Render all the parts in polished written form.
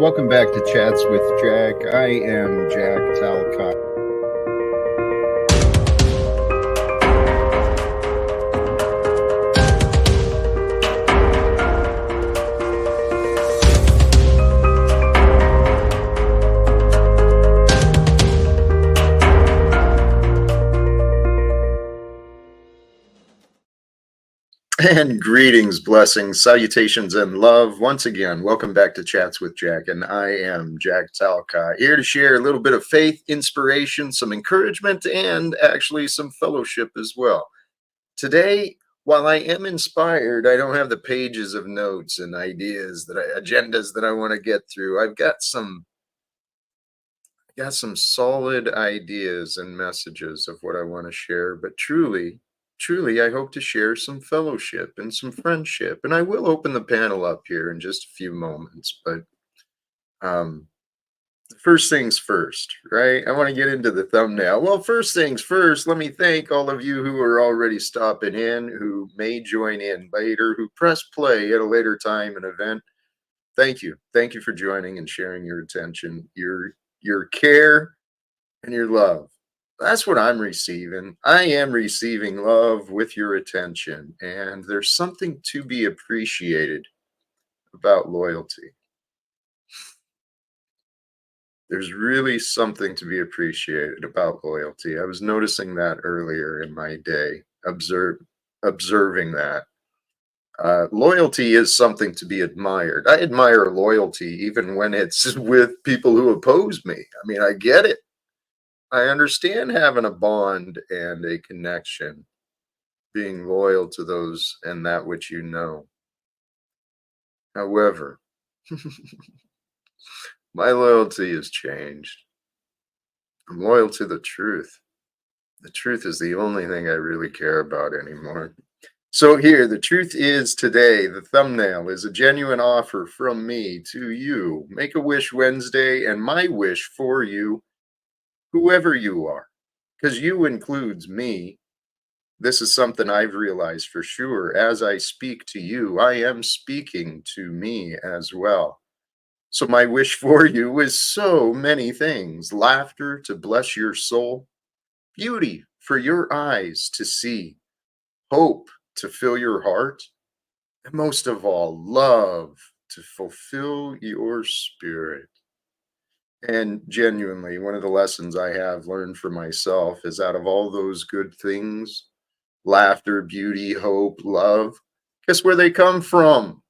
Welcome back to Chats with Jack. I am Jack Talcott. And greetings, blessings, salutations, and love. Once again, welcome back to Chats with Jack, and I am Jack Talcott, here to share a little bit of faith, inspiration, some encouragement, and actually some fellowship as well. Today, while I am inspired, I don't have the pages of notes and ideas agendas that I want to get through. I've got some solid ideas and messages of what I want to share, but truly, I hope to share some fellowship and some friendship. And I will open the panel up here in just a few moments, but first things first, right? I want to get into the thumbnail. Well, first things first, let me thank all of you who are already stopping in, who may join in later, who press play at a later time and event. Thank you. Thank you for joining and sharing your attention, your care, and your love. That's what I'm receiving. I am receiving love with your attention, and there's something to be appreciated about loyalty. There's really something to be appreciated about loyalty. I was noticing that earlier in my day, observing that. Loyalty is something to be admired. I admire loyalty even when it's with people who oppose me. I mean, I get it. I understand having a bond and a connection, being loyal to those and that which you know. However, my loyalty has changed. I'm loyal to the truth. The truth is the only thing I really care about anymore. So here, the truth is today, the thumbnail is a genuine offer from me to you. Make a Wish Wednesday, and my wish for you, whoever you are, because you includes me. This is something I've realized for sure. As I speak to you, I am speaking to me as well. So my wish for you is so many things. Laughter to bless your soul, beauty for your eyes to see, hope to fill your heart, and most of all, love to fulfill your spirit. And genuinely, one of the lessons I have learned for myself is out of all those good things, laughter, beauty, hope, love, guess where they come from?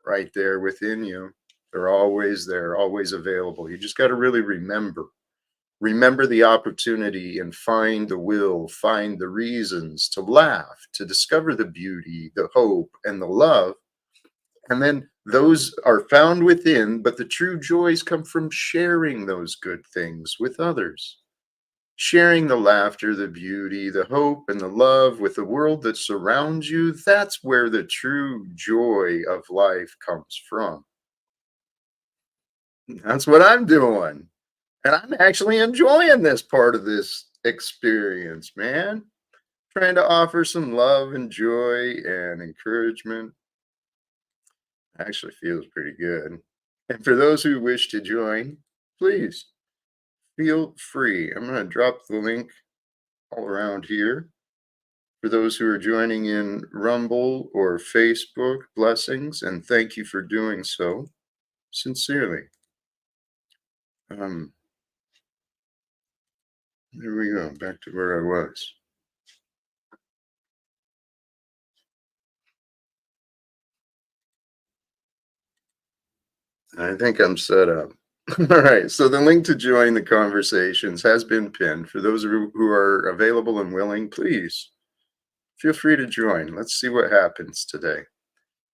Right there within you. They're always there, always available. You just got to really remember the opportunity and find the will, find the reasons to laugh, to discover the beauty, the hope, and the love. And then those are found within, but the true joys come from sharing those good things with others. Sharing the laughter, the beauty, the hope, and the love with the world that surrounds you, that's where the true joy of life comes from. That's what I'm doing. And I'm actually enjoying this part of this experience, man. Trying to offer some love and joy and encouragement. Actually feels pretty good. And for those who wish to join, please feel free. I'm going to drop the link all around here. For those who are joining in Rumble or Facebook, blessings, and thank you for doing so sincerely. There we go, back to where I was. I think I'm set up. All right, so the link to join the conversations has been pinned. For those who are available and willing, please feel free to join. Let's see what happens today.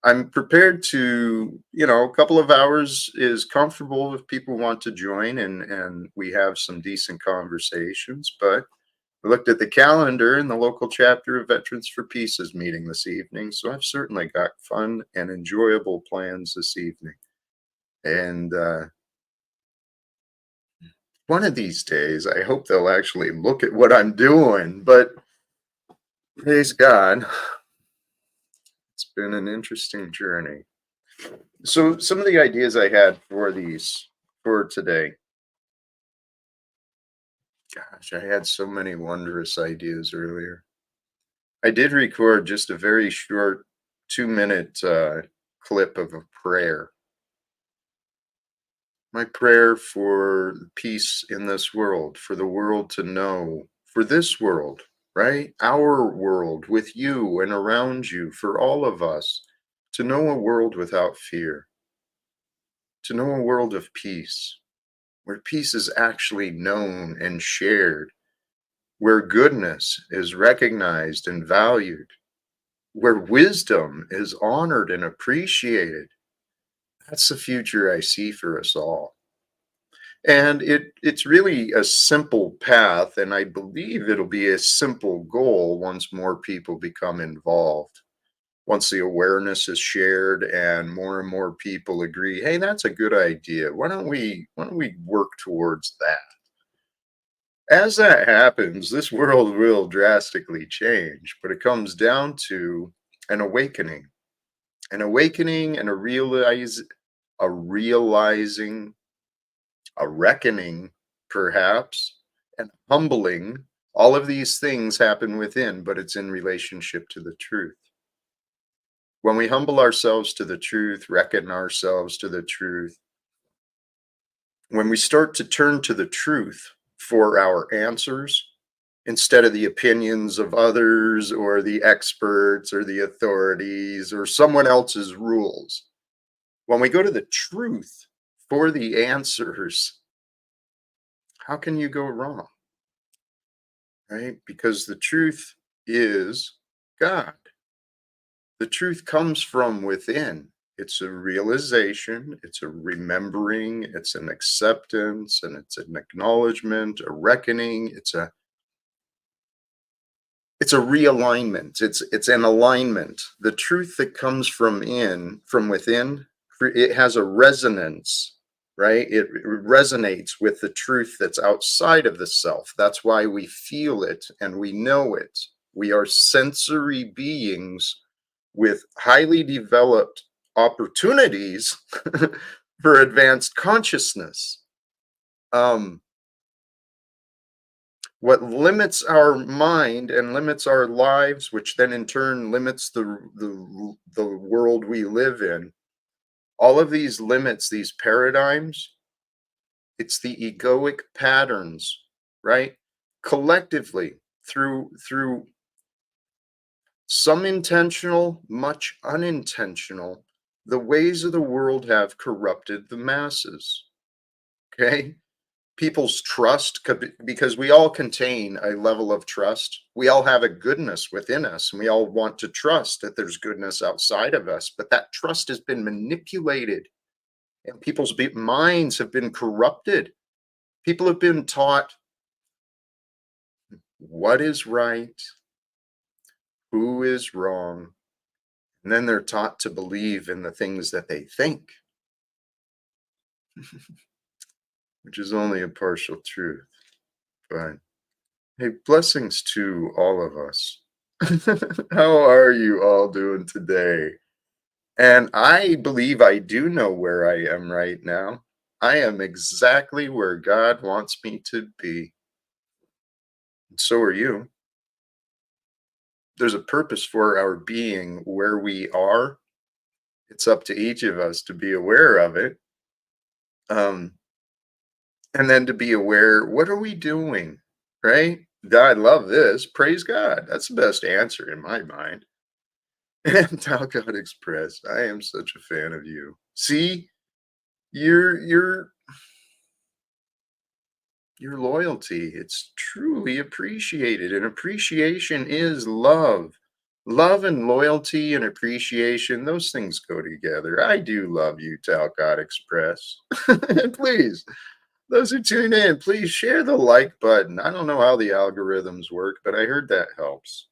I'm prepared to, a couple of hours is comfortable if people want to join and we have some decent conversations. But I looked at the calendar and the local chapter of Veterans for Peace is meeting this evening. So I've certainly got fun and enjoyable plans this evening. And one of these days, I hope they'll actually look at what I'm doing. But praise God, it's been an interesting journey. So some of the ideas I had for these for today, gosh, I had so many wondrous ideas earlier. I did record just a very short 2 minute clip of a prayer. My prayer for peace in this world, for the world to know, for this world, right? Our world with you and around you, for all of us, to know a world without fear, to know a world of peace, where peace is actually known and shared, where goodness is recognized and valued, where wisdom is honored and appreciated. That's the future I see for us all. And it's really a simple path, and I believe it'll be a simple goal once more people become involved. Once the awareness is shared and more people agree, hey, that's a good idea. Why don't we work towards that? As that happens, this world will drastically change, but it comes down to an awakening. An awakening and a realizing, a reckoning, perhaps, and humbling. All of these things happen within, but it's in relationship to the truth. When we humble ourselves to the truth, reckon ourselves to the truth, when we start to turn to the truth for our answers, instead of the opinions of others or the experts or the authorities or someone else's rules, when we go to the truth for the answers, how can you go wrong? Right? Because the truth is God. The truth comes from within. It's a realization, it's a remembering, it's an acceptance, and it's an acknowledgement, a reckoning, it's a realignment. It's an alignment. The truth that comes from within, it has a resonance, right? It resonates with the truth that's outside of the self. That's why we feel it and we know it. We are sensory beings with highly developed opportunities for advanced consciousness. Um, what limits our mind and limits our lives, which then in turn limits the world we live in, all of these limits, these paradigms, it's the egoic patterns, right? Collectively, through some intentional, much unintentional, the ways of the world have corrupted the masses. Okay, people's trust, because we all contain a level of trust. We all have a goodness within us, and we all want to trust that there's goodness outside of us, but that trust has been manipulated, and people's minds have been corrupted. People have been taught what is right, who is wrong, and then they're taught to believe in the things that they think, which is only a partial truth. But hey, blessings to all of us. How are you all doing today? And I believe I do know where I am right now. I am exactly where God wants me to be. And so are you. There's a purpose for our being where we are. It's up to each of us to be aware of it. Um, and then to be aware, what are we doing? Right? I love this. Praise God. That's the best answer in my mind. And Talcott Express, I am such a fan of you. See, your your loyalty, it's truly appreciated, and appreciation is love. Love and loyalty and appreciation, those things go together. I do love you, Talcott Express. And please, those who tune in, please share the like button. I don't know how the algorithms work, but I heard that helps.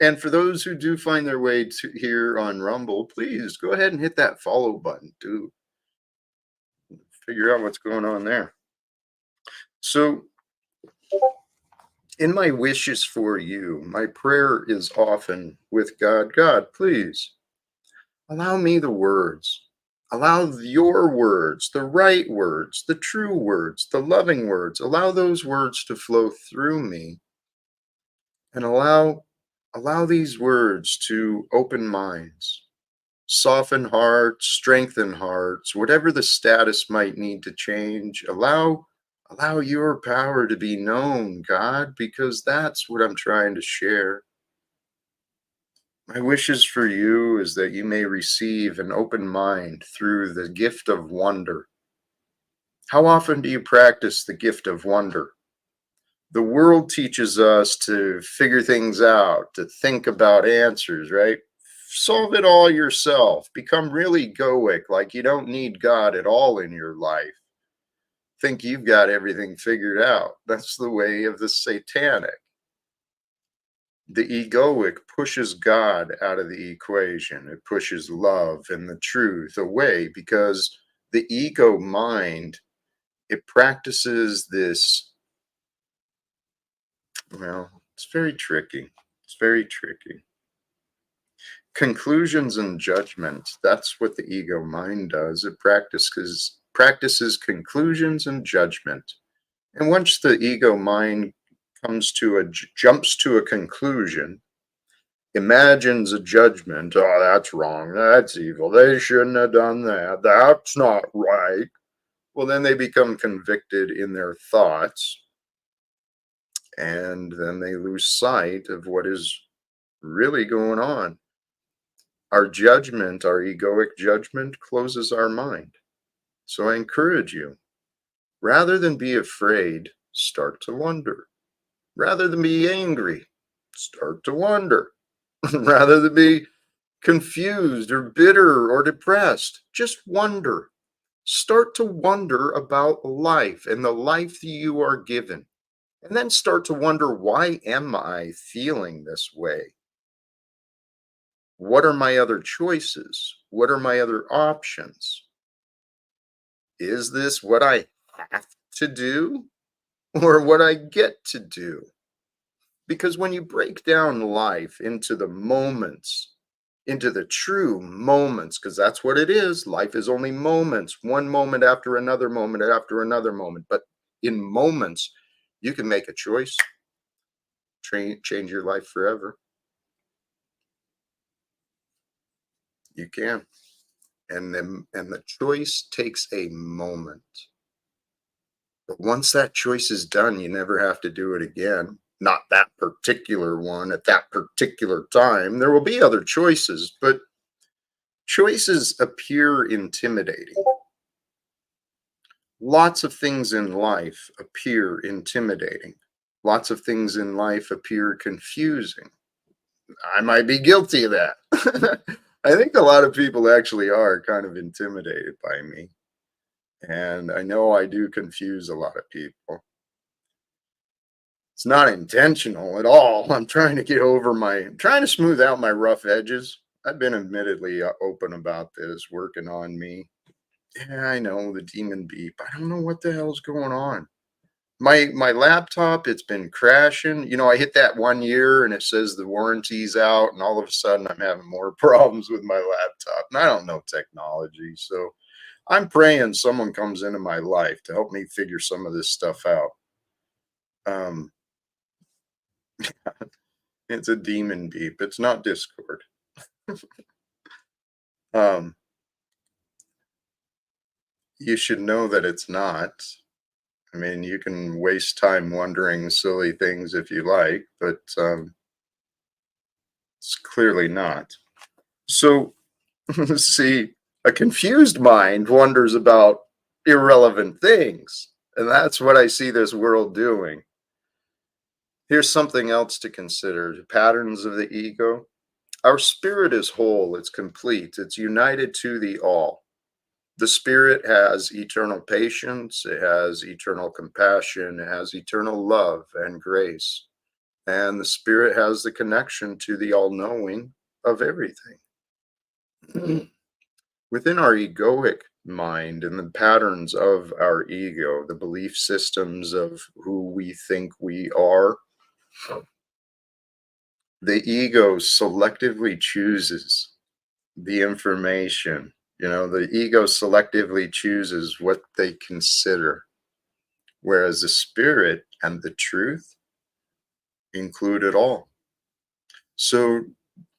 And for those who do find their way to here on Rumble, please go ahead and hit that follow button to figure out what's going on there. So, in my wishes for you, my prayer is often with God, God, please allow me the words, Allow your words, the right words, the true words, the loving words, allow those words to flow through me, and allow these words to open minds, soften hearts, strengthen hearts, whatever the status might need to change. Allow your power to be known, God, because that's what I'm trying to share. My wishes for you is that you may receive an open mind through the gift of wonder. How often do you practice the gift of wonder? The world teaches us to figure things out, to think about answers, right? Solve it all yourself. Become really egoic, like you don't need God at all in your life. Think you've got everything figured out. That's the way of the satanic. The egoic pushes God out of the equation. It pushes love and the truth away because the ego mind, it practices this. Well, it's very tricky. It's very tricky. Conclusions and judgment. That's what the ego mind does. It practices conclusions and judgment. And once the ego mind jumps to a conclusion, imagines a judgment. Oh, that's wrong. That's evil. They shouldn't have done that. That's not right. Well, then they become convicted in their thoughts, and then they lose sight of what is really going on. Our judgment, our egoic judgment, closes our mind. So I encourage you, rather than be afraid, start to wonder. Rather than be angry, start to wonder. Rather than be confused or bitter or depressed, just wonder. Start to wonder about life and the life that you are given. And then start to wonder, why am I feeling this way? What are my other choices? What are my other options? Is this what I have to do or what I get to do? Because when you break down life into the moments, into the true moments, because that's what it is, life is only moments, one moment after another moment after another moment. But in moments, you can make a choice, change your life forever. You can. And the choice takes a moment. But once that choice is done, you never have to do it again. Not that particular one at that particular time. There will be other choices, but choices appear intimidating. Lots of things in life appear intimidating. Lots of things in life appear confusing. I might be guilty of that. I think a lot of people actually are kind of intimidated by me. And I know I do confuse a lot of people. It's not intentional at all. I'm trying to smooth out my rough edges. I've been admittedly open about this, working on me. Yeah, I know the demon beep. I don't know what the hell's going on. My laptop, it's been crashing. I hit that 1 year and it says the warranty's out, and all of a sudden I'm having more problems with my laptop. And I don't know technology, so I'm praying someone comes into my life to help me figure some of this stuff out. Um, it's a demon beep. It's not Discord. Um, you should know that it's not. I mean, you can waste time wondering silly things if you like, but it's clearly not. So, see, a confused mind wonders about irrelevant things. And that's what I see this world doing. Here's something else to consider: the patterns of the ego. Our spirit is whole, it's complete, it's united to the all. The spirit has eternal patience, it has eternal compassion, it has eternal love and grace. And the spirit has the connection to the all knowing of everything. Within our egoic mind and the patterns of our ego, the belief systems of who we think we are, the ego selectively chooses the information The ego selectively chooses what they consider, whereas the spirit and the truth include it all. So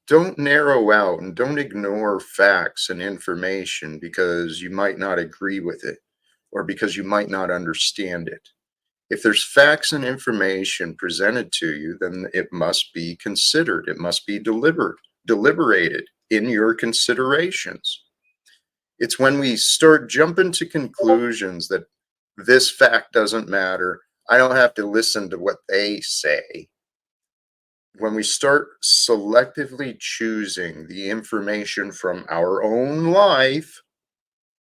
don't narrow out and don't ignore facts and information because you might not agree with it or because you might not understand it. If there's facts and information presented to you, then it must be considered. It must be deliberated in your considerations. It's when we start jumping to conclusions that this fact doesn't matter, I don't have to listen to what they say. When we start selectively choosing the information from our own life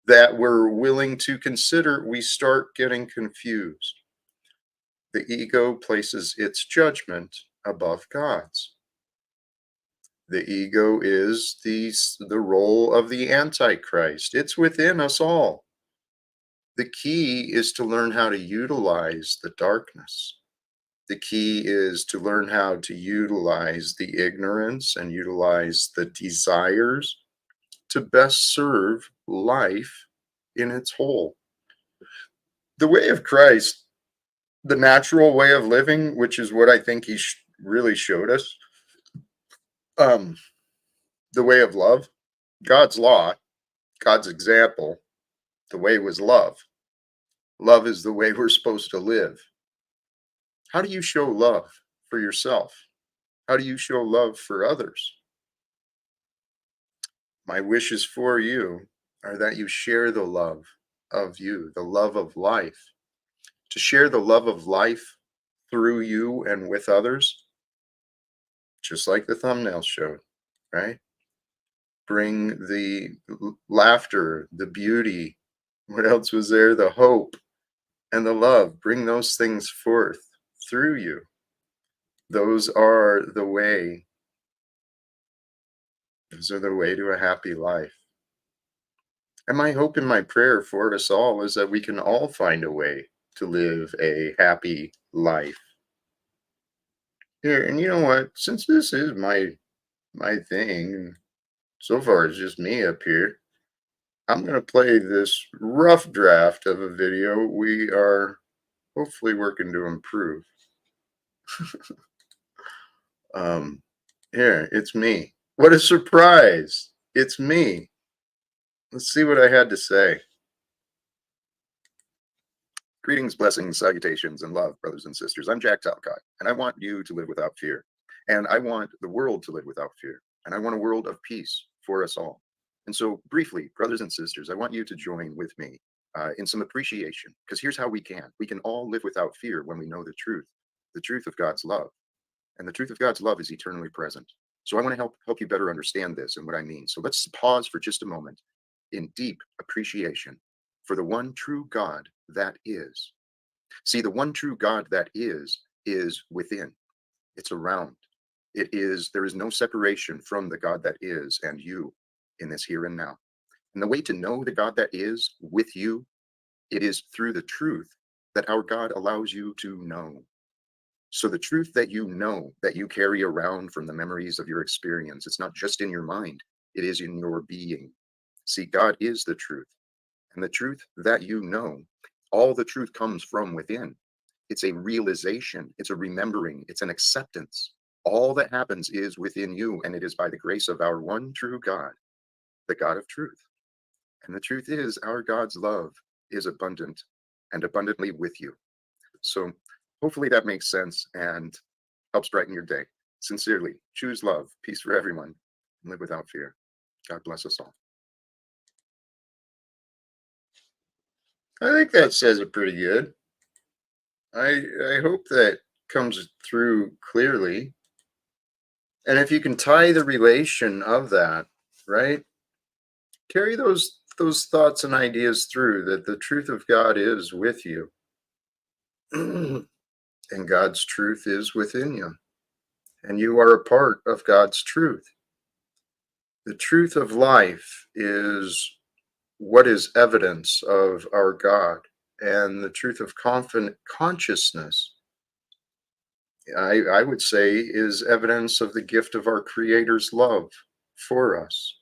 that we're willing to consider, we start getting confused. The ego places its judgment above God's. The ego is the role of the Antichrist. It's within us all. The key is to learn how to utilize the darkness. The key is to learn how to utilize the ignorance and utilize the desires to best serve life in its whole. The way of Christ, the natural way of living, which is what I think he really showed us, um, the way of love, God's law, God's example, the way was love. Love is the way we're supposed to live. How do you show love for yourself? How do you show love for others? My wishes for you are that you share the love of you, the love of life. To share the love of life through you and with others, just like the thumbnail showed, right? Bring the laughter, the beauty. What else was there? The hope and the love. Bring those things forth through you. Those are the way. Those are the way to a happy life. And my hope and my prayer for us all is that we can all find a way to live a happy life. Here, and you know what? Since this is my thing, and so far it's just me up here, I'm going to play this rough draft of a video we are hopefully working to improve. um, Here, it's me. What a surprise! It's me. Let's see what I had to say. Greetings, blessings, salutations, and love, brothers and sisters. I'm Jack Talcott, and I want you to live without fear. And I want the world to live without fear. And I want a world of peace for us all. And so, briefly, brothers and sisters, I want you to join with me in some appreciation, because here's how we can. We can all live without fear when we know the truth of God's love. And the truth of God's love is eternally present. So I want to help you better understand this and what I mean. So let's pause for just a moment in deep appreciation for the one true God that is. See, the one true God that is within. It's around. There is no separation from the God that is and you in this here and now. And the way to know the God that is with you, it is through the truth that our God allows you to know. So the truth that you know, that you carry around from the memories of your experience, it's not just in your mind, it is in your being. See, God is the truth. And the truth that you know, all the truth comes from within. It's a realization, it's a remembering, it's an acceptance. All that happens is within you, and it is by the grace of our one true God, the God of truth. And the truth is, our God's love is abundant and abundantly with you. So hopefully that makes sense and helps brighten your day. Sincerely, choose love, peace for everyone, and live without fear. God bless us all. I think that says it pretty good. I hope that comes through clearly. And if you can tie the relation of that, right? Carry those thoughts and ideas through that the truth of God is with you. And God's truth is within you. And you are a part of God's truth. The truth of life is what is evidence of our God. And the truth of consciousness, I would say, is evidence of the gift of our Creator's love for us.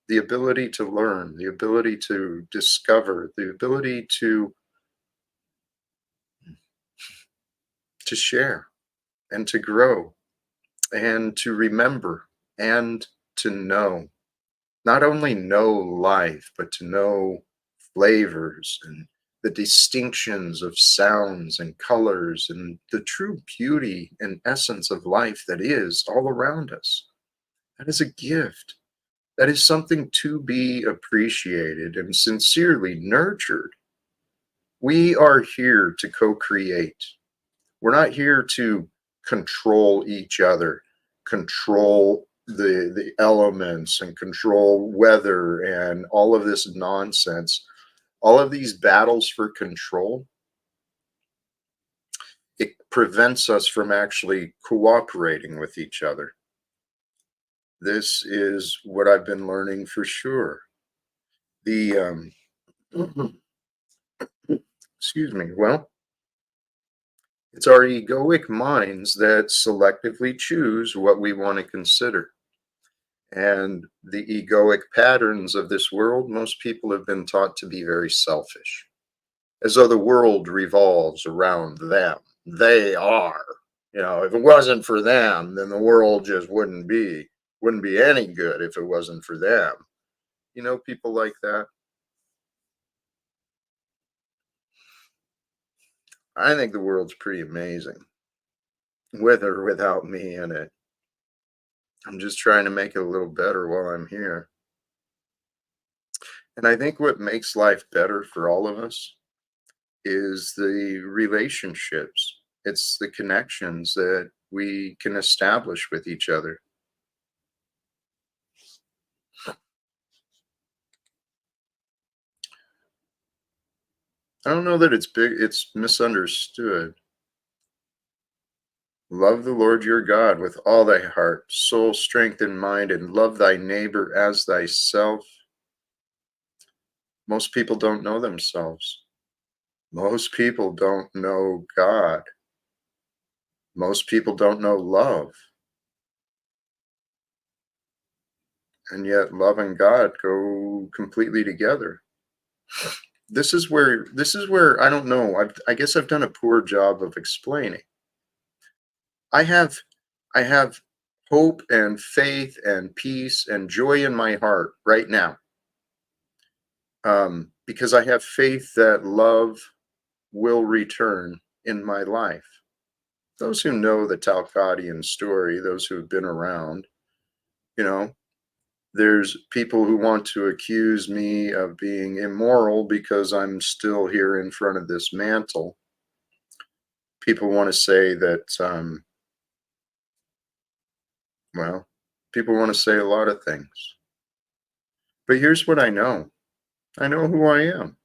the ability to learn, the ability to discover, the ability to share and to grow and to remember and to know. Not only know life, but to know flavors and the distinctions of sounds and colors and the true beauty and essence of life that is all around us. That is a gift. That is something to be appreciated and sincerely nurtured. We are here to co create. We're not here to control each other, control the elements and control weather and all of this nonsense. All of these battles for control, it prevents us from actually cooperating with each other. This is what I've been learning for sure. The excuse me. Well, it's our egoic minds that selectively choose what we want to consider. And the egoic patterns of this world, most people have been taught to be very selfish, as though the world revolves around them. They are. If it wasn't for them, then the world just wouldn't be any good if it wasn't for them. People like that. I think the world's pretty amazing, with or without me in it. I'm just trying to make it a little better while I'm here. And I think what makes life better for all of us is the relationships. It's the connections that we can establish with each other. I don't know that it's misunderstood. Love the Lord your God with all thy heart, soul, strength, and mind, and love thy neighbor as thyself. Most people don't know themselves. Most people don't know God. Most people don't know love. And yet love and God go completely together. This is where I don't know. I guess I've done a poor job of explaining. I have I have hope and faith and peace and joy in my heart right now, because I have faith that love will return in my life. Those who know the Talcottian story, those who have been around, you know, there's people who want to accuse me of being immoral because I'm still here in front of this mantle. People want to say that, well, people want to say a lot of things. But here's what I know who I am.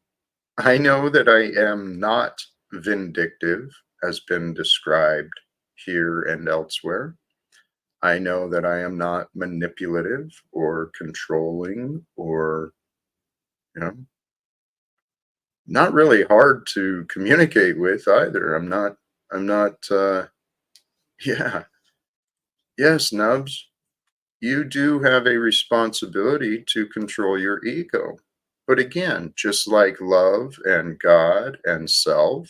I know that I am not vindictive, as been described here and elsewhere. I know that I am not manipulative or controlling or, you know, not really hard to communicate with either. I'm not yeah. Yes, Nubs, you do have a responsibility to control your ego. But again, just like love and God and self,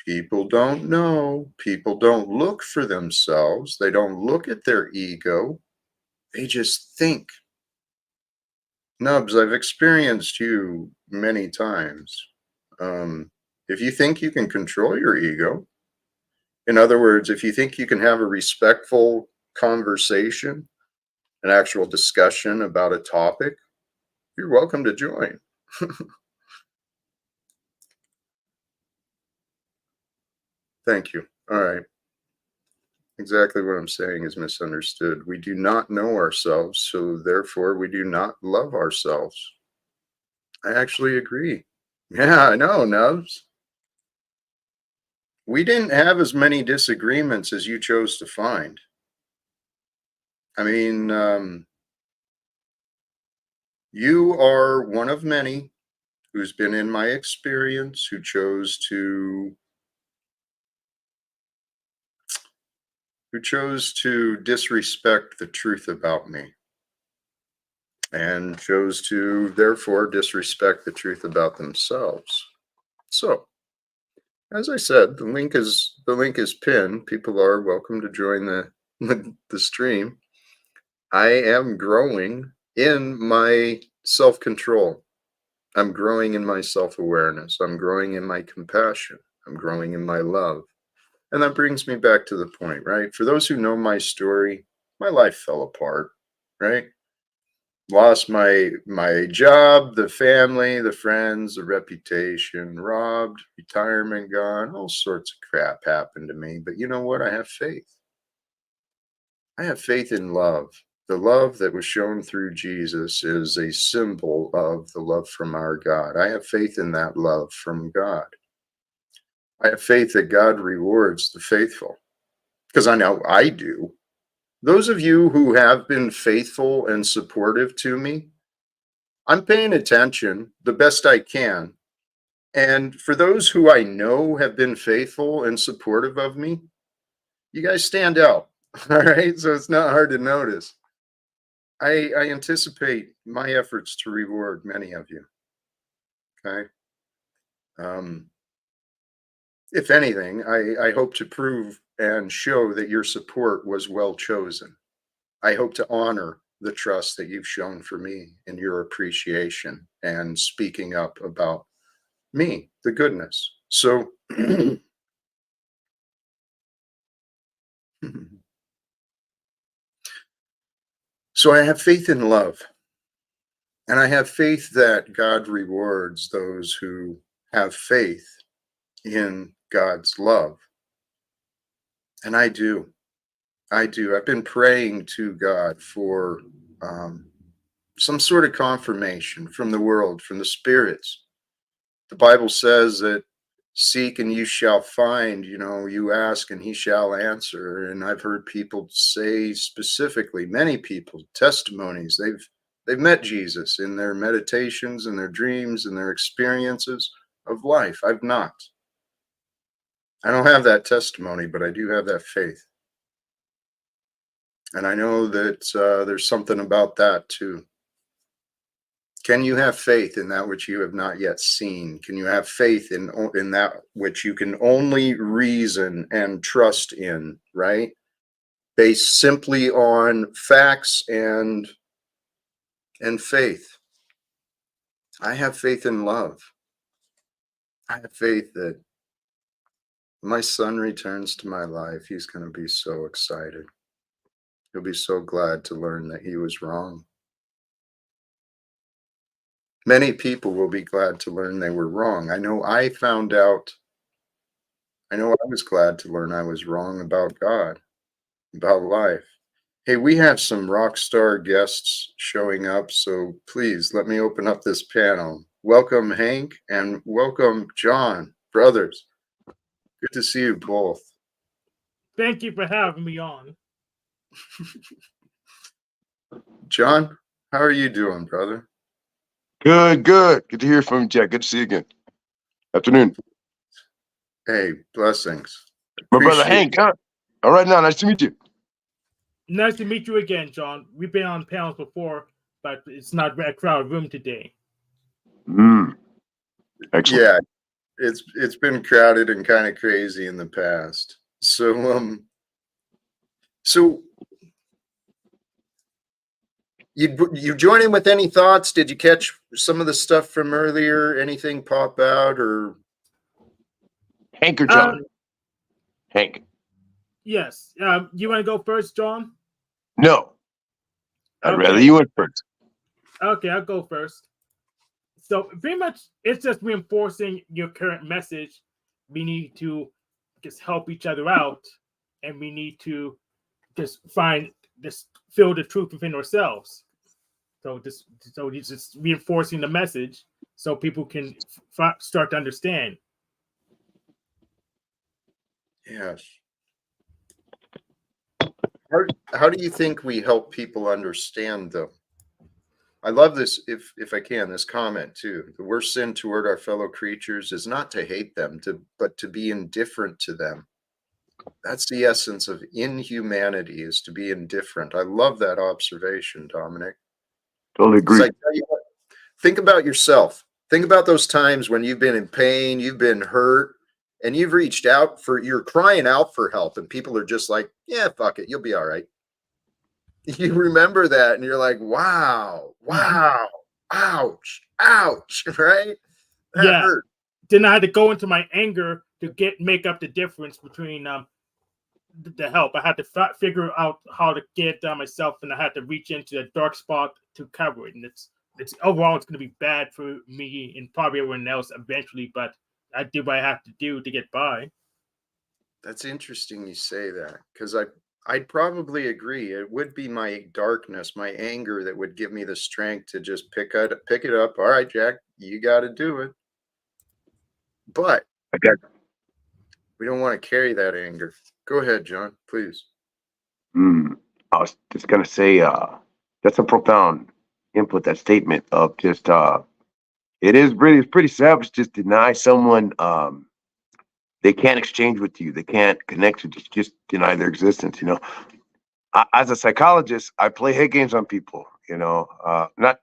people don't know. People don't look for themselves. They don't look at their ego. They just think. Nubs, I've experienced you many times. If you think you can control your ego, in other words, if you think you can have a respectful conversation, an actual discussion about a topic, you're welcome to join. Thank you. All right. Exactly what I'm saying is misunderstood. We do not know ourselves, so therefore we do not love ourselves. I actually agree. Yeah, I know, Nubs. We didn't have as many disagreements as you chose to find. I mean, you are one of many who's been in my experience who chose to disrespect the truth about me. and chose to therefore disrespect the truth about themselves. So, as I said, the link is pinned. People are welcome to join the stream. I am growing in my self-control. I'm growing in my self-awareness. I'm growing in my compassion. I'm growing in my love. And that brings me back to the point, right? For those who know my story, my life fell apart, right? Lost my job, the family, the friends, the reputation, robbed, retirement gone, all sorts of crap happened to me. But you know what? I have faith. I have faith in love. The love that was shown through Jesus is a symbol of the love from our God. I have faith in that love from God. I have faith that God rewards the faithful, because I know I do. Those of you who have been faithful and supportive to me, I'm paying attention the best I can. And for those who I know have been faithful and supportive of me, you guys stand out. All right. So it's not hard to notice. I anticipate my efforts to reward many of you. Okay. Um, if anything, I hope to prove and show that your support was well chosen. I hope to honor the trust that you've shown for me and your appreciation and speaking up about me, the goodness. So, so I have faith in love, and I have faith that God rewards those who have faith in God's love. And I do. I do. I've been praying to God for some sort of confirmation from the world, from the spirits. The Bible says that seek and you shall find, you ask and he shall answer. And I've heard people say specifically, many people, testimonies, they've met Jesus in their meditations and their dreams and their experiences of life. I've not. I don't have that testimony, but I do have that faith. And I know that there's something about that too. Can you have faith in that which you have not yet seen? Can you have faith in that which you can only reason and trust in, right? Based simply on facts and faith. I have faith in love. I have faith that my son returns to my life. He's going to be so excited. He'll be so glad to learn that he was wrong. Many people will be glad to learn they were wrong. I know I was glad to learn I was wrong about God, about life. Hey, we have some rock star guests showing up, so please let me open up this panel. Welcome, Hank, and welcome, John. Brothers, good to see you both. Thank you for having me on. John, how are you doing, brother? Good. Good to hear from you, Jack. Good to see you again. Afternoon. Hey, blessings. My brother Hank. All right now, nice to meet you. Nice to meet you again, John. We've been on panels before, but it's not a crowded room today. Excellent. Yeah, it's been crowded and kind of crazy in the past. So you join in with any thoughts? Did you catch some of the stuff from earlier? Anything pop out or Hank or John? Hank. Yes. You want to go first, John? No. I'd rather you went first. Okay, I'll go first. So pretty much it's just reinforcing your current message. We need to just help each other out, and we need to just feel the truth within ourselves. So it's just reinforcing the message so people can start to understand. Yes. How do you think we help people understand, though? I love this, if I can, this comment too. The worst sin toward our fellow creatures is not to hate them, but to be indifferent to them. That's the essence of inhumanity, is to be indifferent. I love that observation, Dominic. Totally Because I agree. tell you what, think about yourself. Think about those times when you've been in pain, you've been hurt, and you've reached out you're crying out for help, and people are just like, yeah, fuck it, you'll be all right. You remember that, and you're like, wow, Mhm. wow, ouch, ouch, right? That Yeah. hurt. Then I had to go into my anger to make up the difference between the help. I had to figure out how to get it done myself, and I had to reach into the dark spot to cover it. And it's overall it's going to be bad for me and probably everyone else eventually. But I did what I have to do to get by. That's interesting you say that, because I'd probably agree. It would be my darkness, my anger that would give me the strength to just pick it up. All right, Jack, you got to do it. But I got. we don't want to carry that anger. Go ahead, John, please. I was just gonna say, that's a profound input. That statement of just, it's pretty savage. Just deny someone, they can't exchange with you. They can't connect with you. Just deny their existence. As a psychologist, I play head games on people. Not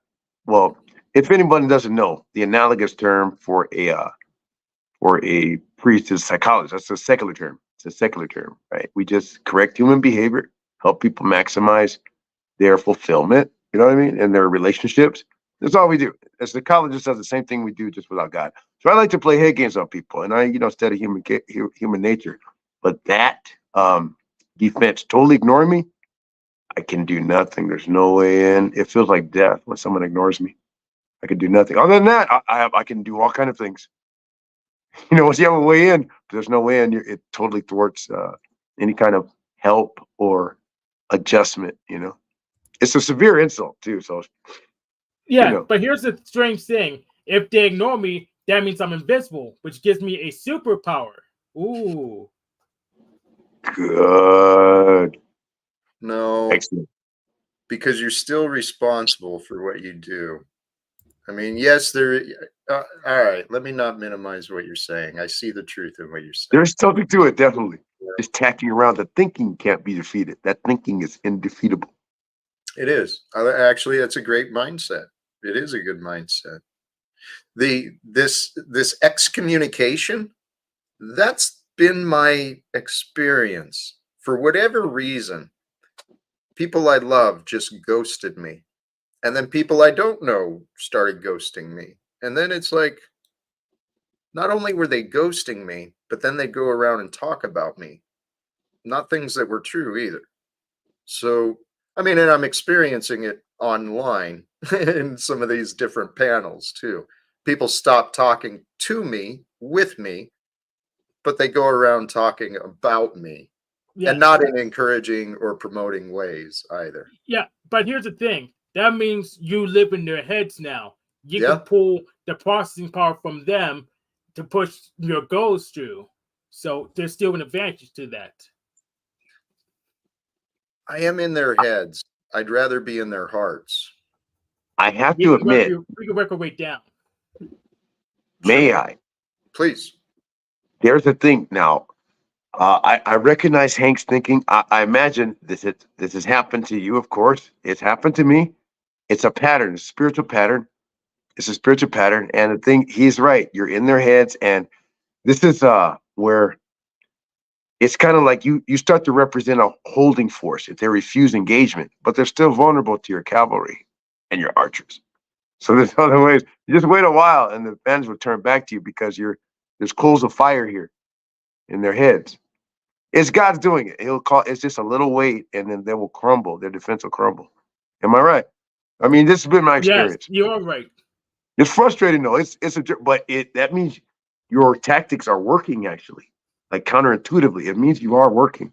well. If anyone doesn't know, the analogous term for a priest is psychologist. That's a secular term. It's a secular term, right? We just correct human behavior, help people maximize their fulfillment. You know what I mean? And their relationships. That's all we do. A psychologist does the same thing we do, just without God. So I like to play head games on people, and I study human nature. But that defense, totally ignoring me, I can do nothing. There's no way in. It feels like death when someone ignores me. I can do nothing. Other than that, I can do all kind of things. Once you have a way in, there's no way in. It totally thwarts any kind of help or adjustment. It's a severe insult too. So you Yeah, know, but here's the strange thing: if they ignore me, that means I'm invisible, which gives me a superpower. Ooh, good, No, excellent. because you're still responsible for what you do. I mean, yes, there. All right, let me not minimize what you're saying. I see the truth in what you're saying. There's something to it, definitely. Just tacking around the thinking can't be defeated. That thinking is indefeatable. It is. Actually, that's a great mindset. It is a good mindset. This excommunication, that's been my experience. For whatever reason, people I love just ghosted me. And then people I don't know started ghosting me. And then it's like, not only were they ghosting me, but then they go around and talk about me. Not things that were true either. So, I mean, and I'm experiencing it online in some of these different panels too. People stop talking to me, with me, but they go around talking about me, yeah, and not in encouraging or promoting ways either. yeah. But here's the thing: that means you live in their heads now. You can Yeah, pull the processing power from them to push your goals through. So there's still an advantage to that. I am in their heads. I'd rather be in their hearts. I have We to can work. admit, We can work our way down. may Shoot, I? please. There's a thing now. I recognize Hank's thinking. I imagine this has happened to you. Of course, it's happened to me. It's a pattern, a spiritual pattern. It's a spiritual pattern, and the thing he's right. You're in their heads, and this is where it's kind of like you start to represent a holding force if they refuse engagement, but they're still vulnerable to your cavalry and your archers. So there's other ways. You just wait a while, and the fans will turn back to you because there's coals of fire here in their heads. It's God's doing it. He'll call. It's just a little weight, and then they will crumble. Their defense will crumble. Am I right? I mean, this has been my Yes, experience. you're right. It's frustrating though. But that means your tactics are working actually, like counterintuitively. It means you are working.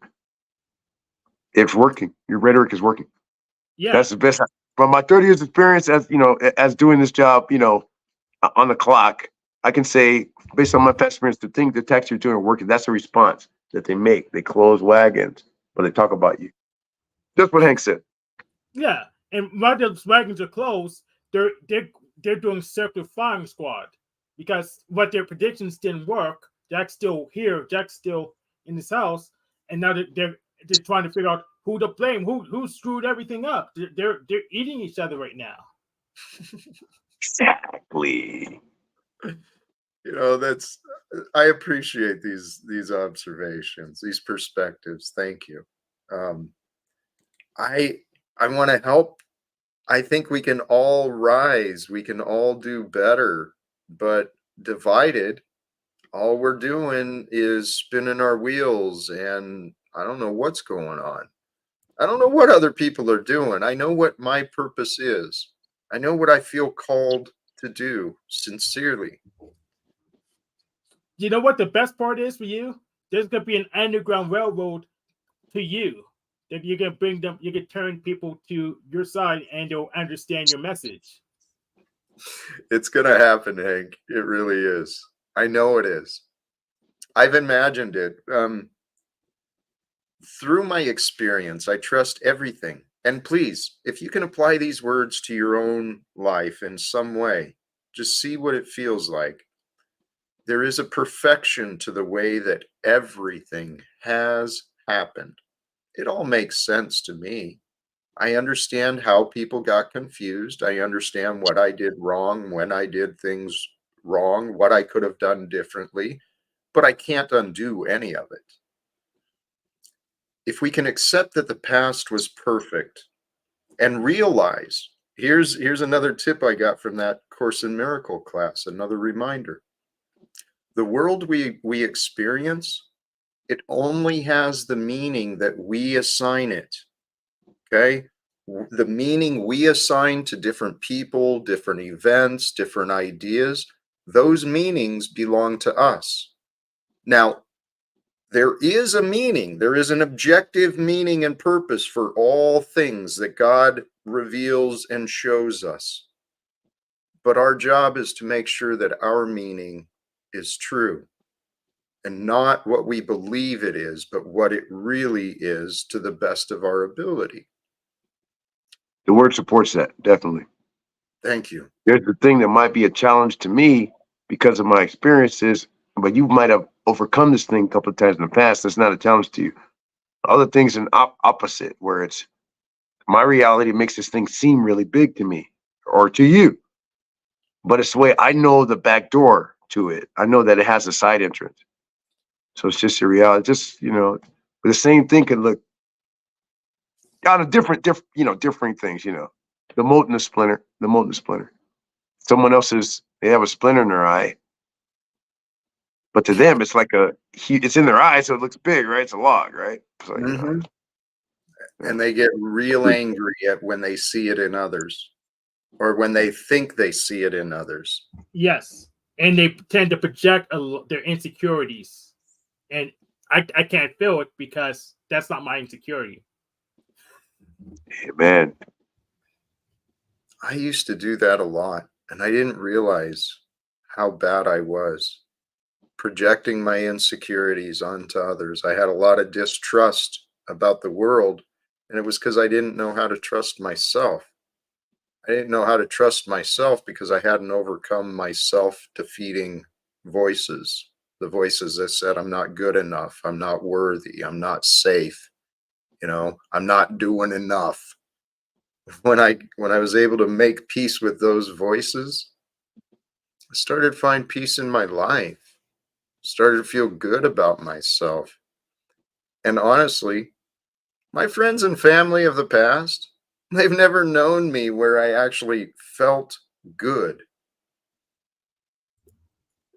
It's working. Your rhetoric is working. Yeah, That's the best. From my 30 years experience as doing this job, on the clock, I can say based on my past experience, the tactics you're doing are working. That's the response that they make. They close wagons, but they talk about you. That's what Hank said. yeah. And while the wagons are closed, they're doing circular firing squad because what their predictions didn't work. Jack's still here. Jack's still in this house, and now they're trying to figure out who to blame. Who screwed everything up. They're eating each other right now. Exactly. That's I appreciate these observations, these perspectives. Thank you. Um, I I want to help. I think we can all rise. We can all do better, but divided, all we're doing is spinning our wheels, and I don't know what's going on. I don't know what other people are doing. I know what my purpose is. I know what I feel called to do sincerely. You know what the best part is for you? There's gonna be an underground railroad to you that you can bring them. You can turn people to your side, and they'll understand your message. It's going to happen, Hank. It really is. I know it is. I've imagined it. Through my experience, I trust everything. And please, if you can apply these words to your own life in some way, just see what it feels like. There is a perfection to the way that everything has happened. It all makes sense to me. I understand how people got confused. I understand what I did wrong, when I did things wrong, what I could have done differently, but I can't undo any of it. If we can accept that the past was perfect and realize, here's another tip I got from that Course in Miracle class, another reminder. The world we experience, it only has the meaning that we assign it. Okay? The meaning we assign to different people, different events, different ideas, those meanings belong to us. Now, there is a meaning, there is an objective meaning and purpose for all things that God reveals and shows us. But our job is to make sure that our meaning is true and not what we believe it is, but what it really is to the best of our ability. The word supports that, definitely. Thank you. Here's the thing that might be a challenge to me because of my experiences, but you might have overcome this thing a couple of times in the past. That's not a challenge to you. Other things an opposite, where it's my reality makes this thing seem really big to me or to you, but it's the way I know the back door to it. I know that it has a side entrance. So it's just a reality. Just, the same thing could look on a differing things, the mote and the splinter, Someone else's, they have a splinter in their eye, but to them, it's like it's in their eye, so it looks big, right? It's a log, right? So, Mm-hmm. And they get real angry at when they see it in others or when they think they see it in others. Yes, and they tend to project their insecurities, and I can't feel it because that's not my insecurity. Amen. I used to do that a lot, and I didn't realize how bad I was projecting my insecurities onto others. I had a lot of distrust about the world, and it was because I didn't know how to trust myself. I didn't know how to trust myself because I hadn't overcome my self-defeating voices, the voices that said I'm not good enough, I'm not worthy, I'm not safe, I'm not doing enough. When I was able to make peace with those voices, I started to find peace in my life, started to feel good about myself. And honestly, my friends and family of the past, they've never known me where I actually felt good.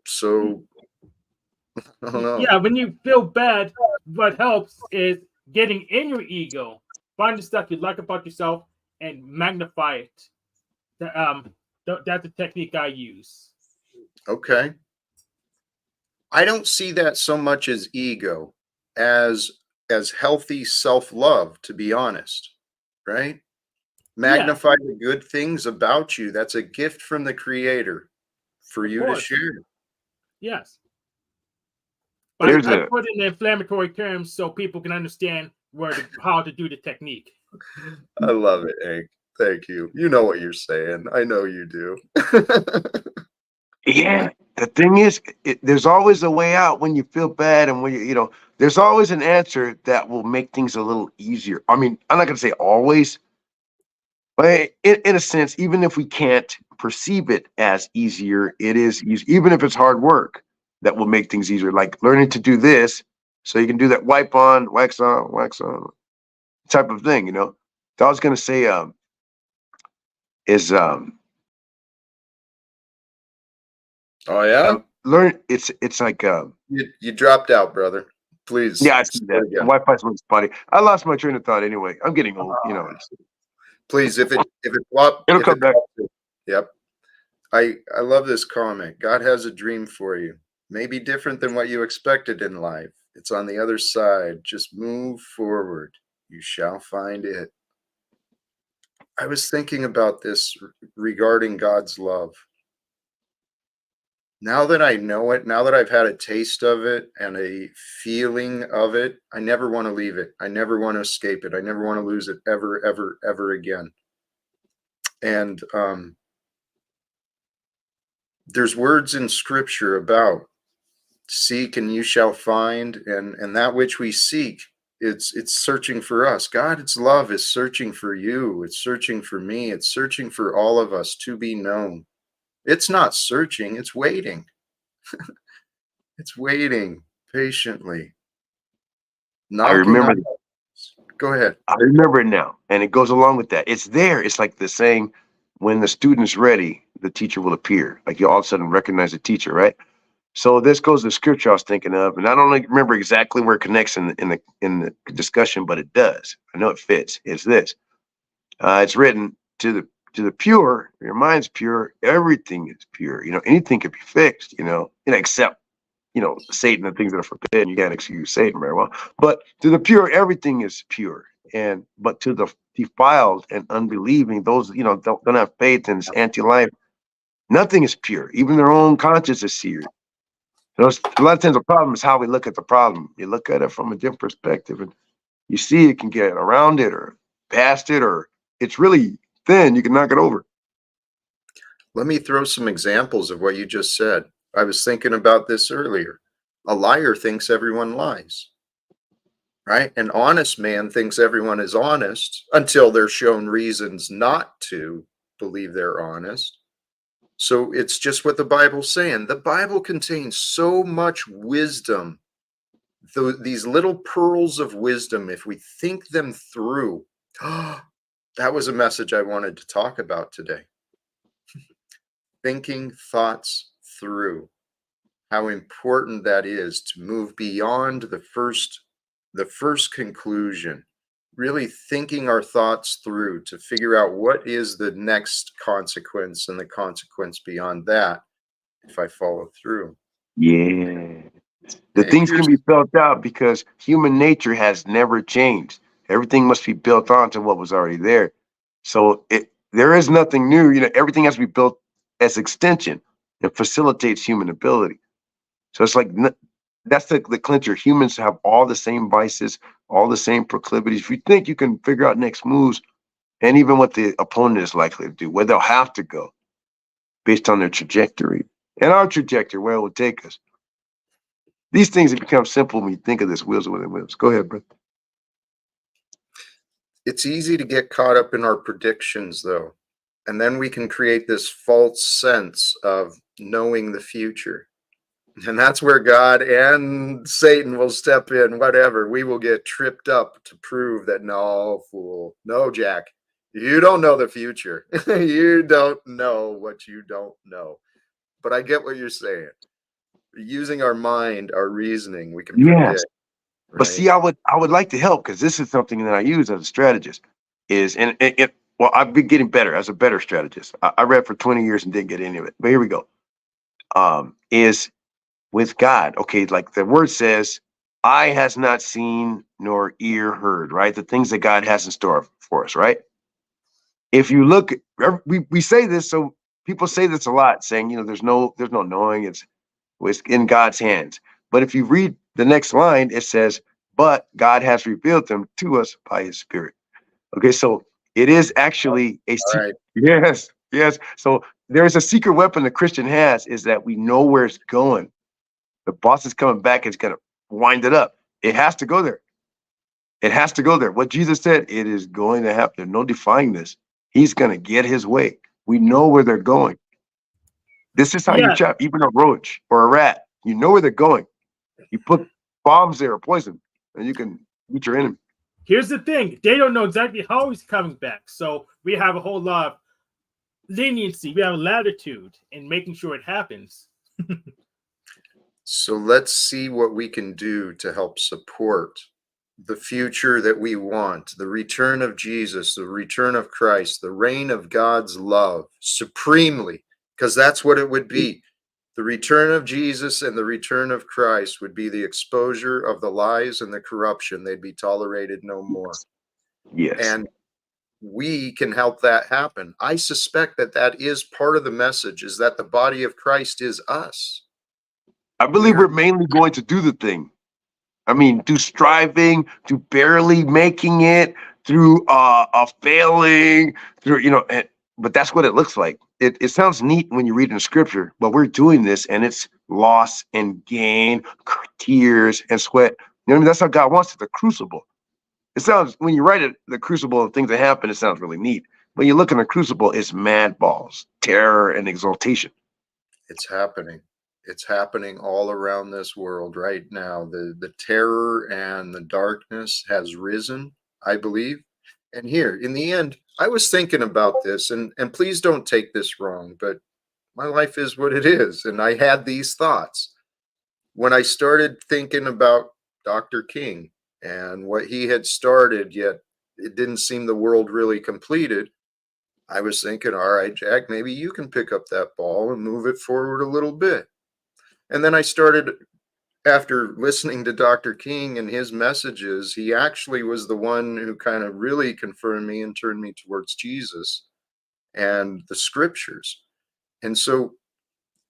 So, I don't know. Yeah, when you feel bad, what helps is getting in your ego, find the stuff you like about yourself, and magnify it. That's the technique I use. Okay. I don't see that so much as ego as healthy self-love, to be honest, right? Yeah, Magnify the good things about you. That's a gift from the creator for of you to course. share. Yes. But But Here's I a put it in inflammatory terms so people can understand how to do the technique. I love it, Hank. Thank you. You know what you're saying. I know you do. Yeah, the thing is, there's always a way out when you feel bad, and when there's always an answer that will make things a little easier. I mean, I'm not gonna say always, But in a sense, even if we can't perceive it as easier, it is easy. Even if it's hard work, that will make things easier. Like learning to do this, so you can do that wipe on, wax on type of thing. So I was gonna say, is Oh yeah, learn. It's like you dropped out, brother. Please yeah, I see start that. The again. Wi-Fi's a spotty. I lost my train of thought anyway. I'm getting old. Please, if it flop, It'll if come it back. drops, yep. I love this comment. God has a dream for you. Maybe different than what you expected in life. It's on the other side. Just move forward. You shall find it. I was thinking about this regarding God's love. Now that I know it, now that I've had a taste of it and a feeling of it, I never want to leave it. I never want to escape it. I never want to lose it ever, ever, ever again. And there's words in scripture about seek and you shall find, and that which we seek, it's searching for us. God's love is searching for you. It's searching for me. It's searching for all of us to be known. It's not searching, it's waiting. It's waiting patiently, I knocking on. remember. Go ahead. I remember it now, and it goes along with that. It's there. It's like the saying, when the student's ready, the teacher will appear. Like you all of a sudden recognize the teacher, right? So this goes to the scripture I was thinking of, and I don't remember exactly where it connects in the discussion, but it does. I know it fits. It's this. It's written to the pure. Your mind's pure. Everything is pure. Anything can be fixed. Except Satan and things that are forbidden. You can't excuse Satan very well. But to the pure, everything is pure. But to the defiled and unbelieving, those don't have faith and it's anti-life, nothing is pure. Even their own conscience is seared. A lot of times the problem is how we look at the problem. You look at it from a different perspective, and you see it can get around it or past it, or it's really thin. You can knock it over. Let me throw some examples of what you just said. I was thinking about this earlier. A liar thinks everyone lies, right? An honest man thinks everyone is honest until they're shown reasons not to believe they're honest. So it's just what the Bible's saying. The Bible contains so much wisdom. These little pearls of wisdom, if we think them through, that was a message I wanted to talk about today. Thinking thoughts through, how important that is to move beyond the first conclusion, really thinking our thoughts through to figure out what is the next consequence and the consequence beyond that if I follow through. Yeah. The And things can be built out because human nature has never changed. Everything must be built onto what was already there. So there is nothing new. Everything has to be built as extension. It facilitates human ability. So it's like that's the clincher. Humans have all the same vices, all the same proclivities. If you think you can figure out next moves and even what the opponent is likely to do, where they'll have to go based on their trajectory and our trajectory, where it will take us. These things have become simple when you think of this wheels within wheels. Go ahead, bro. it's easy to get caught up in our predictions, though. And then we can create this false sense of knowing the future. And that's where God and Satan will step in, whatever. We will get tripped up to prove that, no, fool. No, Jack, you don't know the future. You don't know what you don't know. But I get what you're saying. Using our mind, our reasoning, we can Yes. predict. But Right? see, I would like to help because this is something that I use as a strategist. Well, I've been getting better as a better strategist. I read for 20 years and didn't get any of it. But here we go. Is with God, okay, like the word says, eye has not seen nor ear heard, right? The things that God has in store for us, right? If you look, we say this, so people say this a lot, saying, there's no knowing, it's in God's hands. But if you read the next line, it says, but God has revealed them to us by his spirit. Okay, so it is actually a All right. yes, yes. So there's a secret weapon the Christian has is that we know where it's going. The boss is coming back, it's gonna wind it up. It has to go there. It has to go there. What Jesus said, it is going to happen. No defying this. He's going to get his way. We know where they're going. This is how you Yeah, trap even a roach or a rat. You know where they're going. You put bombs there or poison, and you can beat your enemy. here's the thing. They don't know exactly how he's coming back. So we have a whole lot of leniency. We have latitude in making sure it happens. So let's see what we can do to help support the future that we want, the return of Jesus, the return of Christ, the reign of God's love supremely, because that's what it would be. The return of Jesus and the return of Christ would be the exposure of the lies and the corruption. They'd be tolerated no more. Yes. And we can help that happen. I suspect that that is part of the message, is that the body of Christ is us. I believe we're mainly going to do the thing. I mean, through striving, through barely making it, through failing, through, but that's what it looks like. It sounds neat when you read in scripture, but we're doing this and it's loss and gain, tears and sweat. You know what I mean? That's how God wants it, the crucible. It sounds, when you write it, the crucible of things that happen, it sounds really neat. When you look in the crucible, it's mad balls, terror and exaltation. It's happening. It's happening all around this world right now. The terror and the darkness has risen, I believe. And here, in the end, I was thinking about this, and please don't take this wrong, but my life is what it is. And I had these thoughts when I started thinking about Dr. King and what he had started, yet it didn't seem the world really completed. I was thinking, all right, Jack, maybe you can pick up that ball and move it forward a little bit. And then I started, after listening to Dr. King and his messages, he actually was the one who kind of really confirmed me and turned me towards Jesus and the scriptures. And so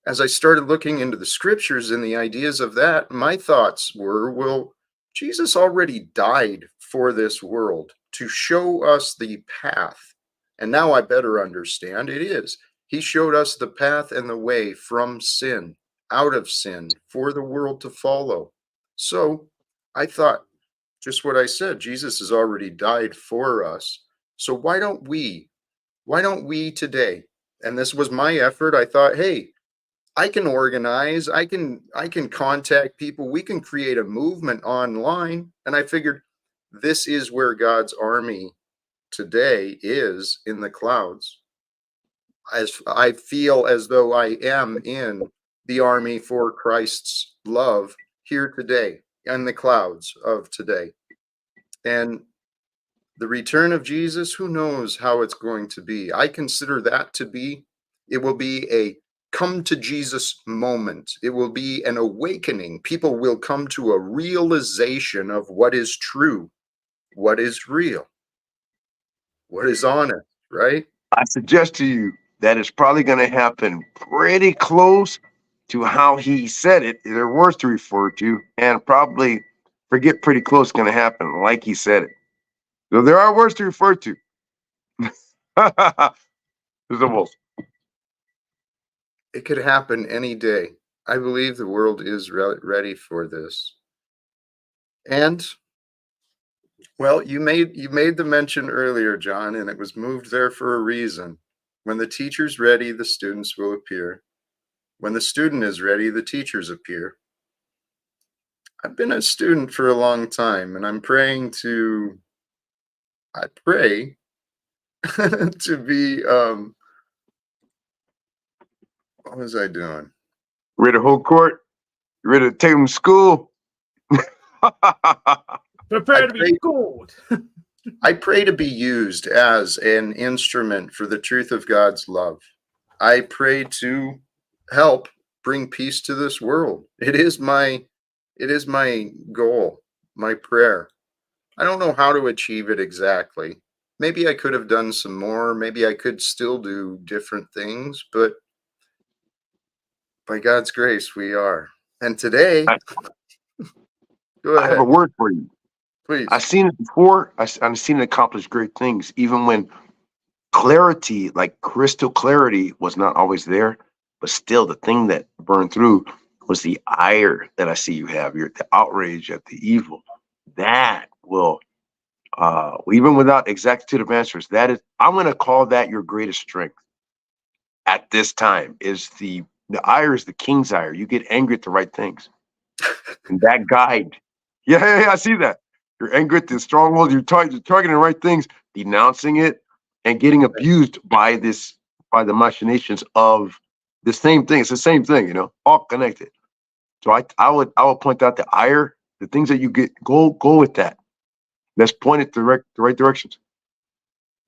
as I started looking into the scriptures and the ideas of that, my thoughts were, well, Jesus already died for this world to show us the path. And now I better understand it is. He showed us the path and the way from sin, out of sin, for the world to follow. So I thought, just what I said, Jesus has already died for us. So why don't we today? And this was my effort. I thought, hey, I can organize, I can contact people, we can create a movement online. And I figured this is where God's army today is, in the clouds. As I feel as though I am in the army for Christ's love here today, in the clouds of today. And the return of Jesus, who knows how it's going to be? I consider that to be, it will be a come to Jesus moment. It will be an awakening. People will come to a realization of what is true, what is real, what is honest, right? I suggest to you that it's probably going to happen pretty close to how he said it. There are words to refer to, and probably forget pretty close going to happen like he said it. So there are words to refer to. There's almost. It could happen any day. I believe the world is ready for this. And well, you made the mention earlier, John, and it was moved there for a reason. When the teacher's ready, the students will appear. When the student is ready, the teachers appear. I've been a student for a long time, and I pray to be, what was I doing? Ready to hold court? Ready to take them to school? Prepare to be schooled. I pray to be used as an instrument for the truth of God's love. I pray to help bring peace to this world. It is my goal, my prayer. I don't know how to achieve it exactly. Maybe I could have done some more. Maybe I could still do different things, but by God's grace, we are. And today, go I have a ahead, word for you. please. I've seen it before. I've seen it accomplish great things, even when clarity, like crystal clarity, was not always there. But still, the thing that burned through was the ire that I see you have. The outrage at the evil. That will even without exactitude of answers, that is, I'm going to call that your greatest strength at this time. Is the ire is the king's ire. You get angry at the right things, and that guide. Yeah, I see that. You're angry at the stronghold. You're targeting the right things, denouncing it, and getting abused by the machinations of the same thing. It's the same thing, all connected. So I would point out the ire, the things that you get. Go with that. Let's point it the right directions.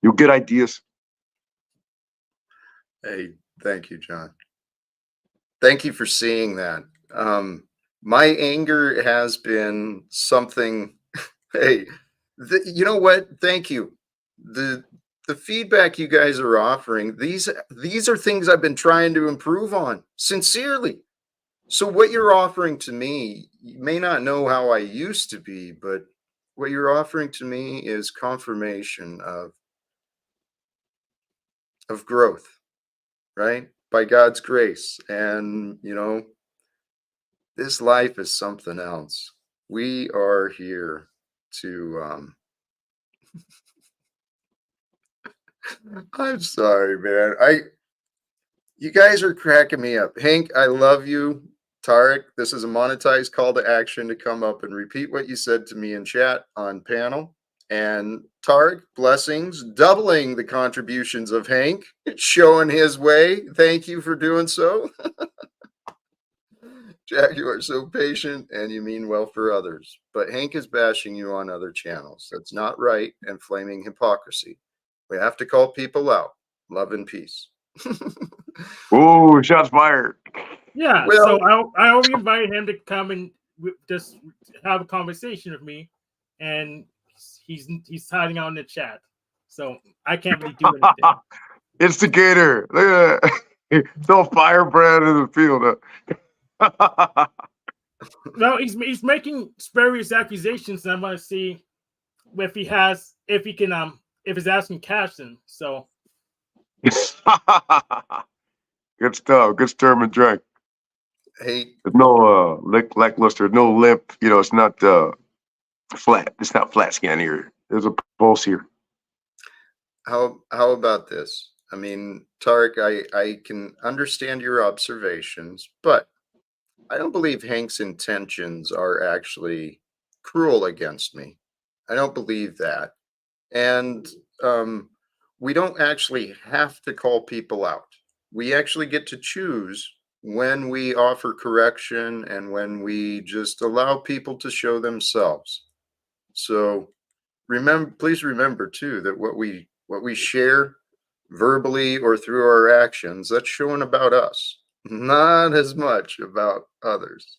You'll get ideas. Hey, thank you, John. Thank you for seeing that. My anger has been something. Hey, you know what? Thank you. The feedback you guys are offering, these are things I've been trying to improve on sincerely. So what you're offering to me, you may not know how I used to be, but what you're offering to me is confirmation of growth, right? By God's grace. And, this life is something else. We are here to I'm sorry, man. You guys are cracking me up. Hank, I love you. Tarek, this is a monetized call to action to come up and repeat what you said to me in chat on panel. And Tarek, blessings, doubling the contributions of Hank, showing his way. Thank you for doing so. Jack, you are so patient and you mean well for others. But Hank is bashing you on other channels. That's not right and flaming hypocrisy. We have to call people out. Love and peace. Oh, shots fired. Yeah, Well, so I already invited him to come and just have a conversation with me, and he's hiding out in the chat, so I can't really do anything. Instigator. Look at that. Throw firebrand in the field. No, he's making spurious accusations, and I'm gonna see if he can if his ass can catch them. So Good stuff. Good sturm and drink. hey, There's no lackluster, no limp. It's not flat. It's not flat scan here. There's a pulse here. how about this? I mean, Tarek, I can understand your observations, but I don't believe Hank's intentions are actually cruel against me. I don't believe that. And we don't actually have to call people out. We actually get to choose when we offer correction and when we just allow people to show themselves. So please remember too that what we share verbally or through our actions, that's showing about us, not as much about others.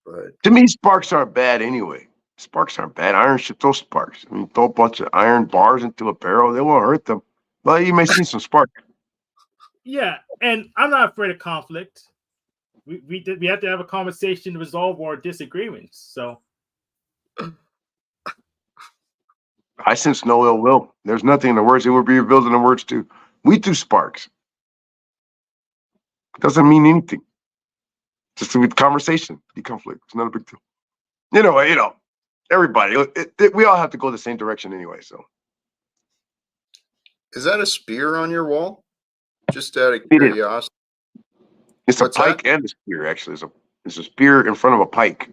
But To me, sparks aren't bad anyway. Sparks aren't bad. Iron should throw sparks. I mean, throw a bunch of iron bars into a barrel. They won't hurt them. But you may see some spark. yeah, and I'm not afraid of conflict. We have to have a conversation to resolve our disagreements. So I sense no ill will. There's nothing in the words. It will be revealed in the words too. We do sparks. It doesn't mean anything. Just with conversation, the conflict. It's not a big deal. Everybody. We all have to go the same direction anyway. So is that a spear on your wall? Just out of it is. curiosity. It's a What's pike that? and a spear. Actually, it's a spear in front of a pike.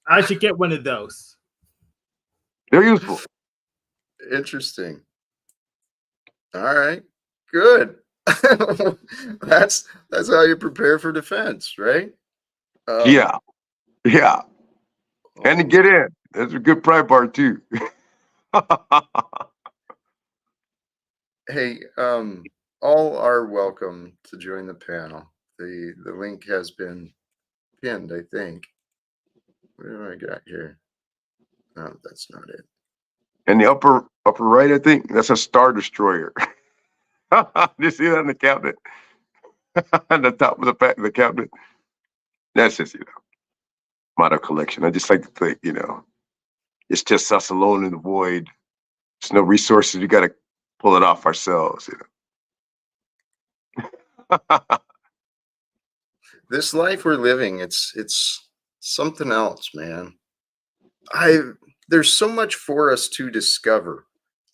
I should get one of those. They're useful. Interesting. All right. Good. that's how you prepare for defense, right? Yeah. And to get in. That's a good pry bar too. Hey, all are welcome to join the panel. The link has been pinned, I think. What do I got here? No, that's not it. And the upper right, I think that's a Star Destroyer. You see that in the cabinet? On the top of the cabinet. That's just model collection. I just like to think, it's just us alone in the void. There's no resources. We got to pull it off ourselves. This life we're living, it's something else, man. I there's so much for us to discover.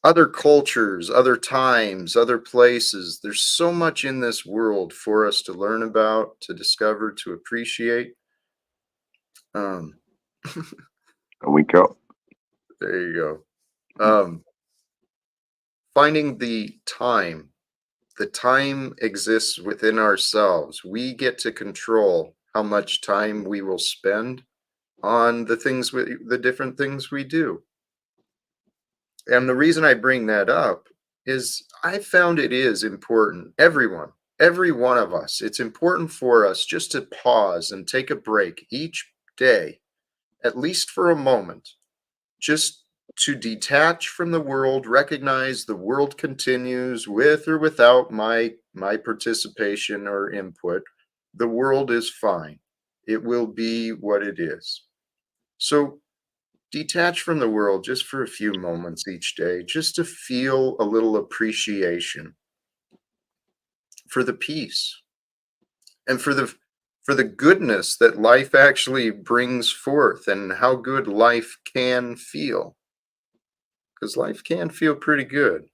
Other cultures, other times, other places. There's so much in this world for us to learn about, to discover, to appreciate. Um, A week out. there you go. Finding the time. The time exists within ourselves. We get to control how much time we will spend on the different things we do. And the reason I bring that up is I found it is important. Every one of us, it's important for us just to pause and take a break each day, at least for a moment, just to detach from the world, recognize the world continues with or without my participation or input. The world is fine. It will be what it is. So detach from the world just for a few moments each day, just to feel a little appreciation for the peace and for the goodness that life actually brings forth and how good life can feel. Because life can feel pretty good.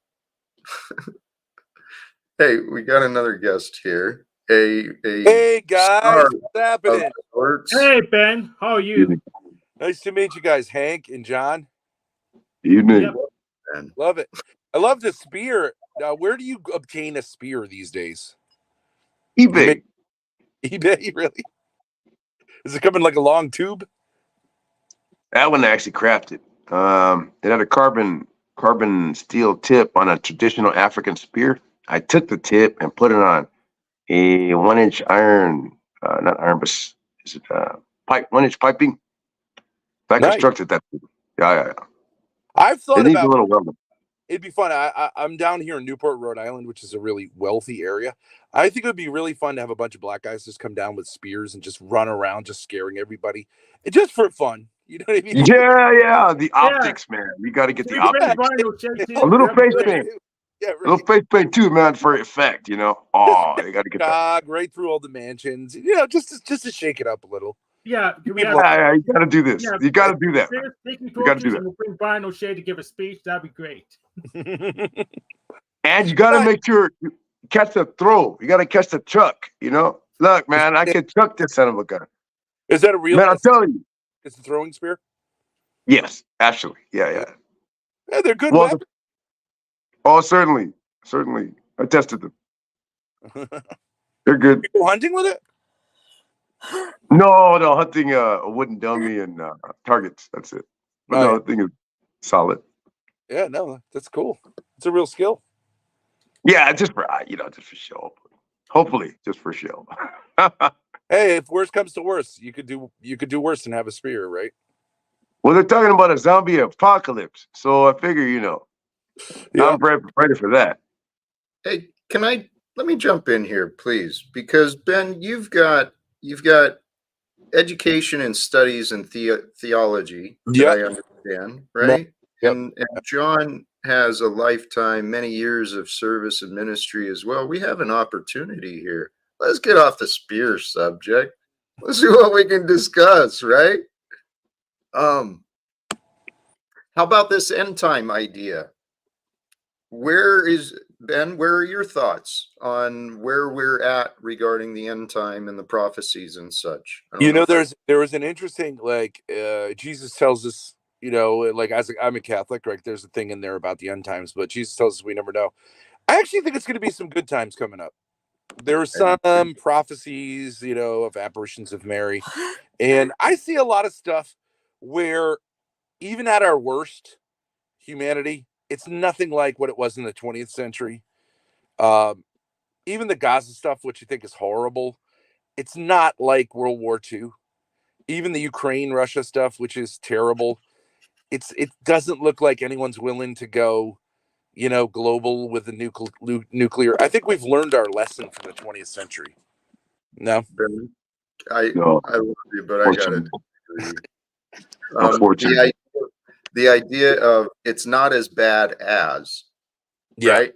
Hey, we got another guest here. A Hey guys, star what's of happening? sorts. Hey Ben, how are you? Evening. Nice to meet you guys, Hank and John. Evening. Yep. Man. Love it. I love the spear. Where do you obtain a spear these days? eBay. eBay, really? Is it coming like a long tube? That one I actually crafted. It had a carbon steel tip on a traditional African spear. I took the tip and put it on a 1-inch iron, not iron, but is it pipe 1-inch piping? I Nice. constructed that. Yeah. I've It thought needs a about little welding. it'd be fun. I'm down here in Newport, Rhode Island, which is a really wealthy area. I think it would be really fun to have a bunch of black guys just come down with spears and just run around, just scaring everybody, just for fun. You know what I mean? Yeah. The Yeah. optics, man. You got to get Can the we bring optics. Brian O'Shea too? A little That'd be face great. paint. Yeah, A little right. face paint too, man, for effect. You know. Oh, you got to get that. Jog right through all the mansions. You know, just to shake it up a little. Yeah, can we People have Yeah, you got to do this. yeah, You got to do that. Spears, taking You got to do torches, that. and we'll bring Brian O'Shea to give a speech. That'd be great. And you got to make sure you catch the throw. You got to catch the chuck. You know. Look, man, I can chuck this son of a gun. Is that a real? Man, I'm telling you. It's a throwing spear. Yes, actually. Yeah. Yeah, they're good Well, weapons. oh, certainly. I tested them. They're good. You go hunting with it? No, hunting a wooden dummy and targets. That's it. But Oh, no, yeah. the thing is solid. Yeah, no, that's cool. It's a real skill. Yeah, just for just for show. Hopefully, just for show. Hey, if worse comes to worse, you could do worse than have a spear, right? Well, they're talking about a zombie apocalypse, so I figure Yeah. I'm ready for that. Hey, let me jump in here, please, because Ben, you've got education and studies in theology that Yep. I understand, right? Yep. And John has a lifetime, many years of service and ministry as well. We have an opportunity here. Let's get off the spear subject. Let's see what we can discuss, right? How about this end time idea? Where are your thoughts on where we're at regarding the end time and the prophecies and such? I don't You know know, if there was an interesting Jesus tells us, like I'm a Catholic, right? There's a thing in there about the end times, but Jesus tells us we never know. I actually think it's going to be some good times coming up. There are some prophecies, of apparitions of Mary, and I see a lot of stuff where even at our worst, humanity, it's nothing like what it was in the 20th century. Even the Gaza stuff, which you think is horrible, it's not like World War II. Even the Ukraine Russia stuff, which is terrible, it doesn't look like anyone's willing to go, global with the nuclear. I think we've learned our lesson from the 20th century. No, Ben, I No, I love you, but I gotta unfortunately. disagree. Unfortunately. The idea of it's not as bad as, yeah, right?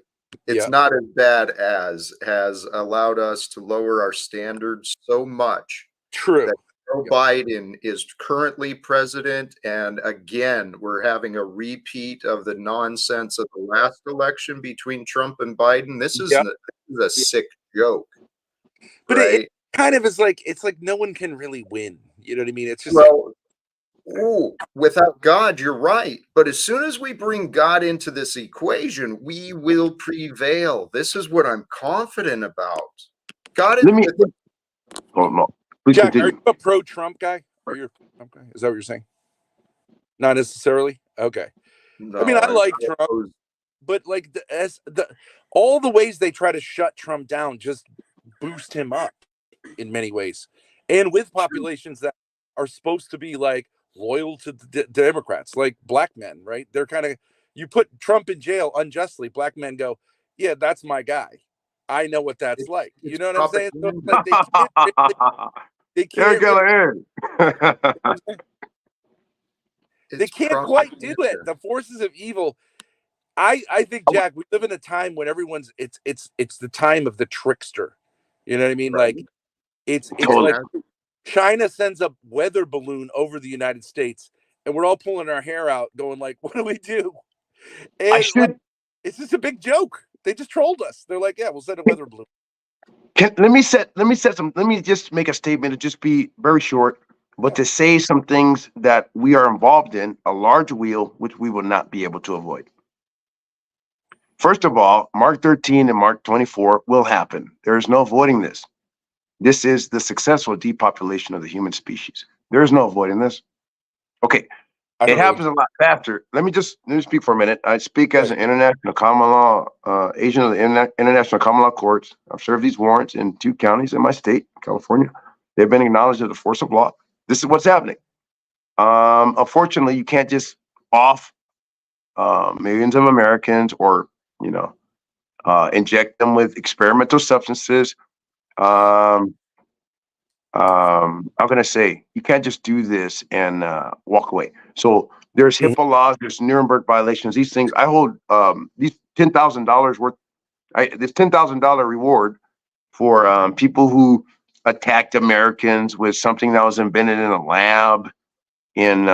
It's yeah, not as bad as has allowed us to lower our standards so much true. that Joe Biden is currently president, and again, we're having a repeat of the nonsense of the last election between Trump and Biden. This is Yeah. a sick joke, But it right? kind of is like, it's like no one can really win. You know what I mean? It's just Well, ooh, without God, you're right. But as soon as we bring God into this equation, we will prevail. This is what I'm confident about. God is Let me. with Oh no. Please Jack, are you continue. a pro-Trump guy? Are you a Trump guy? Is that what you're saying? Not necessarily. Okay. I mean, no, I like Trump, oppose. but like all the ways they try to shut Trump down just boost him up in many ways, and with populations that are supposed to be like loyal to the Democrats, like black men, right? They're kind of, you put Trump in jail unjustly, black men go, yeah, that's my guy. I know what that's like. You It's know what I'm saying? So it's propaganda. like they There, can't really, Callahan. they It's can't quite do it. propaganda. The forces of evil. I think, Jack, we live in a time when everyone's it's the time of the trickster. You know what I mean? Right. Like it's Totally. like China sends a weather balloon over the United States, and we're all pulling our hair out, going like, "What do we do?" I And like, should. it's just a big joke. They just trolled us. They're like, "Yeah, we'll send a weather balloon." Let me just make a statement. It just be very short, but Yeah. to say some things that we are involved in, a large wheel, which we will not be able to avoid. First of all, Mark 13 and Mark 24 will happen. There is no avoiding this. This is the successful depopulation of the human species. There is no avoiding this. Okay, I it don't really. happens a lot faster. Let me speak for a minute. I speak as Right. an international common law agent of the international common law courts. I've served these warrants in 2 counties in my state, California. They've been acknowledged as the force of law. This is what's happening. Unfortunately, you can't just off millions of Americans or you know inject them with experimental substances. Um, I'm gonna say you can't just do this and walk away. So there's Mhm. HIPAA laws, there's Nuremberg violations. These things I hold these $10,000 worth. This $10,000 reward for people who attacked Americans with something that was invented in a lab in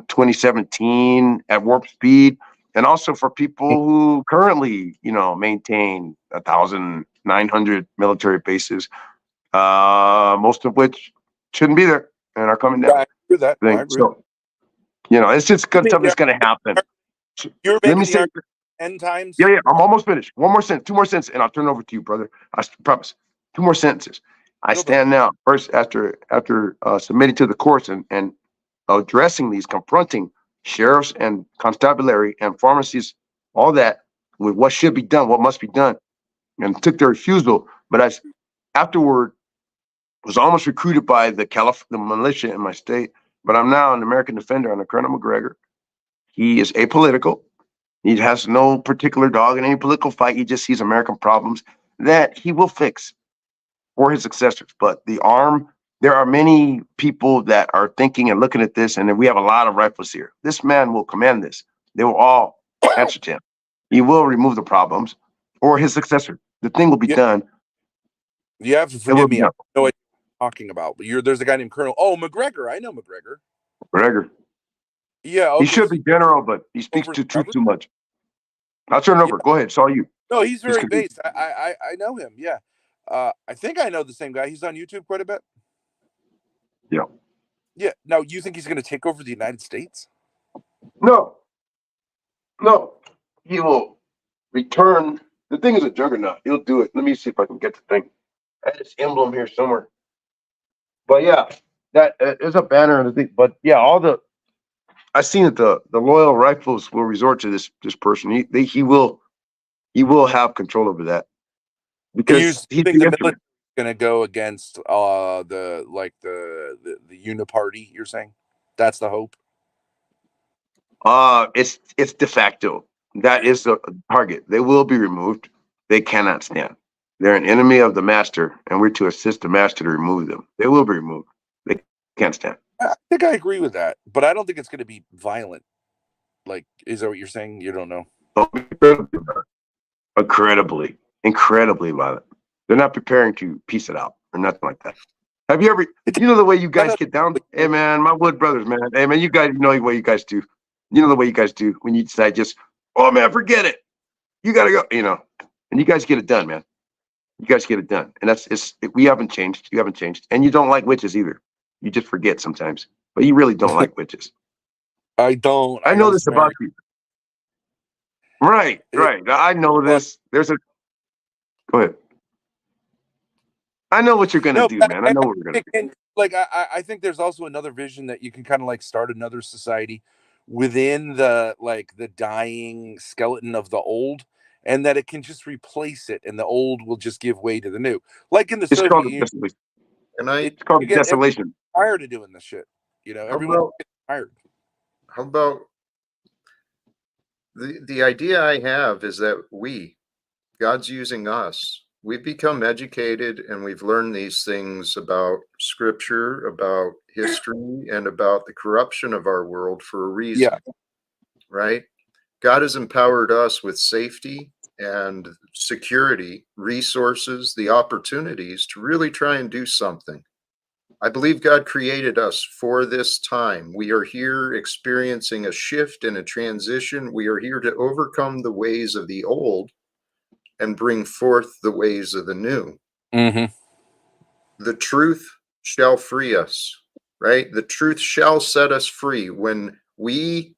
2017 at warp speed, and also for people who currently, maintain 1,900 military bases, most of which shouldn't be there and are coming Yeah, down. I agree with that. I agree. So, it's just You make something the that's going to happen. You're Let me making the say, argument 10 yeah, times. yeah, I'm almost finished. One more sentence, 2 more sentences, and I'll turn it over to you, brother. I promise. 2 more sentences. I Go, brother. stand now first after submitting to the courts and addressing these, confronting sheriffs and constabulary and pharmacies, all that with what should be done, what must be done, and took their refusal. But I afterward was almost recruited by the militia in my state. But I'm now an American defender under Colonel McGregor. He is apolitical. He has no particular dog in any political fight. He just sees American problems that he will fix for his successors. But there are many people that are thinking and looking at this, and we have a lot of rifles here. This man will command this. They will all answer to him. He will remove the problems or his successor. The thing will be Yeah, done. you have to It will forgive be me. I done. don't know what you're talking about, but there's a guy named Colonel. Oh, McGregor. I know McGregor. McGregor. Yeah. He Okay. should So be general, but he speaks over the to truth government. too much. I'll turn it Yeah. over. Go ahead. It's all you. No, he's Please very continue. based. I know him. Yeah. I think I know the same guy. He's on YouTube quite a bit. Yeah. Yeah. Now, you think he's going to take over the United States? No, no. He will return. The thing is a juggernaut. He'll do it. Let me see if I can get the thing. I had his emblem here somewhere. But yeah, that is a banner and the thing. But yeah, I've seen that the loyal rifles will resort to this person. He will have control over that And you because he's think the the military instrument. is going to go against the uniparty? You're saying that's the hope. It's de facto. That is the target. They will be removed. They cannot stand. They're an enemy of the master, and we're to assist the master to remove them. They will be removed. They can't stand. I think I agree with that, but I don't think it's going to be violent. Like, is that what you're saying? You don't know. Incredibly, incredibly violent. They're not preparing to piece it out or nothing like that. Have you ever, you know the way you guys None get down? Hey man, my wood brothers, man. Hey man, you guys know the way you guys do. You know the way you guys do when you decide just, oh man, forget it. You gotta go, and you guys get it done, man. You guys get it done. And we haven't changed. You haven't changed. And you don't like witches either. You just forget sometimes. But you really don't like witches. I don't. I I know was this about married. you. Right, It- right. I know but this. Go ahead. I know what you're gonna no, do, but man. I know what we're gonna do. like I think there's also another vision that you can kind of like start another society within the dying skeleton of the old, and that it can just replace it, and the old will just give way to the new. Like in the It's Soviet called Union, desolation. And I, It's called you get everyone desolation. tired of doing this shit. how Everyone about, gets tired. how about the idea I have is that God's using us. We've become educated and we've learned these things about scripture, about history, and about the corruption of our world for a reason, Yeah. right? God has empowered us with safety and security, resources, the opportunities to really try and do something. I believe God created us for this time. We are here experiencing a shift and a transition. We are here to overcome the ways of the old and bring forth the ways of the new. Mm-hmm. The truth shall free us, right? The truth shall set us free when we,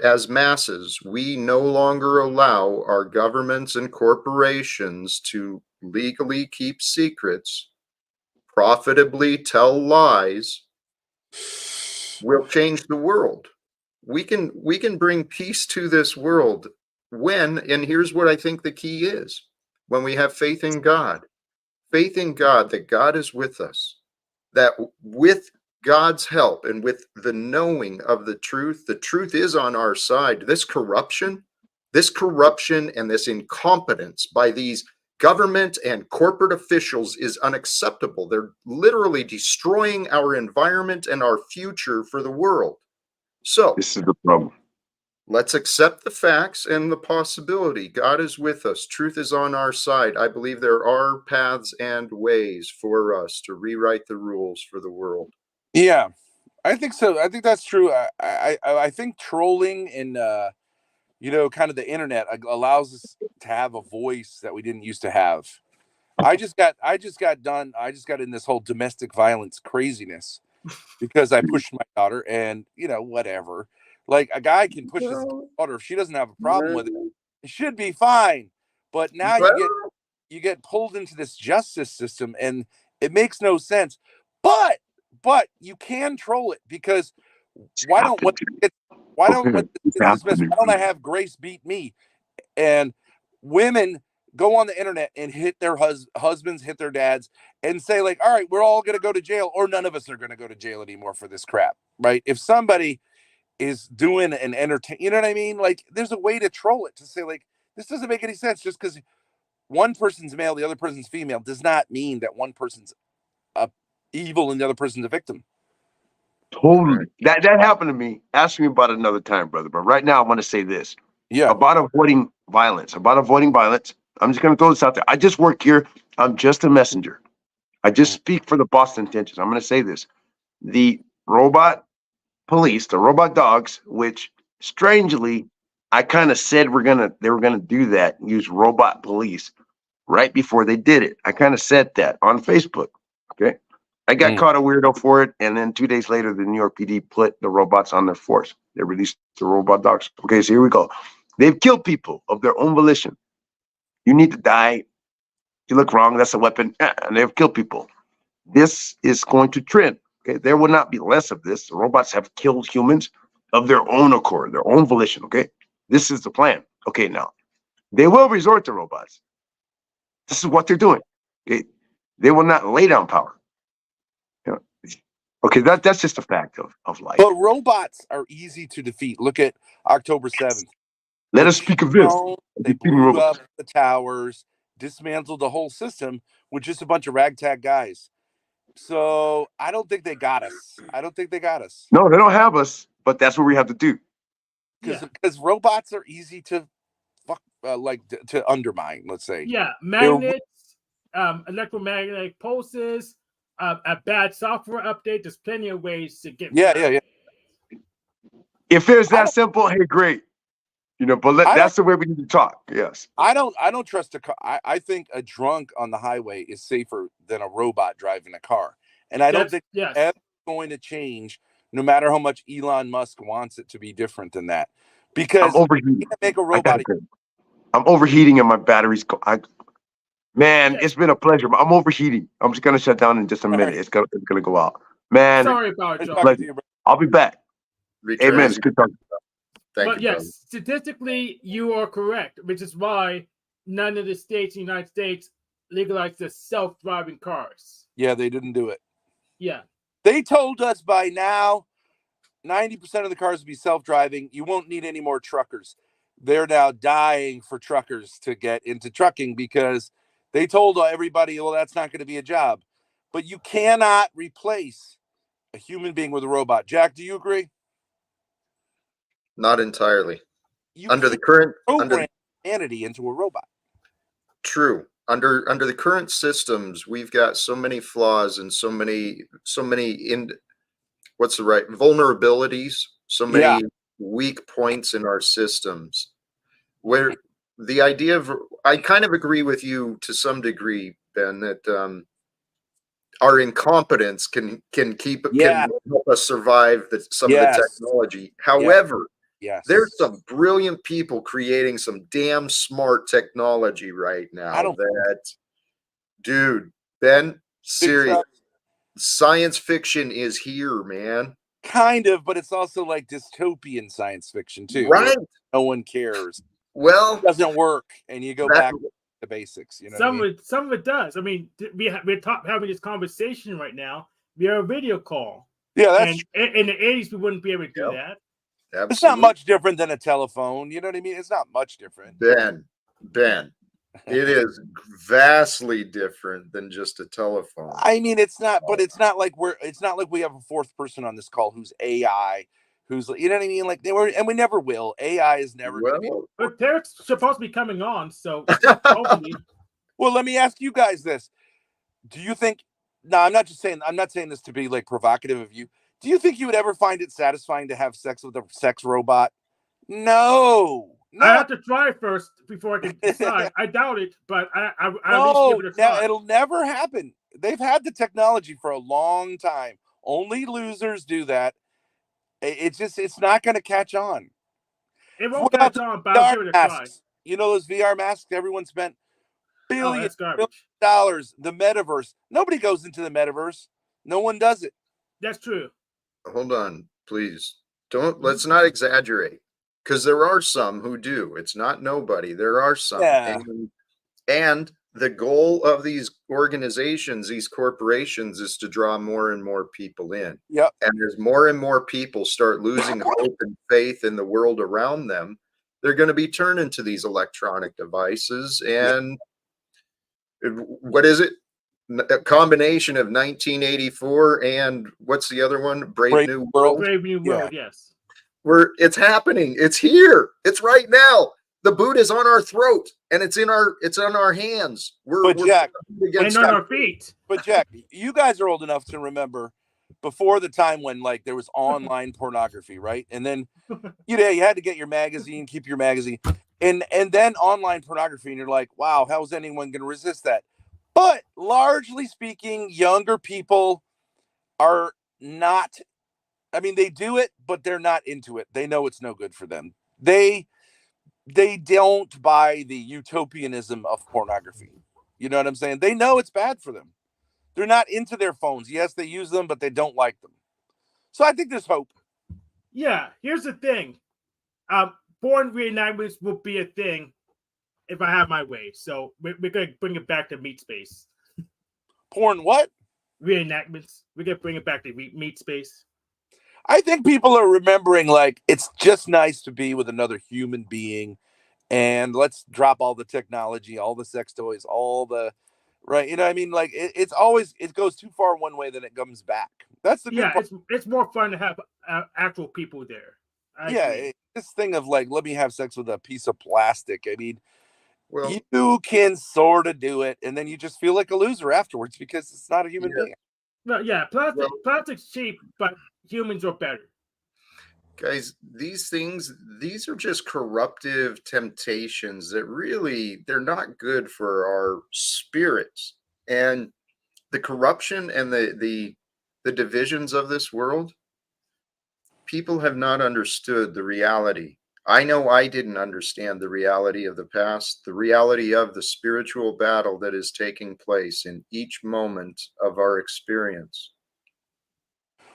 as masses, we no longer allow our governments and corporations to legally keep secrets, profitably tell lies. We'll change the world. We can bring peace to this world when, and here's what I think the key is, when we have faith in God. Faith in God, that God is with us, that with God's help and with the knowing of the truth is on our side. This corruption and this incompetence by these government and corporate officials is unacceptable. They're literally destroying our environment and our future for the world. So This is the problem. let's accept the facts and the possibility. God is with us. Truth is on our side. I believe there are paths and ways for us to rewrite the rules for the world. Yeah, I think so. I think that's true. I think trolling and kind of the internet allows us to have a voice that we didn't used to have. I just got in this whole domestic violence craziness because I pushed my daughter, and whatever. Like, a guy can push his daughter if she doesn't have a problem with it. It should be fine. But now you get pulled into this justice system, and it makes no sense. But you can troll it, because why don't when It's it's dismissed, happening. why don't I have Grace beat me? And women go on the internet and hit their husbands, hit their dads, and say, like, all right, we're all going to go to jail, or none of us are going to go to jail anymore for this crap, right? If somebody is doing an entertain, you know what I mean? Like, there's a way to troll it, to say, like, this doesn't make any sense. Just because one person's male, the other person's female, does not mean that one person's evil and the other person's a victim. Totally. That happened to me. Ask me about it another time, brother. But right now, I want to say this Yeah. about avoiding violence. I'm just going to throw this out there. I just work here. I'm just a messenger. I just speak for the boss intentions. I'm going to say this. The robot police, the robot dogs, which strangely, I kind of said they were gonna do that, use robot police right before they did it. I kind of said that on Facebook. Okay. I got caught a weirdo for it, and then 2 days later, the New York PD put the robots on their force. They released the robot dogs. Okay, so here we go. They've killed people of their own volition. You need to die. You look wrong. That's a weapon. And they've killed people. This is going to trend. Okay, there will not be less of this. The robots have killed humans of their own accord, their own volition. Okay, this is the plan. Okay, now they will resort to robots. This is what they're doing. Okay, they will not lay down power. Okay, that's just a fact of life. But robots are easy to defeat. Look at October 7th. Let us speak of this. They blew up the towers, dismantled the whole system with just a bunch of ragtag guys. So I don't think they got us. No, they don't have us, but that's what we have to do. Because robots are easy to to undermine, let's say. Yeah, magnets, electromagnetic pulses, a bad software update. There's plenty of ways to get. Yeah. If it's I that don't- simple, hey, great. But I that's the way we need to talk. Yes. I don't trust a car. I think a drunk on the highway is safer than a robot driving a car. And I don't think Yes. it's ever going to change, no matter how much Elon Musk wants it to be different than that. Because I'm overheating. you can't make a I gotta robot. go. I'm overheating and my battery's man, Yes. it's been a pleasure. I'm overheating. I'm just gonna shut down in just a minute. Sorry. It's gonna go out. Man, Sorry about Nice it, talking John. to you, bro. I'll be back. Return Amen. as It's good talking. Thank But you, brother. yes, statistically, you are correct, which is why none of the states in the United States legalized the self-driving cars. Yeah, they didn't do it. Yeah. They told us by now 90% of the cars will be self-driving. You won't need any more truckers. They're now dying for truckers to get into trucking because they told everybody, well, that's not going to be a job. But you cannot replace a human being with a robot. Jack, do you agree? Not entirely. You Under the can't current program humanity into a robot. True. Under the current systems, we've got so many flaws and so many what's the right vulnerabilities, so many Yeah. weak points in our systems. Where the idea of I kind of agree with you to some degree, Ben, that our incompetence can Yeah. help us survive some of the Yes. technology. However, Yes. there's some brilliant people creating some damn smart technology right I now don't- that, dude, Ben, Big serious. time. Science fiction is here, man. Kind of, but it's also like dystopian science fiction too. Right. No one cares. Well, It doesn't work, and you go that- back to the basics. You know what I mean? Some of it does. I mean, we're having this conversation right now via a video call. Yeah, that's And in the 80s, we wouldn't be able to do Yep. that. it's not absolutely. much different than a telephone. You know what I mean? It's not much different. Ben, it is vastly different than just a telephone. I mean, it's not, but it's not like we have a fourth person on this call who's AI, who's you know what I mean? Like and we never will. AI is never going to be. Well, But they're supposed to be coming on, so hopefully. Well, let me ask you guys this: do you think? No, I'm not saying this to be like provocative of you. Do you think you would ever find it satisfying to have sex with a sex robot? No. I have to try first before I can decide. I doubt it, but I at least give it a try. It'll never happen. They've had the technology for a long time. Only losers do that. It's not going to catch on. It won't What about catch on, but I'll give it a try. masks? You know those VR masks everyone spent Oh, billions that's garbage. dollars. The metaverse. Nobody goes into the metaverse. No one does it. That's true. hold on, please. Let's not exaggerate. Because there are some who do. It's not nobody. There are some. Yeah. And the goal of these organizations, these corporations, is to draw more and more people in. Yep. And as more and more people start losing hope and faith in the world around them, they're going to be turning to these electronic devices. And what is it? A combination of 1984 and what's the other one? Brave New World. Brave New World, yes. It's happening. It's here. It's right now. The boot is on our throat, and it's on our hands. We're Jack, and on our feet. But Jack, you guys are old enough to remember before the time when like there was online pornography, right? And then you had to get your magazine, keep your magazine, and then online pornography, and you're like, wow, how's anyone going to resist that? But largely speaking, younger people are not. I mean, they do it, but they're not into it. They know it's no good for them. They don't buy the utopianism of pornography. You know what I'm saying? They know it's bad for them. They're not into their phones. Yes, they use them, but they don't like them. So I think there's hope. Yeah, here's the thing. Porn reenactments will be a thing if I have my way. So we're going to bring it back to meat space. Porn what? Reenactments. We're going to bring it back to meat space. I think people are remembering like it's just nice to be with another human being, and let's drop all the technology, all the sex toys, all the right. You know what I mean? Like it goes too far one way, then it comes back. That's the good part. It's more fun to have actual people there. I agree. This thing of like, let me have sex with a piece of plastic. I mean, Well, you can sort of do it, and then you just feel like a loser afterwards because it's not a human being. Well, yeah, plastic's cheap, but humans are better. Guys, these things, these are just corruptive temptations that really, they're not good for our spirits. And the corruption and the divisions of this world, people have not understood the reality. I know I didn't understand the reality of the past, the reality of the spiritual battle that is taking place in each moment of our experience.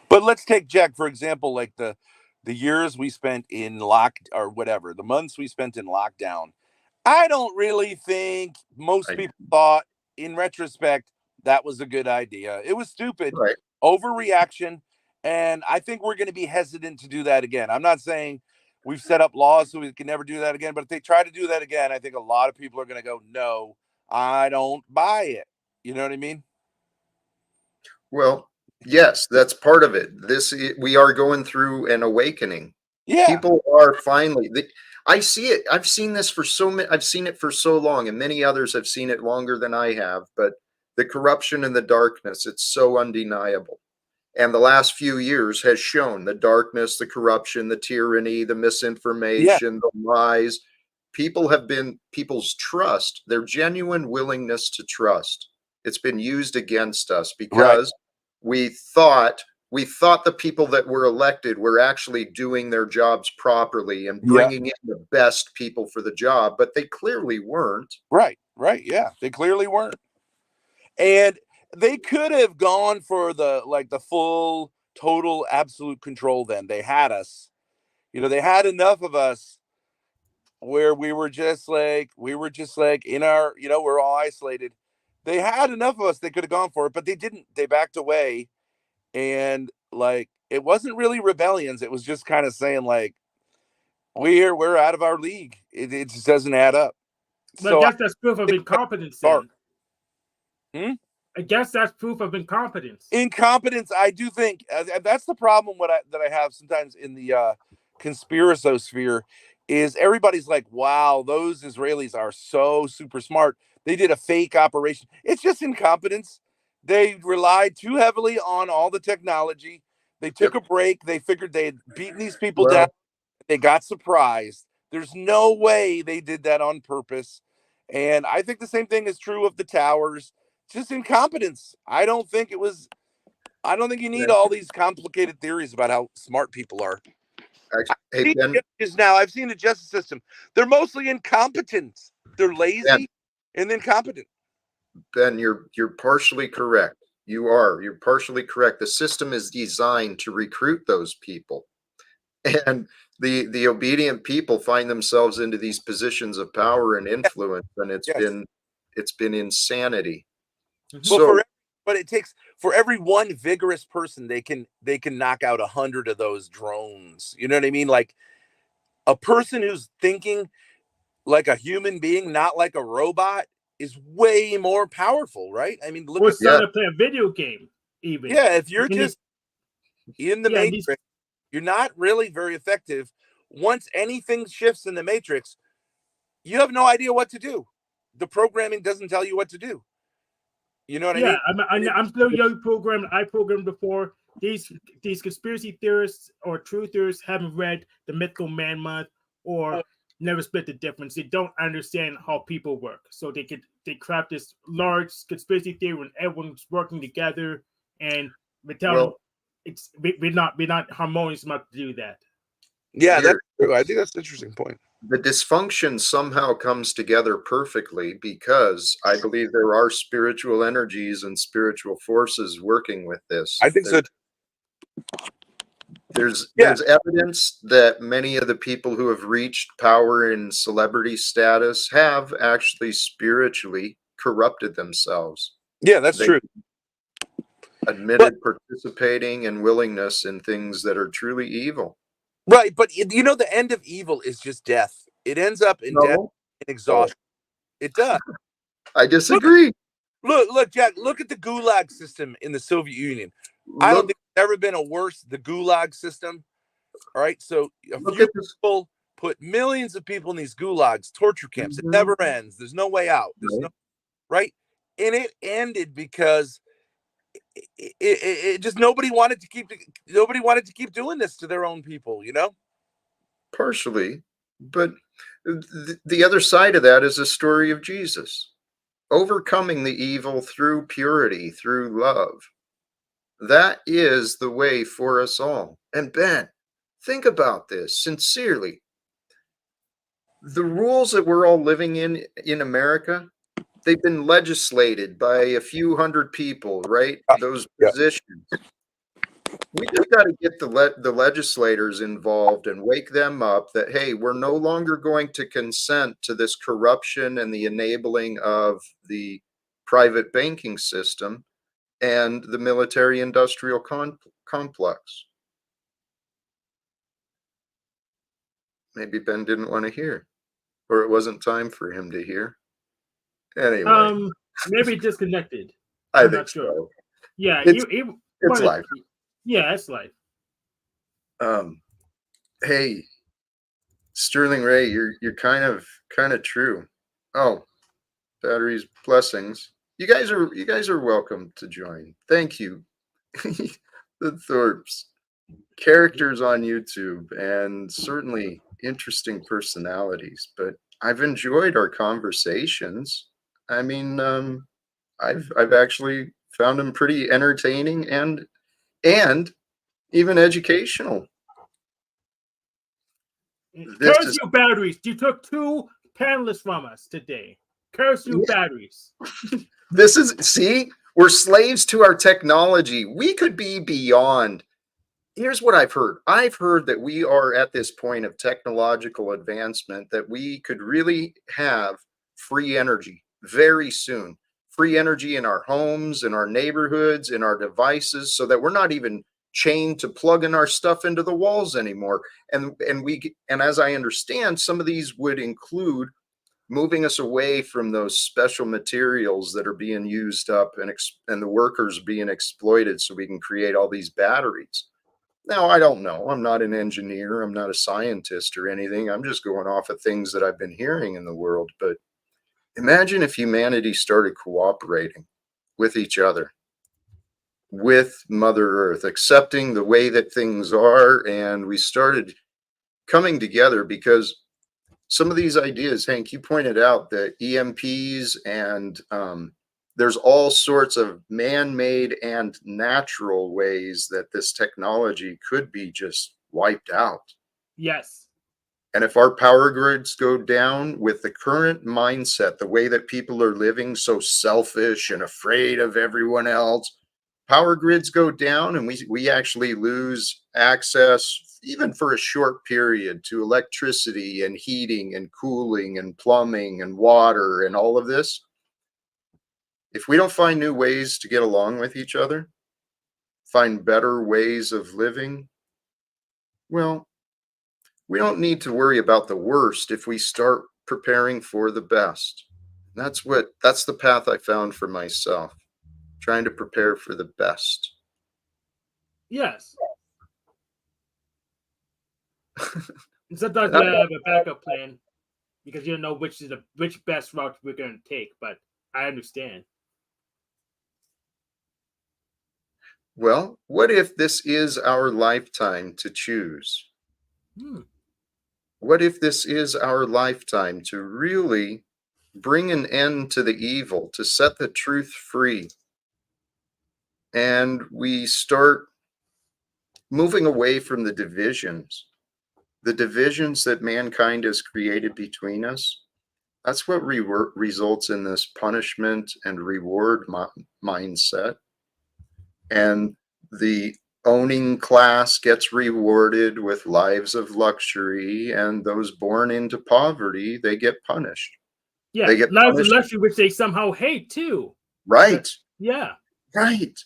But let's take Jack for example, like the years we spent in or whatever, the months we spent in lockdown. I don't really think most I, people thought, in retrospect, that was a good idea. It was stupid, right. overreaction, and I think we're going to be hesitant to do that again. I'm not saying we've set up laws so we can never do that again, but if they try to do that again, I think a lot of people are going to go, no, I don't buy it. You know what I mean? Well, yes, that's part of it. We are going through an awakening. Yeah. People are finally. I see it. I've seen this for so many. I've seen it for so long, and many others have seen it longer than I have. But the corruption and the darkness, it's so undeniable. And the last few years has shown the darkness, the corruption, the tyranny, the misinformation, the lies. People's trust, their genuine willingness to trust. It's been used against us because we thought the people that were elected were actually doing their jobs properly and bringing in the best people for the job, but they clearly weren't. Right. Yeah, they clearly weren't. And they could have gone for the full, total, absolute control. Then they had us. They had enough of us where we were just like in our, we're all isolated. They had enough of us. They could have gone for it, but they didn't. They backed away, and like it wasn't really rebellions. It was just kind of saying like, we're out of our league. It just doesn't add up. But I guess that's proof of incompetence. Then. I guess that's proof of incompetence. Incompetence, I do think that's the problem. That I have sometimes in the conspiracosphere is everybody's like, "Wow, those Israelis are so super smart. They did a fake operation." It's just incompetence. They relied too heavily on all the technology. They took a break. They figured they had beaten these people down. They got surprised. There's no way they did that on purpose. And I think the same thing is true of the towers. Just incompetence. I don't think you need all these complicated theories about how smart people are. Hey, Ben, I've seen the justice system. They're mostly incompetent. They're lazy and incompetent. Ben, you're partially correct. You're partially correct. The system is designed to recruit those people. And the obedient people find themselves into these positions of power and influence, and it's been insanity. So, but it takes for every one vigorous person, they can knock out 100 of those drones. You know what I mean? Like a person who's thinking like a human being, not like a robot, is way more powerful, right? I mean, look at to play a video game, even. Yeah, if you're just in the matrix, you're not really very effective. Once anything shifts in the matrix, you have no idea what to do. The programming doesn't tell you what to do. You know what I mean? I'm still young programmed. I programmed before. These conspiracy theorists or truthers haven't read the Mythical Man Month or never split the difference. They don't understand how people work. So they craft this large conspiracy theory when everyone's working together, and we tell them we're not harmonious enough to do that. Yeah, that's true. I think that's an interesting point. The dysfunction somehow comes together perfectly because I believe there are spiritual energies and spiritual forces working with this. I think so. There's evidence that many of the people who have reached power and celebrity status have actually spiritually corrupted themselves. Yeah, that's true. Admitted participating and willingness in things that are truly evil. Right, but the end of evil is just death. It ends up in death and exhaustion. It does. I disagree. Look, Jack, look at the Gulag system in the Soviet Union. I don't think there's ever been the Gulag system. All right, so a few people put millions of people in these gulags, torture camps. It never ends. There's no way out. There's right? And it ended because it just nobody wanted to keep doing this to their own people, you know. Partially, but the other side of that is the story of Jesus overcoming the evil through purity, through love. That is the way for us all. And Ben, think about this sincerely. The rules that we're all living in America, they've been legislated by a few hundred people, right? Those Yeah. positions. We just got to get the legislators involved and wake them up that, hey, we're no longer going to consent to this corruption and the enabling of the private banking system and the military industrial complex. Maybe Ben didn't want to hear, or it wasn't time for him to hear. Anyway, Maybe disconnected. I I'm think not sure. so. Yeah, It's wanted- life. Yeah, it's life. Hey, Sterling Ray, you're kind of true. Oh, batteries, blessings. You guys are welcome to join. Thank you. The Thorpes. Characters on YouTube and certainly interesting personalities, but I've enjoyed our conversations. I mean, I've actually found them pretty entertaining and even educational. This Curse is you, batteries! You took 2 panelists from us today. Curse you, batteries! see, we're slaves to our technology. We could be beyond. Here's what I've heard. I've heard that we are at this point of technological advancement that we could really have free energy very soon. Free energy in our homes, in our neighborhoods, in our devices, so that we're not even chained to plugging our stuff into the walls anymore. And as I understand, some of these would include moving us away from those special materials that are being used up and the workers being exploited so we can create all these batteries. Now, I don't know. I'm not an engineer. I'm not a scientist or anything. I'm just going off of things that I've been hearing in the world. But imagine if humanity started cooperating with each other, with Mother Earth, accepting the way that things are, and we started coming together because some of these ideas, Hank, you pointed out that EMPs and there's all sorts of man-made and natural ways that this technology could be just wiped out. Yes. And if our power grids go down with the current mindset, the way that people are living so selfish and afraid of everyone else, power grids go down and we actually lose access, even for a short period, to electricity and heating and cooling and plumbing and water and all of this. If we don't find new ways to get along with each other, find better ways of living, well, we don't need to worry about the worst if we start preparing for the best. That's the path I found for myself, trying to prepare for the best. Yes. Sometimes you have a backup plan because you don't know which best route we're going to take, but I understand. Well, what if this is our lifetime to choose? What if this is our lifetime to really bring an end to the evil, to set the truth free? And we start moving away from the divisions that mankind has created between us. That's what results in this punishment and reward mindset. And the owning class gets rewarded with lives of luxury, and those born into poverty, they get punished. Yeah, They get lives of punished. luxury, which they somehow hate too. Right. Yeah. Right.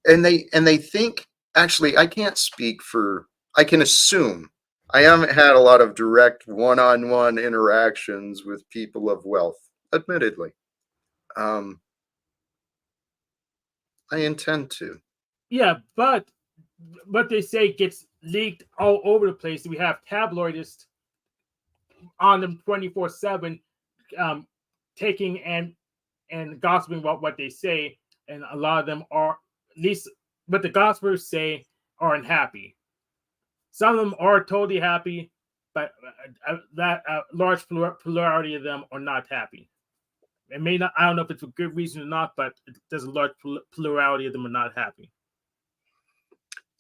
And they think, actually, I can't speak for, I can assume. I haven't had a lot of direct one-on-one interactions with people of wealth, admittedly. I intend to. Yeah, but what they say gets leaked all over the place. We have tabloidists on them 24/7, taking and gossiping about what they say, and a lot of them are least what the Gospels say, are unhappy. Some of them are totally happy, but that large plurality of them are not happy. It may not. I don't know if it's for good reason or not, but there's a large plurality of them are not happy.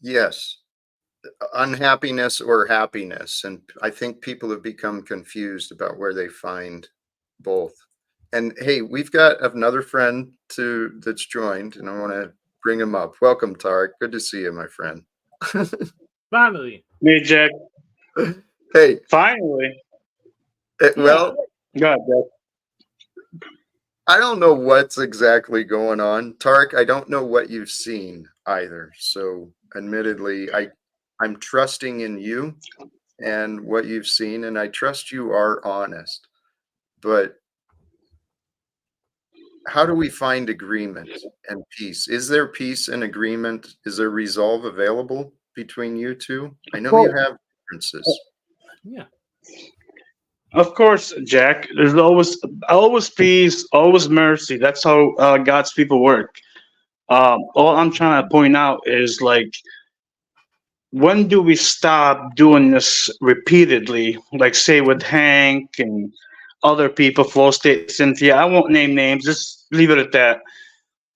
Yes, unhappiness or happiness, and I think people have become confused about where they find both. And hey, we've got another friend that's joined, and I want to bring him up. Welcome, Tarek. Good to see you, my friend. Finally, Hey, Jack. Hey, Finally. well, God, Jack. I don't know what's exactly going on, Tarek. I don't know what you've seen either. So, admittedly, I'm trusting in you and what you've seen, and I trust you are honest. But how do we find agreement and peace? Is there peace and agreement? Is there resolve available between you two? I know you have differences. yeah. Of course, Jack. There's always peace, always mercy. That's how God's people work. All I'm trying to point out is like, when do we stop doing this repeatedly? Like, say with Hank and other people, Flow State, Cynthia. I won't name names. Just leave it at that.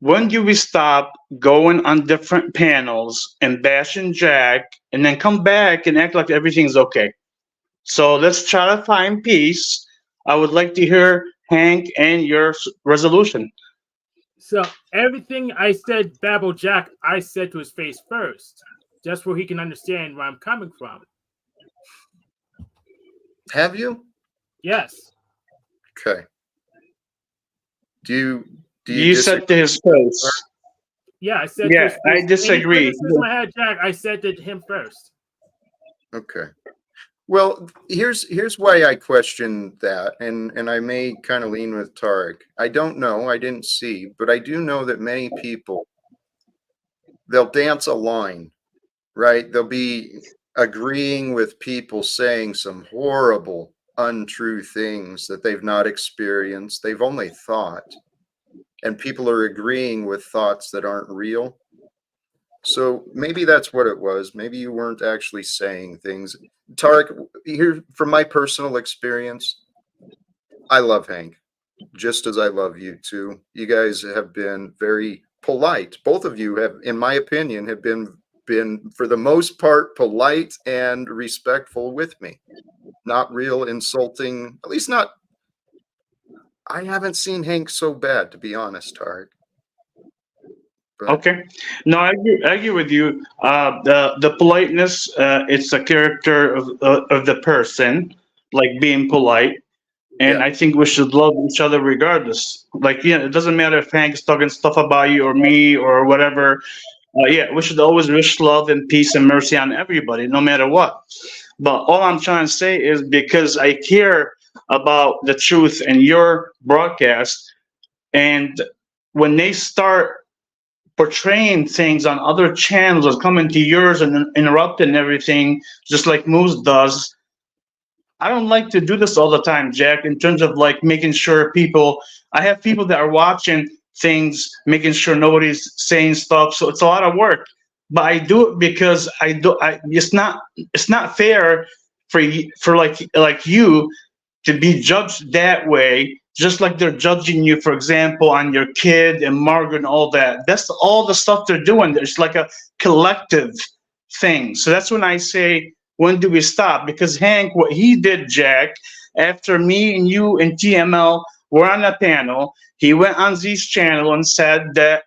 When do we stop going on different panels and bashing Jack, and then come back and act like everything's okay? So let's try to find peace. I would like to hear Hank and your resolution. So everything I said, Babble Jack, I said to his face first, just where he can understand where I'm coming from. Have you? Yes. Okay. Do you You disagree? said to his face. Yeah, I said. Yeah, to his face. I disagree. Any criticism I had, Jack, I said to him first. Okay. Well, here's why I question that, and I may kind of lean with Tarek. I don't know, I didn't see, but I do know that many people, they'll dance a line, right? They'll be agreeing with people saying some horrible, untrue things that they've not experienced, they've only thought, and people are agreeing with thoughts that aren't real. So maybe that's what it was. Maybe you weren't actually saying things. Tarek, here from my personal experience, I love Hank, just as I love you too. You guys have been very polite. Both of you have, in my opinion, have been for the most part polite and respectful with me. Not real insulting, at least not. I haven't seen Hank so bad, to be honest, Tarek. But Okay. No, I agree with you. The politeness, it's a character of the person, like being polite. And yeah, I think we should love each other regardless. Like, yeah, it doesn't matter if Hank's talking stuff about you or me or whatever. Yeah, we should always wish love and peace and mercy on everybody, no matter what. But all I'm trying to say is, because I care about the truth in your broadcast, and when they start portraying things on other channels or coming to yours and interrupting everything, just like Moose does, I don't like to do this all the time, Jack, in terms of like making sure people, I have people that are watching things, making sure nobody's saying stuff. So it's a lot of work, but I do it because it's not fair for like you to be judged that way, just like they're judging you, for example, on your kid and Margaret and all that. That's all the stuff they're doing. There's like a collective thing. So that's when I say, when do we stop? Because Hank, what he did, Jack, after me and you and TML were on the panel, he went on Z's channel and said that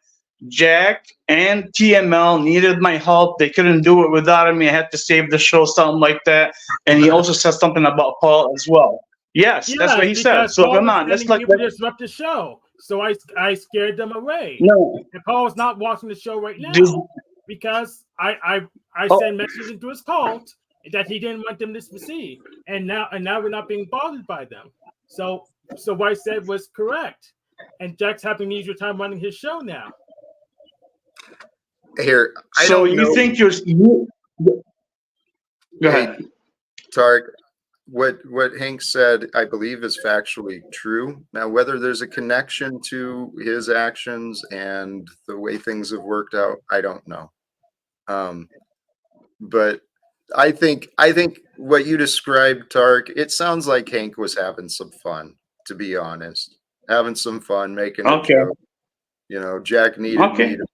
Jack and TML needed my help. They couldn't do it without me. I had to save the show, something like that. And he also said something about Paul as well. Yes, that's what he said. Because So Paul come was on, let's letting like people disrupt the show. So I scared them away. no. And Paul's not watching the show right now Do- because I Oh. sent messages into his cult that he didn't want them to see, and now we're not being bothered by them. So what I said was correct, and Jack's having an easier time running his show now. here, I So don't know. you think go Hey, ahead. Tarek, what Hank said, I believe, is factually true. Now, whether there's a connection to his actions and the way things have worked out, I don't know. But I think what you described, Tark, it sounds like Hank was having some fun, to be honest. Having some fun, making a Okay. joke. Jack needed me Okay. to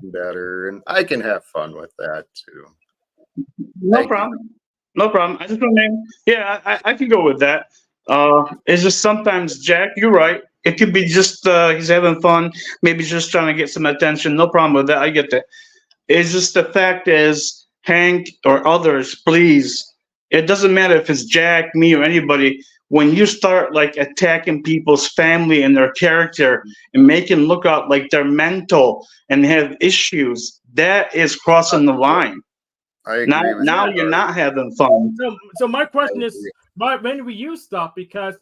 be better, and I can have fun with that too. No Thank you. problem. No problem. I just want to, yeah, I can go with that. It's just sometimes, Jack, you're right. It could be just he's having fun, maybe just trying to get some attention. No problem with that. I get that. It's just the fact is, Hank or others, please. It doesn't matter if it's Jack, me, or anybody. When you start like attacking people's family and their character and make them look out like they're mental and have issues, that is crossing the line. I Now, agree with now you, you're Tark. not having fun. So my I question is, agree. when will you stop? Because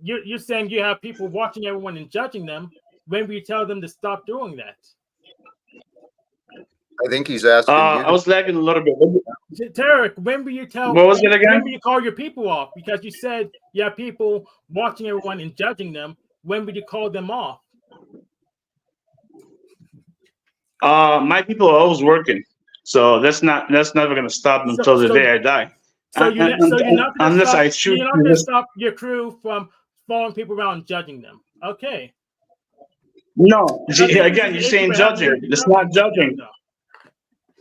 you're saying you have people watching everyone and judging them. When will you tell them to stop doing that? I think he's asking you I was lagging a little bit. Tarek, when will you tell? What was it again? When will you call your people off? Because you said you have people watching everyone and judging them. When will you call them off? My people are always working, so that's never gonna stop until the day I die. So you're not gonna Unless stop. I shoot. You're not gonna stop your crew from following people around and judging them. Okay. No, I think again, you're this is saying issue I have judging. with It's not judging.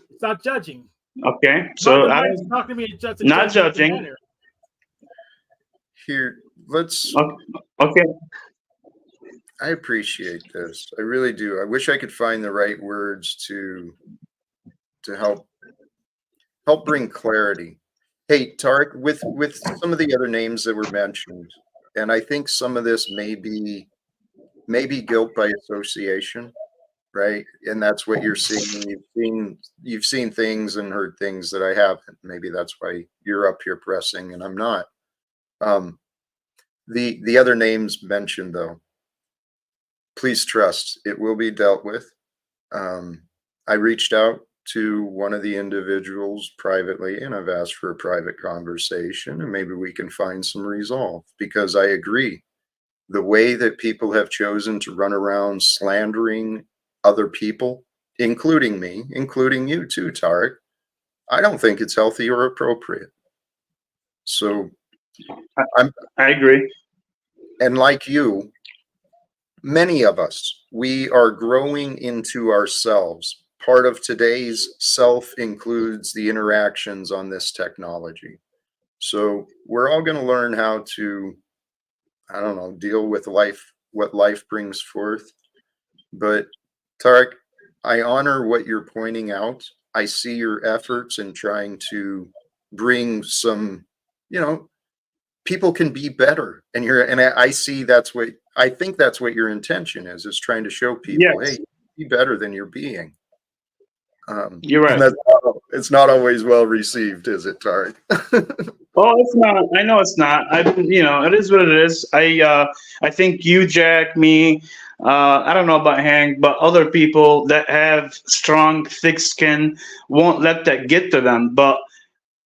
It's not judging. Okay, so Why I is talking to me in just a not judgmental judging. manner? here. Let's. Okay, I appreciate this. I really do. I wish I could find the right words to help bring clarity. Hey, Tark, with some of the other names that were mentioned, and I think some of this may be guilt by association, right? And that's what you're seeing. You've seen things and heard things that I haven't. Maybe that's why you're up here pressing and I'm not. The other names mentioned, though, please trust it will be dealt with. I reached out to one of the individuals privately and I've asked for a private conversation and maybe we can find some resolve, because I agree the way that people have chosen to run around slandering other people, including me, including you too, Tarek, I don't think it's healthy or appropriate. So I agree. and like you, many of us, we are growing into ourselves. Part of today's self includes the interactions on this technology. So we're all going to learn how to, I don't know, deal with life, what life brings forth. But Tarek, I honor what you're pointing out. I see your efforts in trying to bring some, people can be better. And I see I think that's what your intention is trying to show people, Yes, hey, be better than you're being. you're right. And it's not always well received, is it, Tarek? Oh, it's not. I know it's not. It is what it is. I think you, Jack, me, I don't know about Hank, but other people that have strong, thick skin won't let that get to them. But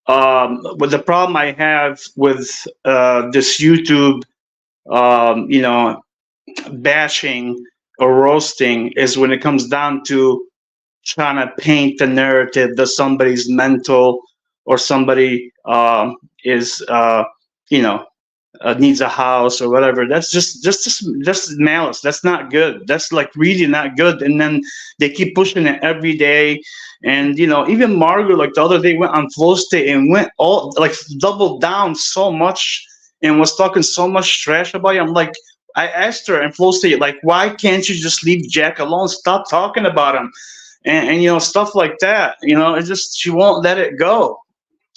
the problem I have with this YouTube, bashing or roasting is when it comes down to trying to paint the narrative that somebody's mental or somebody is needs a house or whatever. That's just malice. That's not good. That's like really not good. And then they keep pushing it every day. And even Margaret, like the other day, went on Flow State and went all like doubled down so much and was talking so much trash about you. I'm like, I asked her in Flow State, like, why can't you just leave Jack alone? Stop talking about him. And stuff like that. It's just she won't let it go.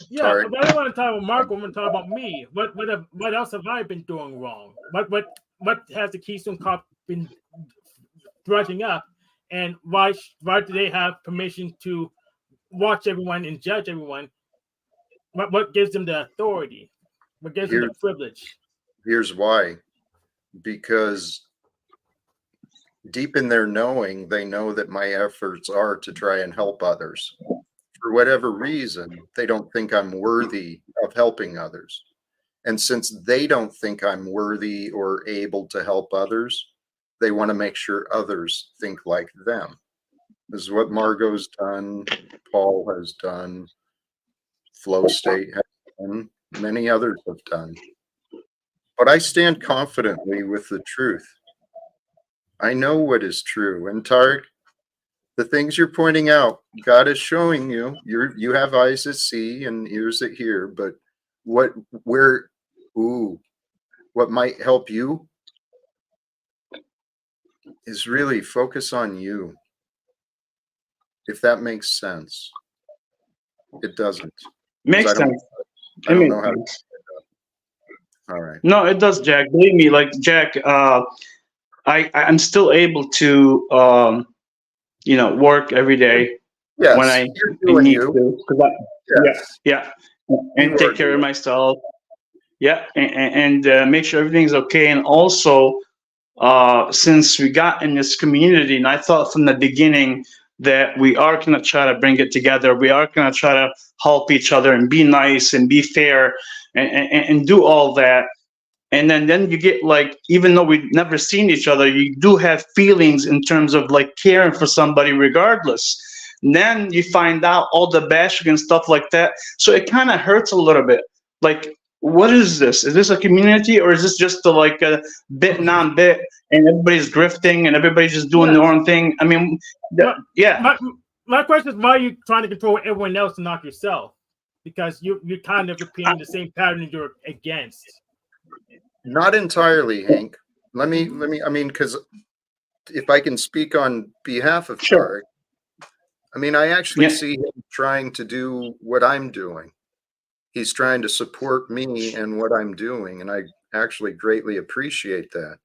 Yeah, Tarek, but I don't want to talk about Marco. I want to talk about me. What else have I been doing wrong? What has the Keystone Cop been drudging up? And why do they have permission to watch everyone and judge everyone? What gives them the authority? What gives them the privilege? here's why. Because deep in their knowing, they know that my efforts are to try and help others. For whatever reason, they don't think I'm worthy of helping others. And since they don't think I'm worthy or able to help others, they want to make sure others think like them. This is what Margot's done, Paul has done, Flow State has done, many others have done. But I stand confidently with the truth. I know what is true. And Tarek, the things you're pointing out, God is showing you. You have eyes that see and ears that hear. But what might help you is really focus on you. If that makes sense. It doesn't. Makes I don't sense. I It don't makes know how to. sense. All right. No, it does, Jack. Believe me, like Jack, I'm still able to work every day when Yes, I you're doing need you. to. Yeah, Yes, yeah, you and are take care of doing. myself. Yeah, and make sure everything's okay. And also, since we got in this community, and I thought from the beginning that we are going to try to bring it together. We are going to try to help each other and be nice and be fair and do all that. And then you get like, even though we've never seen each other, you do have feelings in terms of like caring for somebody regardless. And then you find out all the bashing and stuff like that. So it kind of hurts a little bit. Like, what is this? Is this a community, or is this just like a bit non-bit and everybody's grifting and everybody's just doing their Yes. own thing? I mean, yeah. My question is, why are you trying to control everyone else and not yourself? Because you're kind of repeating the same pattern you're against. Not entirely, Hank. Let me. I mean, because if I can speak on behalf of Sure. Tarek, I mean, I actually Yeah. see him trying to do what I'm doing. He's trying to support me and what I'm doing, and I actually greatly appreciate that.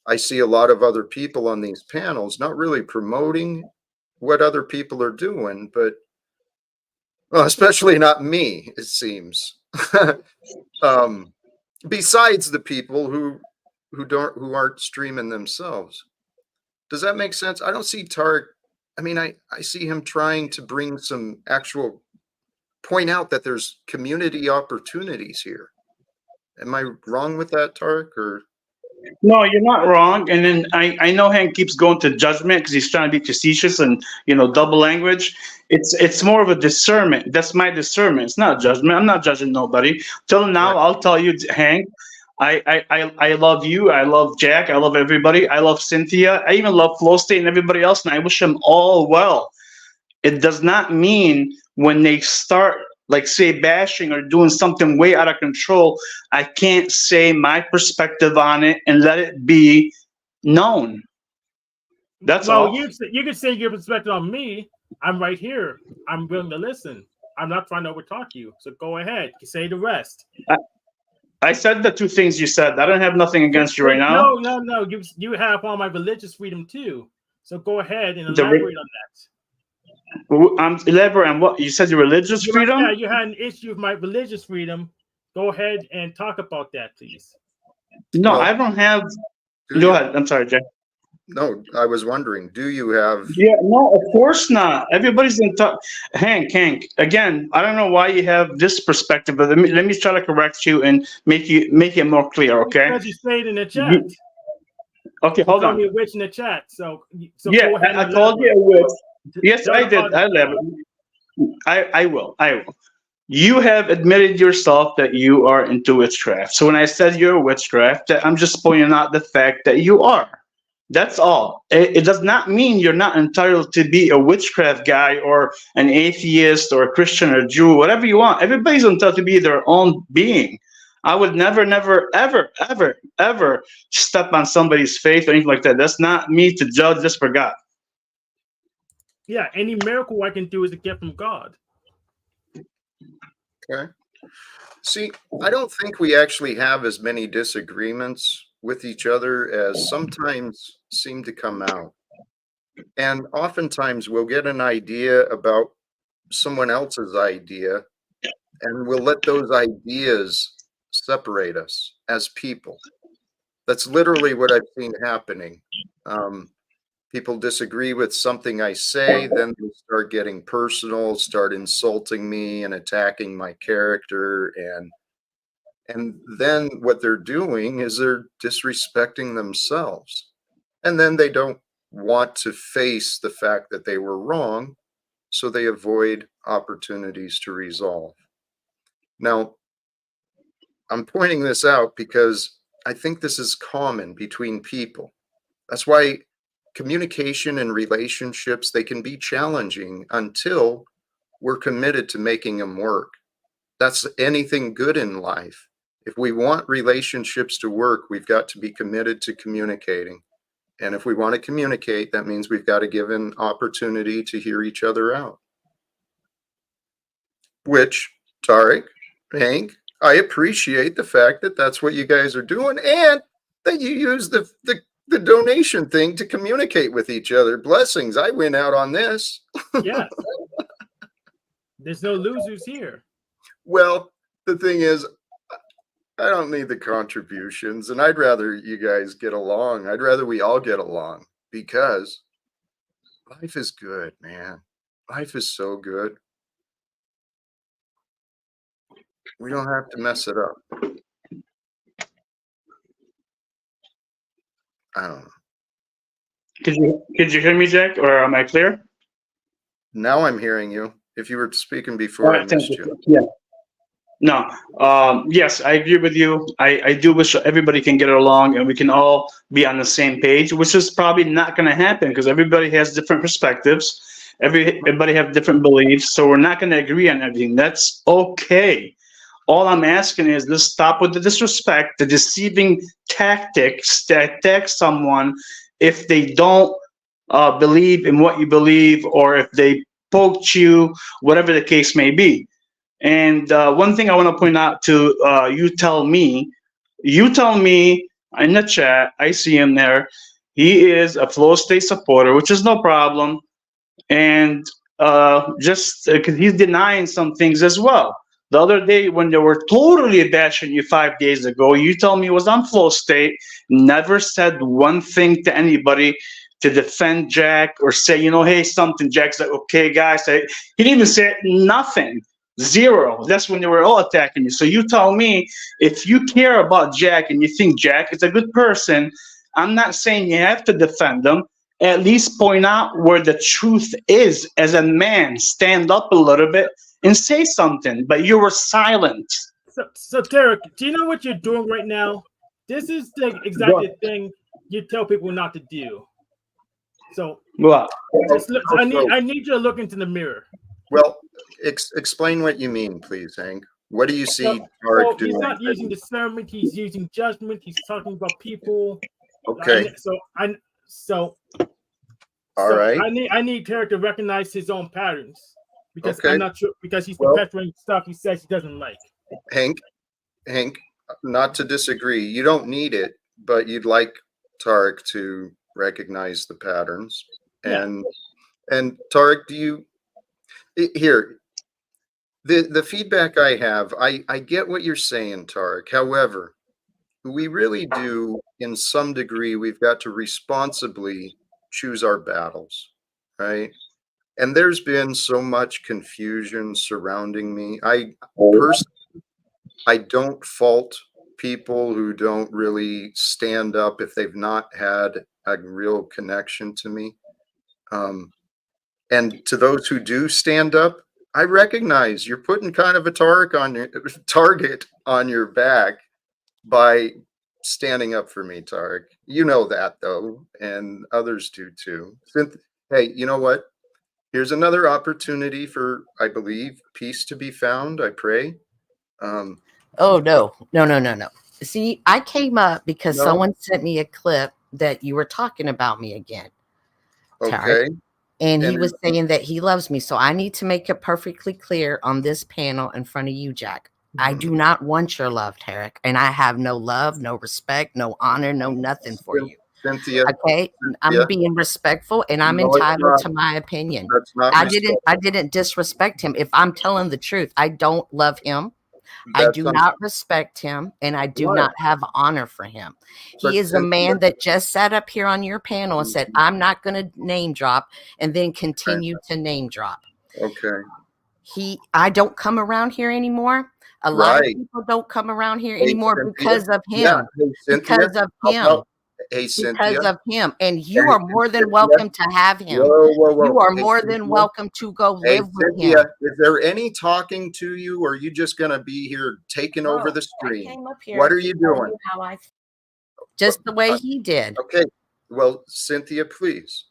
I see a lot of other people on these panels not really promoting what other people are doing, but well, especially not me, it seems. Besides the people who aren't streaming themselves. Does that make sense? I don't see Tarek. I mean, I see him trying to bring some actual point out that there's community opportunities here. Am I wrong with that, Tarek? Or No, you're not wrong. And then I know Hank keeps going to judgment because he's trying to be facetious and double language. It's more of a discernment. That's my discernment. It's not judgment. I'm not judging nobody. Till now, right? I'll tell you, Hank. I love you. I love Jack. I love everybody. I love Cynthia. I even love Flow State and everybody else, and I wish them all well. It does not mean when they start, like, say, bashing or doing something way out of control, I can't say my perspective on it and let it be known. That's Well, all. you can say your perspective on me. I'm right here. I'm willing to listen. I'm not trying to overtalk you. So go ahead. Say the rest. I said the two things you said. I don't have nothing against you right now. No. You have all my religious freedom too. So go ahead and The elaborate on that. I'm elaborate on what you said. Your religious freedom. Yeah, you had an issue with my religious freedom. Go ahead and talk about that, please. No, Well, I don't have. do Go you? ahead. I'm sorry, Jack. No, I was wondering, do you have? Yeah, no, of course not. Everybody's in touch. Hank. Again, I don't know why you have this perspective, but let me try to correct you and make it more clear. Okay. Because you stayed in the chat. Okay, hold You called on. me a witch in the chat. So Yeah, go ahead. I And called you a witch. Yes, Tell I the did. I audience. elaborate. I will. You have admitted yourself that you are into witchcraft. So when I said you're a witchcraft, I'm just pointing out the fact that you are. That's all. It does not mean you're not entitled to be a witchcraft guy or an atheist or a Christian or Jew, whatever you want. Everybody's entitled to be their own being. I would never, ever step on somebody's faith or anything like that. That's not me to judge. Just for God. Yeah, any miracle I can do is a gift from God. Okay. See, I don't think we actually have as many disagreements with each other as sometimes seem to come out. And oftentimes we'll get an idea about someone else's idea, and we'll let those ideas separate us as people. That's literally what I've seen happening. People disagree with something I say, then they start getting personal, start insulting me and attacking my character. And And then what they're doing is they're disrespecting themselves. And then they don't want to face the fact that they were wrong, so they avoid opportunities to resolve. Now, I'm pointing this out because I think this is common between people. That's why communication and relationships, they can be challenging until we're committed to making them work. That's anything good in life. If we want relationships to work, we've got to be committed to communicating. And if we want to communicate, that means we've got to give an opportunity to hear each other out. Which, Tarek, Hank, I appreciate the fact that that's what you guys are doing, and that you use the donation thing to communicate with each other. Blessings. I win out on this. Yes. There's no losers here. Well, the thing is, I don't need the contributions, and I'd rather you guys get along. I'd rather we all get along, because life is good, man. Life is so good. We don't have to mess it up. I don't know. Could you hear me, Jack, or am I clear? Now I'm hearing you. If you were speaking All before, I right, thank missed you. Yeah. No. Yes, I agree with you. I do wish everybody can get along and we can all be on the same page, which is probably not going to happen because everybody has different perspectives. Everybody have different beliefs, so we're not going to agree on everything. That's okay. All I'm asking is let's stop with the disrespect, the deceiving tactics that attack someone if they don't believe in what you believe, or if they poked you, whatever the case may be. And one thing I want to point out to you tell me in the chat, I see him there. He is a Flow State supporter, which is no problem. And just because he's denying some things as well. The other day when they were totally bashing you 5 days ago, you told me it was on Flow State, never said one thing to anybody to defend Jack or say, hey, something. Jack's like, okay, guys. He didn't even say nothing. Zero. That's when they were all attacking you. So you tell me, if you care about Jack and you think Jack is a good person, I'm not saying you have to defend him. At least point out where the truth is. As a man, stand up a little bit and say something, but you were silent. So Tarek, do you know what you're doing right now? This is the exact thing you tell people not to do. So What? just look, I need you to look into the mirror. Well, explain what you mean, please, Hank. What do you see Tarek doing? He's not using discernment. He's using judgment. He's talking about people. Okay. All right. I need Tarek to recognize his own patterns, because Okay. I'm not sure, because he's perpetuating stuff he says he doesn't like. Hank, not to disagree. You don't need it, but you'd like Tarek to recognize the patterns. And Tarek, do you here? The feedback I have, I get what you're saying, Tarek. However, we really do, in some degree, we've got to responsibly choose our battles, right? And there's been so much confusion surrounding me. I personally, I don't fault people who don't really stand up if they've not had a real connection to me. And to those who do stand up, I recognize you're putting kind of a target on your back by standing up for me, Tarek. You know that, though, and others do too. Hey, you know what? Here's another opportunity for, I believe, peace to be found. I pray. Oh, no. See, I came up because someone sent me a clip that you were talking about me again. Okay. And he was saying that he loves me. So I need to make it perfectly clear on this panel in front of you, Jack. I do not want your love, Tarek. And I have no love, no respect, no honor, no nothing for you. Cynthia. Okay. I'm being respectful and I'm entitled to my opinion. That's not I didn't disrespect him. If I'm telling the truth, I don't love him. I do not respect him, and I do not have honor for him. He is a man that just sat up here on your panel and said, I'm not going to name drop, and then continue to name drop. Okay. I don't come around here anymore. A lot of Right. people don't come around here Hey, anymore Cynthia. because of Yeah. him. Hey, Cynthia. Because of How him. about, hey, Cynthia. Because of him. And you Hey, are more than Cynthia. welcome to have him. Whoa. You are Hey, more than Cynthia. welcome to go Hey, live with Cynthia, him. is there any talking to you, or are you just going to be here taking over the I stream? came up here What are to you tell doing? you how I feel. Just the way he did. Okay. Well, Cynthia, please.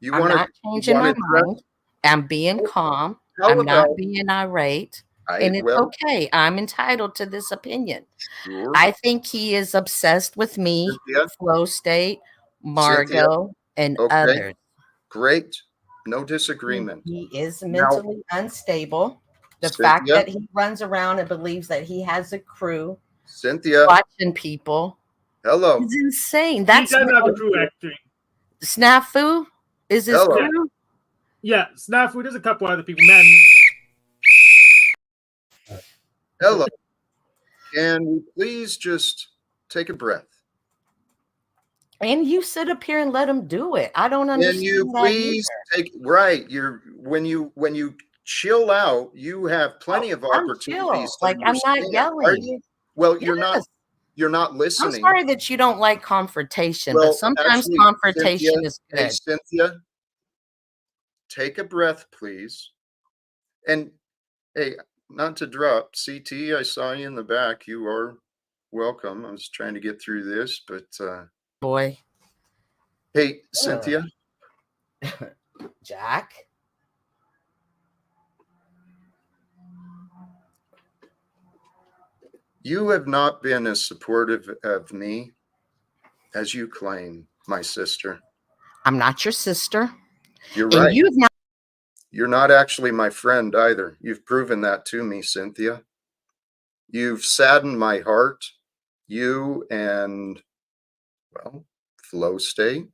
You I'm want not to changing my trust? mind. I'm being calm. How I'm about not being irate. And it's well, okay. I'm entitled to this opinion. sure. I think he is obsessed with me, Cynthia, Flow State, Cynthia. Margot, and Okay. others. Great. No disagreement. He is Now, mentally unstable. The fact Cynthia, that he runs around and believes that he has a crew Cynthia, watching people hello. is insane. He That's does have a crew, actually. Snafu is his Hello. crew. Yeah, Snafu. There's a couple other people. Man, Hello. Can we please just take a breath? And you sit up here and let him do it. I don't Can understand you that please take right? When you chill out, you have plenty of I'm opportunities chill. to Like, I'm not understand. Are yelling. you? Well, Yes. you're not I'm listening. sorry that you don't like confrontation, but Well, sometimes actually, confrontation Cynthia, is hey, good. Cynthia, take a breath, please. And hey, not to drop, CT, I saw you in the back. You are welcome. I was trying to get through this, but Boy, hey, Cynthia, Jack. you have not been as supportive of me as you claim, my sister. I'm not your sister. You're And right. you've not. You're not actually my friend either. You've proven that to me, Cynthia. You've saddened my heart. You and, well, Flow State.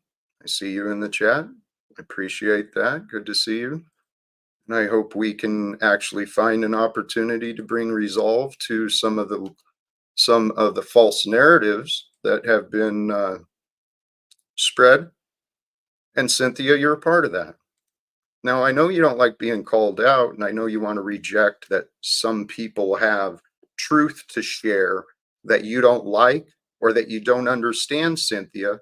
I see you in the chat. I appreciate that. Good to see you. And I hope we can actually find an opportunity to bring resolve to some of the false narratives that have been spread. And Cynthia, you're a part of that. Now, I know you don't like being called out, and I know you want to reject that some people have truth to share that you don't like or that you don't understand, Cynthia.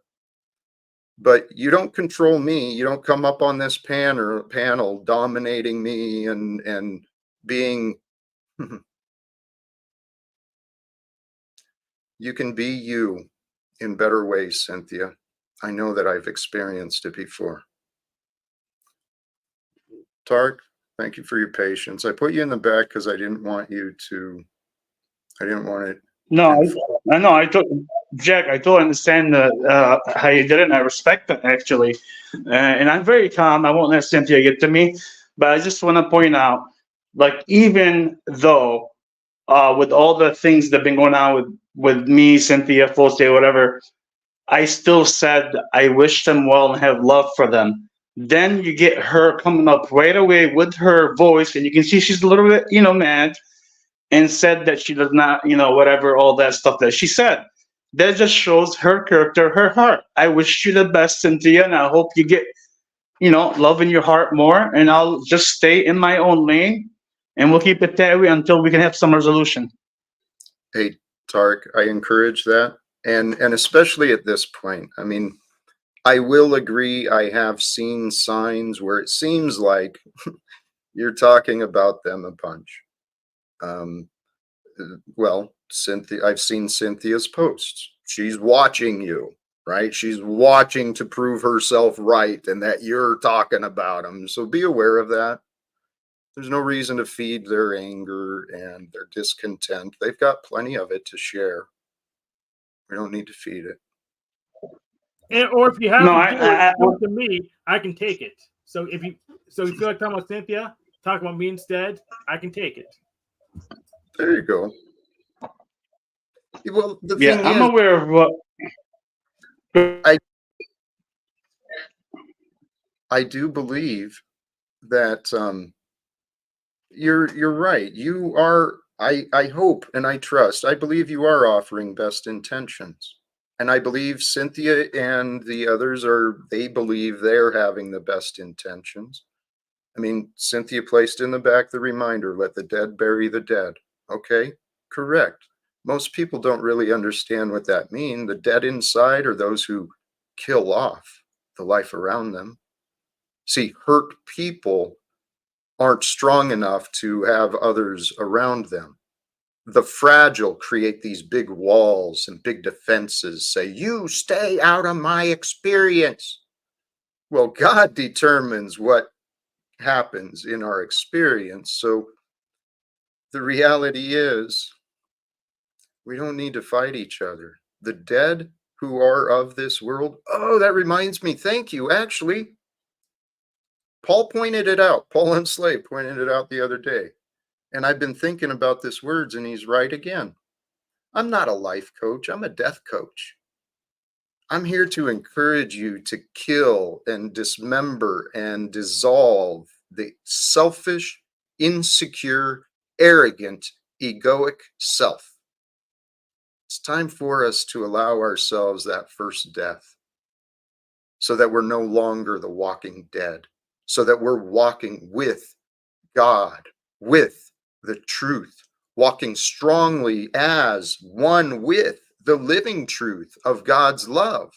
But you don't control me. You don't come up on this panel dominating me and being. You can be you in better ways, Cynthia. I know that I've experienced it before. Tark, thank you for your patience. I put you in the back because I didn't want it. No, I know. Jack. I totally understand how you did it. And I respect it actually, and I'm very calm. I won't let Cynthia get to me, but I just want to point out, like, even though with all the things that have been going on with me, Cynthia, Full State, whatever, I still said I wish them well and have love for them. Then you get her coming up right away with her voice, and you can see she's a little bit, mad, and said that she does not, whatever, all that stuff that she said. That just shows her character, her heart. I wish you the best, Cynthia, and I hope you get, love in your heart more. And I'll just stay in my own lane, and we'll keep it that way until we can have some resolution. Hey, Tark, I encourage that. And especially at this point, I mean, I will agree. I have seen signs where it seems like you're talking about them a bunch. Well, Cynthia, I've seen Cynthia's posts. She's watching you, right? She's watching to prove herself right and that you're talking about them. So be aware of that. There's no reason to feed their anger and their discontent. They've got plenty of it to share. We don't need to feed it. or if you have No, to do it, come to me. I can take it. So if you feel like talking about Cynthia, talk about me instead. I can take it. There you go. Well, the yeah, thing I'm is, aware of what. I do believe that you're right. You are. I hope and I trust. I believe you are offering best intentions, and I believe Cynthia and the others they believe they're having the best intentions. I mean, Cynthia placed in the back the reminder: "Let the dead bury the dead." Okay, correct. Most people don't really understand what that means. The dead inside are those who kill off the life around them. See, hurt people aren't strong enough to have others around them. The fragile create these big walls and big defenses, say, you stay out of my experience. Well, God determines what happens in our experience. So the reality is, we don't need to fight each other. The dead who are of this world. Oh, that reminds me. Thank you. Actually, Paul pointed it out. Paul Enslaved pointed it out the other day. And I've been thinking about this words, and he's right again. I'm not a life coach. I'm a death coach. I'm here to encourage you to kill and dismember and dissolve the selfish, insecure, arrogant, egoic self. It's time for us to allow ourselves that first death so that we're no longer the walking dead, so that we're walking with God, with the truth, walking strongly as one with the living truth of God's love.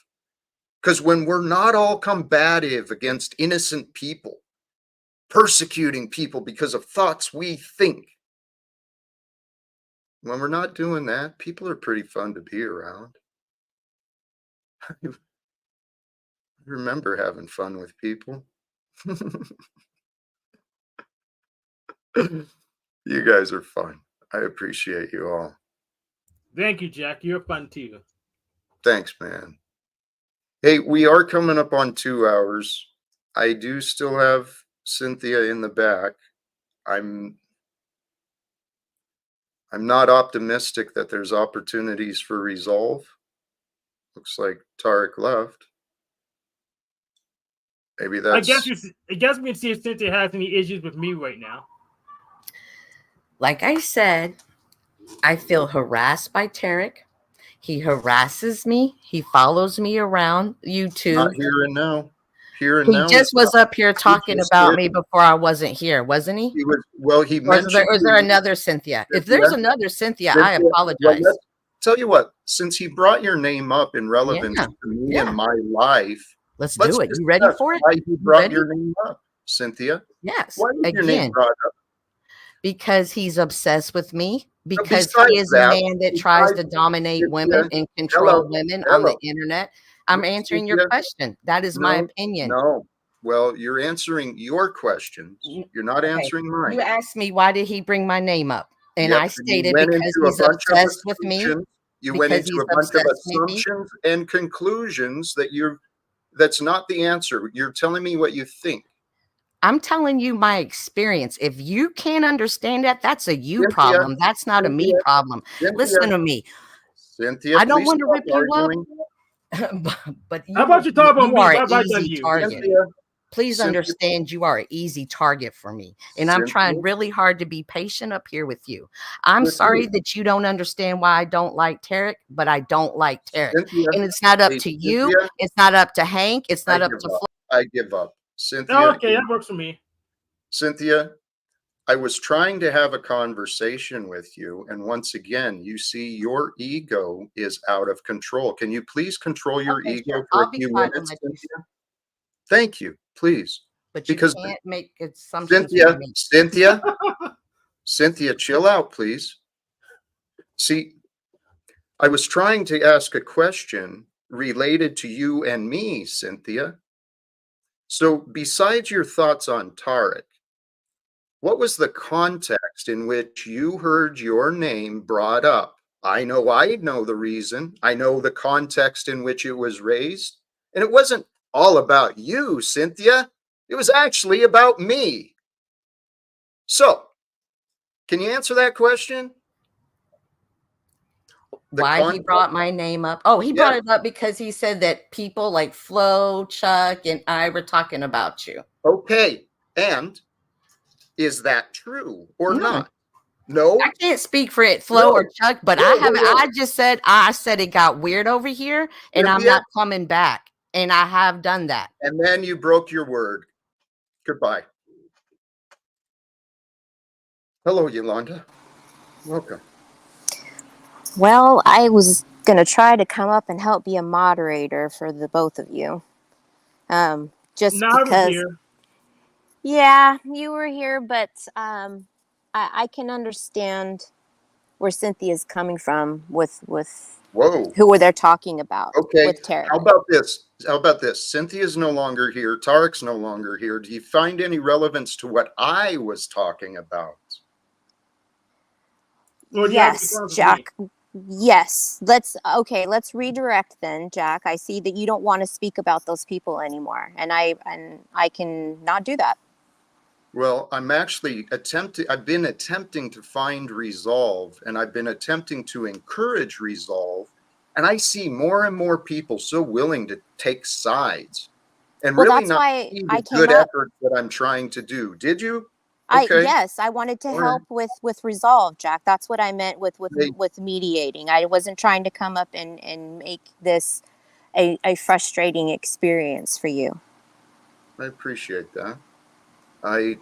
Because when we're not all combative against innocent people, persecuting people because of thoughts we think, when we're not doing that, people are pretty fun to be around. I remember having fun with people. You guys are fun. I appreciate you all. Thank you, Jack. You're fun too. Thanks, man. Hey, we are coming up on 2 hours. I do still have Cynthia in the back. I'm not optimistic that there's opportunities for resolve. Looks like Tarek left. Maybe that's. I guess we can see if Cynthia has any issues with me right now. Like I said, I feel harassed by Tarek. He harasses me. He follows me around YouTube. Not here and now. Here and he now. just was up here talking about me before I wasn't here, wasn't he? He was. Well, he mentioned. Or is there another Cynthia? If there's another Cynthia, I apologize. Well, tell you what, since he brought your name up in relevance to me and my life, let's do it. You ready for it? Why he brought your name up, Cynthia? Yes. Why was your name brought up? Because he's obsessed with me. Because he is a man that tries to dominate women and control women on the internet. I'm answering your question. That is my opinion. No. Well, you're answering your questions. You're not answering mine. You asked me, why did he bring my name up? And I stated because he's obsessed with me. You went into a bunch of assumptions and conclusions that's not the answer. You're telling me what you think. I'm telling you my experience. If you can't understand that, that's a you problem. That's not a me problem. Listen to me. Cynthia, I don't want to rip you up. But how about you talk about me? Are an easy target. Please understand you are an easy target for me. And I'm trying really hard to be patient up here with you. I'm sorry that you don't understand why I don't like Tarek, but I don't like Tarek. And it's not up to you. It's not up to Hank. It's not up to Flo. I give up. Cynthia. Okay, that works for me. Cynthia, I was trying to have a conversation with you. And once again, you see your ego is out of control. Can you please control your ego for a few minutes, Cynthia? Thank you, please. But you can't make assumptions. Cynthia, chill out, please. See, I was trying to ask a question related to you and me, Cynthia. So besides your thoughts on Tarek, what was the context in which you heard your name brought up? I know the reason. I know the context in which it was raised. And it wasn't all about you, Cynthia. It was actually about me. So, can you answer that question? Why he brought my name up? Oh, he brought it up because he said that people like Flo, Chuck, and I were talking about you. Okay. And is that true or not? No. I can't speak for it, Flo or Chuck, but I just said it got weird over here and I'm not coming back. And I have done that. And then you broke your word. Goodbye. Hello, Yolanda. Welcome. Well, I was going to try to come up and help be a moderator for the both of you. Just Now I was because, here. yeah, you were here, but I can understand where Cynthia's coming from with Whoa. who they're talking about Okay. with Tarek. How about this? How about this? Cynthia's no longer here. Tarek's no longer here. Do you find any relevance to what I was talking about? Or do you have any Yes, problems with me? Jack. Yes. Let's redirect then, Jack. I see that you don't want to speak about those people anymore, and I can not do that. Well, I've been attempting to find resolve, and I've been attempting to encourage resolve. And I see more and more people so willing to take sides and Well, really that's not why see I the came good up. effort that I'm trying to do. Did you? Okay. Yes, I wanted to All help right. with resolve, Jack. That's what I meant Hey, with mediating. I wasn't trying to come up and make this a frustrating experience for you. I appreciate that. I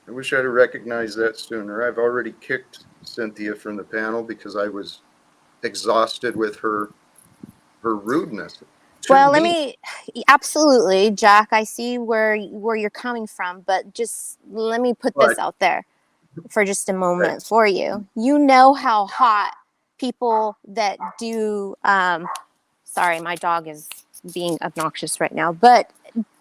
wish I'd have recognized that sooner. I've already kicked Cynthia from the panel because I was exhausted with her rudeness to Well, me. absolutely, Jack. I see where you're coming from, but just let me put this But out there for just a moment for you. You know how hot people that do. Sorry, my dog is being obnoxious right now, but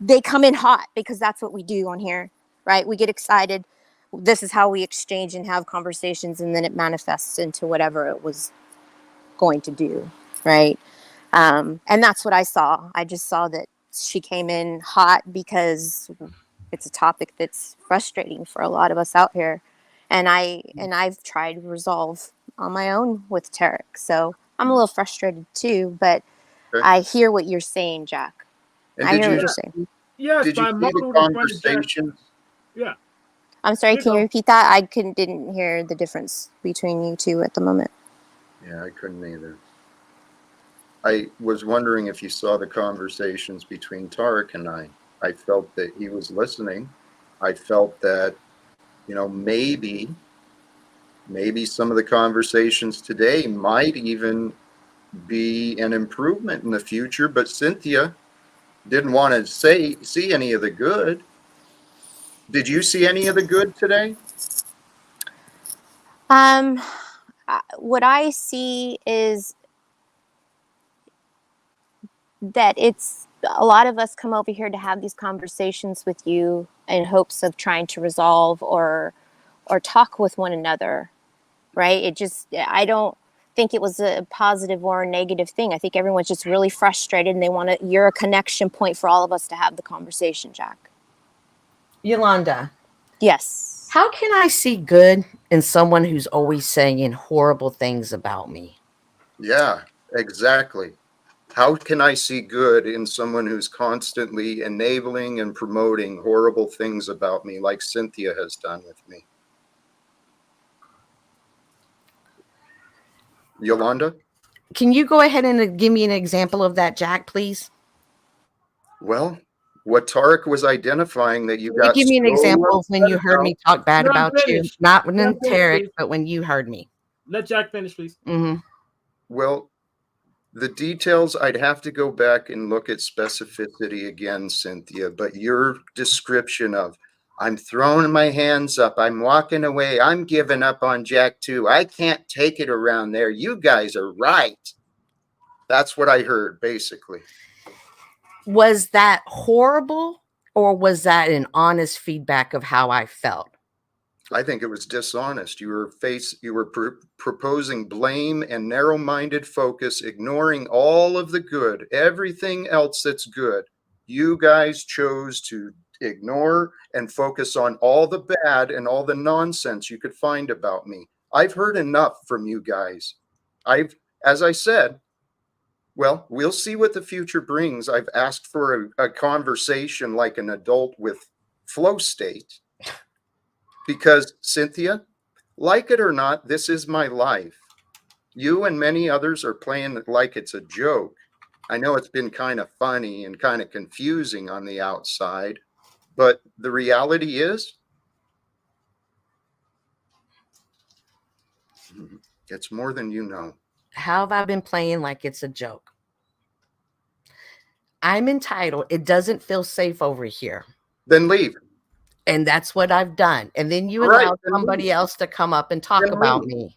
they come in hot because that's what we do on here, right? We get excited. This is how we exchange and have conversations, and then it manifests into whatever it was going to do, right? And that's what I saw. I just saw that she came in hot because it's a topic that's frustrating for a lot of us out here, and I've tried to resolve on my own with Tarek. So I'm a little frustrated too, but okay. I hear what you're saying, Jack. And I hear what you're saying. Yes, did but you I see the modeled in front of Jack. conversation? Yeah. I'm sorry, You can you go. repeat that? I didn't hear the difference between you two at the moment. Yeah, I couldn't either. I was wondering if you saw the conversations between Tarek and I. I felt that he was listening. I felt that, maybe some of the conversations today might even be an improvement in the future, but Cynthia didn't want to see any of the good. Did you see any of the good today? Um, what I see is that it's a lot of us come over here to have these conversations with you in hopes of trying to resolve or talk with one another, right? I don't think it was a positive or a negative thing. I think everyone's just really frustrated and you're a connection point for all of us to have the conversation, Jack. Yolanda, Yes. how can I see good in someone who's always saying horrible things about me? Yeah, exactly. How can I see good in someone who's constantly enabling and promoting horrible things about me, like Cynthia has done with me? Yolanda? Can you go ahead and give me an example of that, Jack, please? Well, what Tarek was identifying that you Can you got give me an so example of when you upset heard about. me talk bad Let him about you? finish. Not when Let him finish, Tarek, please. but when you heard me. Let Jack finish, please. Mm-hmm. Well, the details, I'd have to go back and look at specificity again, Cynthia, but your description of, I'm throwing my hands up, I'm walking away, I'm giving up on Jack too, I can't take it around there, you guys are right. That's what I heard, basically. Was that horrible, or was that an honest feedback of how I felt? I think it was dishonest. You were proposing blame and narrow-minded focus, ignoring all of the good, everything else that's good. You guys chose to ignore and focus on all the bad and all the nonsense you could find about me. I've heard enough from you guys. As I said, well, we'll see what the future brings. I've asked for a conversation like an adult with flow state. Because, Cynthia, like it or not, this is my life. You and many others are playing it like it's a joke. I know it's been kind of funny and kind of confusing on the outside, but the reality is It's more than you know. How have I been playing like it's a joke? I'm entitled. It doesn't feel safe over here. Then leave. And that's what I've done. And then you All right, allowed then somebody leave. else to come up and talk Then about leave. me.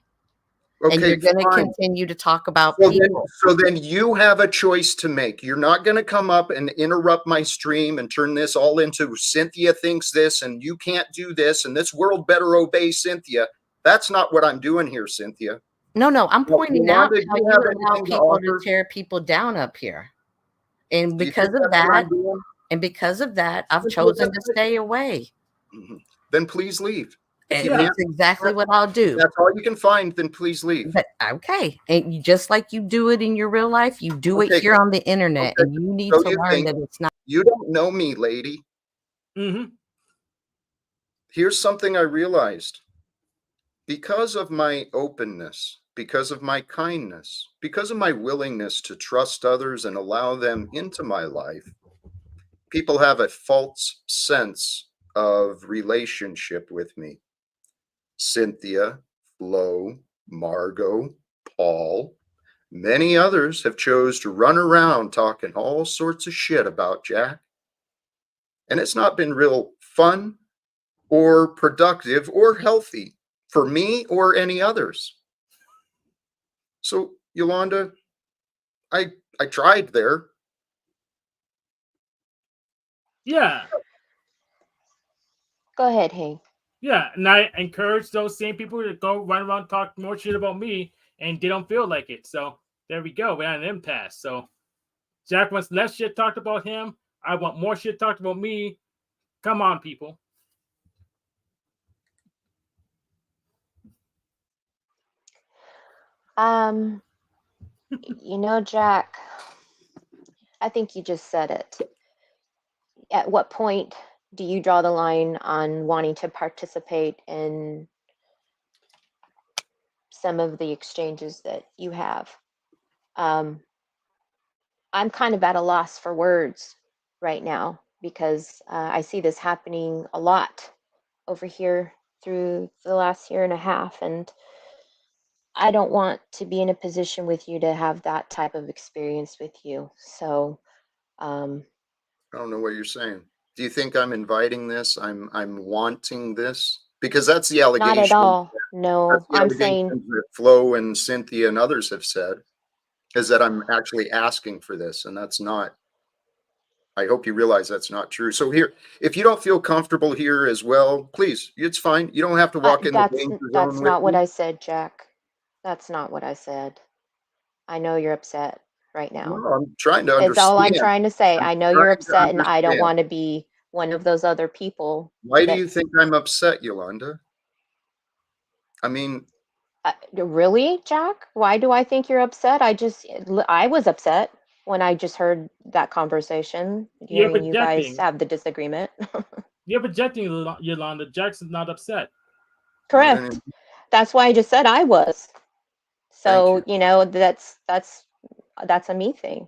And Okay, you're going to fine. continue to talk about So people. then you have a choice to make. You're not going to come up and interrupt my stream and turn this all into Cynthia thinks this and you can't do this and this world better obey Cynthia. That's not what I'm doing here, Cynthia. No, I'm Well, pointing out Yolanda, do how you you have allow anything to people to offer? tear people down up here. And Do you think because of that's what that, I'm doing? I've Cynthia, chosen to stay away. Mhm. Then please leave. If you And Yeah. can't, it's exactly what I'll if do. that's all you can find, then please leave. But okay. And you, just like you do it in your real life, you do it Okay. here on the internet. Okay. And you need So to you learn think that it's not. you don't know me, lady. Mm-hmm. Here's something I realized. Because of my openness, because of my kindness, because of my willingness to trust others and allow them into my life, people have a false sense of relationship with me. Cynthia, Flo, Margot, Paul, many others have chose to run around talking all sorts of shit about Jack. And it's not been real fun or productive or healthy for me or any others. So, Yolanda, I tried there. Yeah. Go ahead, Hank. Yeah. And I encourage those same people to go run around talk more shit about me, and they don't feel like it. So there we go. We're at an impasse. So Jack wants less shit talked about him. I want more shit talked about me. Come on, people. You know, Jack, I think you just said it. At what point do you draw the line on wanting to participate in some of the exchanges that you have? Um, I'm kind of at a loss for words right now because I see this happening a lot over here through the last year and a half, and I don't want to be in a position with you to have that type of experience with you. So, um, I don't know what you're saying. Do you think I'm inviting this? I'm wanting this? Because that's the not at allegation. all. That's No, the I'm saying allegations that Flo and Cynthia and others have said, is that I'm actually asking for this, and that's not. I hope you realize that's not true. So here, if you don't feel comfortable here as well, please, it's fine. You don't have to walk in the danger that's zone with not what me. I said, Jack. That's not what I said. I know you're upset right No, now. I'm trying to It's all I'm understand. trying to say. I'm I know you're trying to upset, and I don't understand. want to be one of those other people Why do that you think I'm upset, Yolanda? I mean, really, Jack? Why do I think you're upset? I was upset when I just heard that conversation, You're hearing you guys projecting. have the disagreement. You're projecting, Yolanda. Jackson's not upset. well, Correct. then, That's why I just said I was. thank So, you. that's a me thing.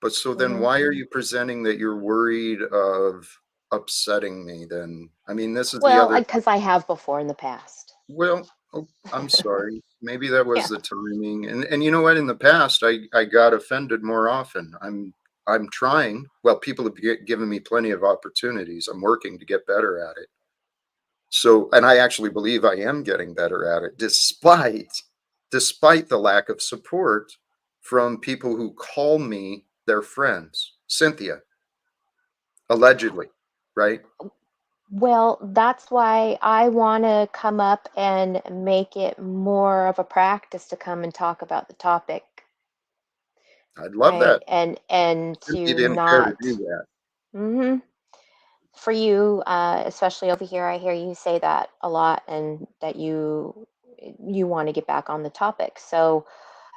But so then Hmm. why are you presenting that you're worried of upsetting me then? I mean, this is the Well, other, because I have before in the past. well, oh, I'm sorry. Maybe that was Yeah. the timing. And you know what? In the past, I got offended more often. I'm trying. Well, people have given me plenty of opportunities. I'm working to get better at it. So, and I actually believe I am getting better at it, despite the lack of support from people who call me their friends. Cynthia, allegedly, right? Well, that's why I want to come up and make it more of a practice to come and talk about the topic, I'd love right? that. And You to didn't care to not. do that. Hmm. For you, especially over here, I hear you say that a lot, and that you want to get back on the topic. So,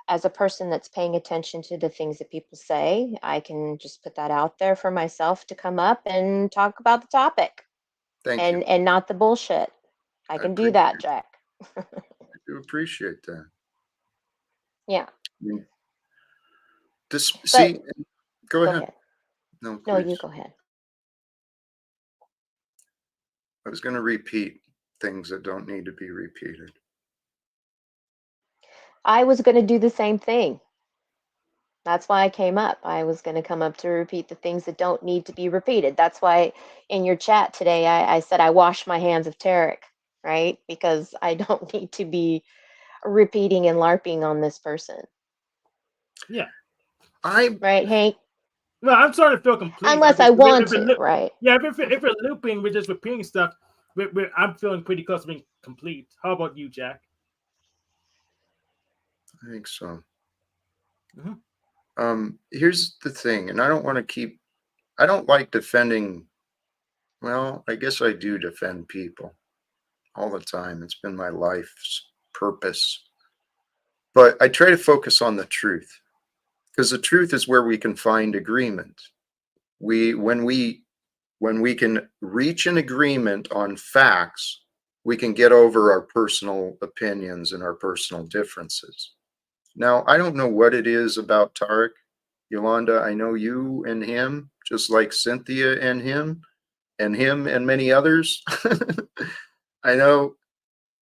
as a person that's paying attention to the things that people say, I can just put that out there for myself to come up and talk about the topic, Thank you. and not the bullshit. I I can do that, Jack. do appreciate that. Yeah, I mean, just but see, go go ahead. ahead. No, No, you please. go ahead. I was going to repeat things that don't need to be repeated. I was going to do the same thing. That's why I came up. I was going to come up to repeat the things that don't need to be repeated. That's why in your chat today, I said I wash my hands of Tarek, right? Because I don't need to be repeating and LARPing on this person. Yeah. Right, Hank? No, I'm starting to feel complete. Unless I want to, right? Yeah, if we're looping, we're just repeating stuff. I'm feeling pretty close to being complete. How about you, Jack? I think so. Mm-hmm. Here's the thing, and I don't like defending. Well, I guess I do defend people all the time. It's been my life's purpose. But I try to focus on the truth, because the truth is where we can find agreement. When we can reach an agreement on facts, we can get over our personal opinions and our personal differences. Now, I don't know what it is about Tarek. Yolanda, I know you and him, just like Cynthia and him and many others. I know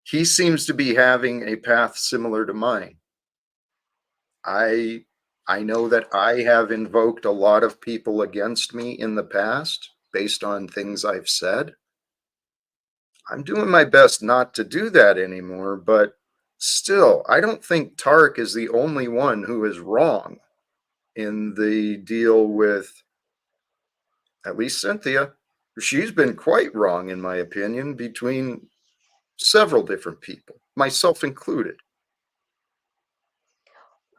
he seems to be having a path similar to mine. I know that I have invoked a lot of people against me in the past based on things I've said. I'm doing my best not to do that anymore, but still, I don't think Tarek is the only one who is wrong in the deal with at least Cynthia. She's been quite wrong, in my opinion, between several different people, myself included.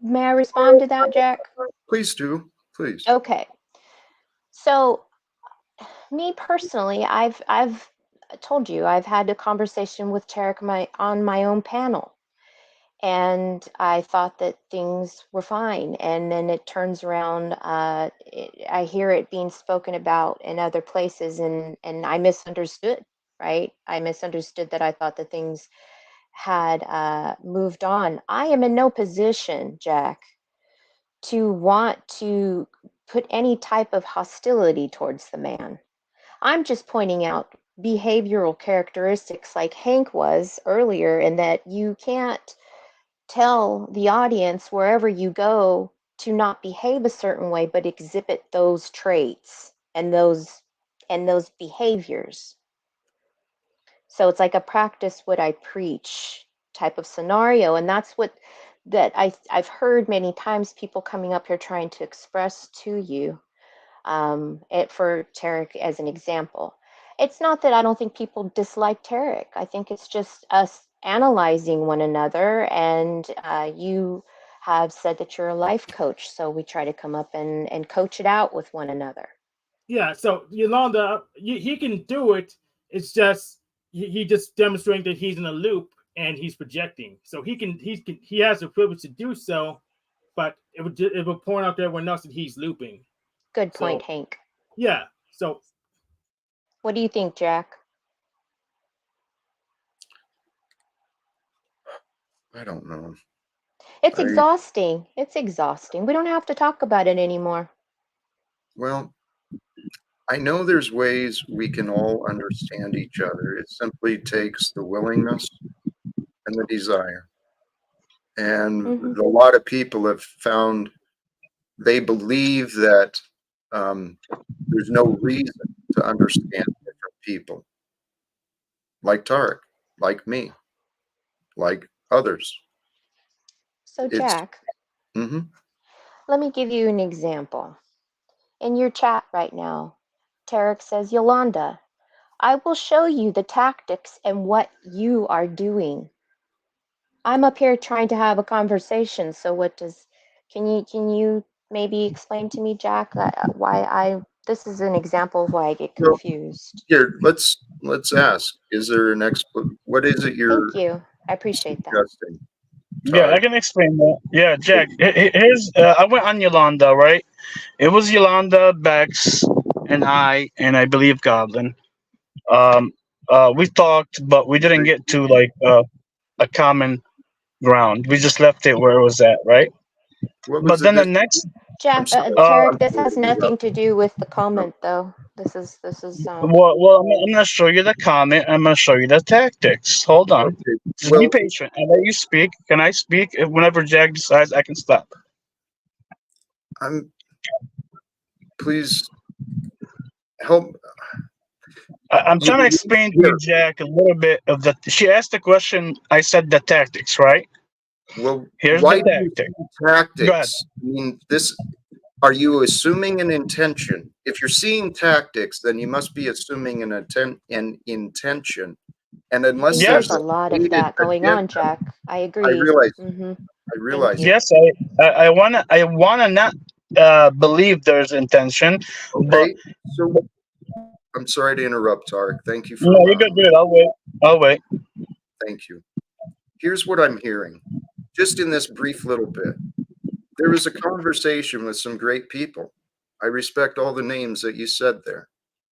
May I respond to that, Jack? Please do, please. Okay. So, me personally, I've told you I've had a conversation with Tarek on my own panel, and I thought that things were fine, and then it turns around. I hear it being spoken about in other places, and I misunderstood. Right? I misunderstood that I thought that things had moved on. I am in no position, Jack, to want to put any type of hostility towards the man. I'm just pointing out behavioral characteristics like Hank was earlier, in that you can't tell the audience wherever you go to not behave a certain way, but exhibit those traits and those behaviors. So it's like a practice what I preach type of scenario, and that's what that I've heard many times, people coming up here trying to express to you. For Tarek as an example, it's not that I don't think people dislike Tarek. I think it's just us analyzing one another, and you have said that you're a life coach, so we try to come up and coach it out with one another. Yeah, so Yolanda, he can do it. It's just he just demonstrating that he's in a loop and he's projecting. So he has the privilege to do so, but it would point out to everyone else that he's looping. Good point, Hank. Yeah. So, what do you think, Jack? I don't know. It's exhausting. It's exhausting. We don't have to talk about it anymore. Well, I know there's ways we can all understand each other. It simply takes the willingness and the desire. And a lot of people have found, they believe that there's no reason to understand different people, like Tarek, like me, like others. So, Jack, let me give you an example. In your chat right now, Tarek says, Yolanda, I will show you the tactics and what you are doing. I'm up here trying to have a conversation. So can you maybe explain to me, Jack, this is an example of why I get confused. Here, let's ask, is there an what is it you're Thank you. I appreciate suggesting? Yeah, I can explain that. Yeah, Jack, here's I went on Yolanda, right? It was Yolanda, Bex, and I believe Goblin. We talked, but we didn't get to like a common ground. We just left it where it was at, right? But then the next, Jack, Tarek, this has nothing to do with the comment, though. This is. Well, I'm gonna show you the comment. I'm gonna show you the tactics. Hold on. Okay. Just be Well, patient. I let you speak. Can I speak? If whenever Jack decides, I can stop. please help. I'm trying to You- explain to you, Here, Jack, a little bit of the. She asked the question. I said the tactics, right? well, Here's the why do you tactic. see Go ahead. tactics? I mean, this. Are you assuming an intention? If you're seeing tactics, then you must be assuming an intention. And I unless think there's there's Yes, a a lot of stated that going agenda, on, Jack. I I agree. realize. Hmm. I Thank realize. you. yes. I wanna not believe there's intention, but Okay, so I'm sorry to interrupt, Tarek. Thank you for no, you're good. allowing me. Good. I'll wait. I'll wait. Thank you. Here's what I'm hearing, just in this brief little bit. There was a conversation with some great people. I respect all the names that you said there.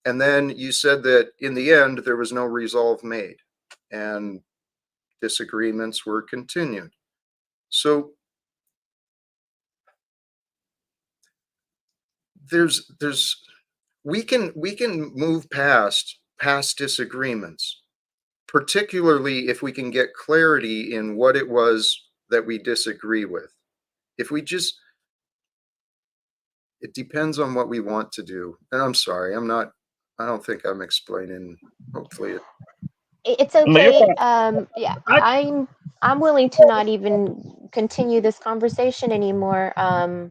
And then you said that in the end, there was no resolve made and disagreements were continued. So there's we can move past disagreements, particularly if we can get clarity in what it was that we disagree with. If we just, it depends on what we want to do. And I'm sorry, I don't think I'm explaining. Hopefully it. It's No, you're okay. fine. Yeah, I, I'm willing to not even continue this conversation anymore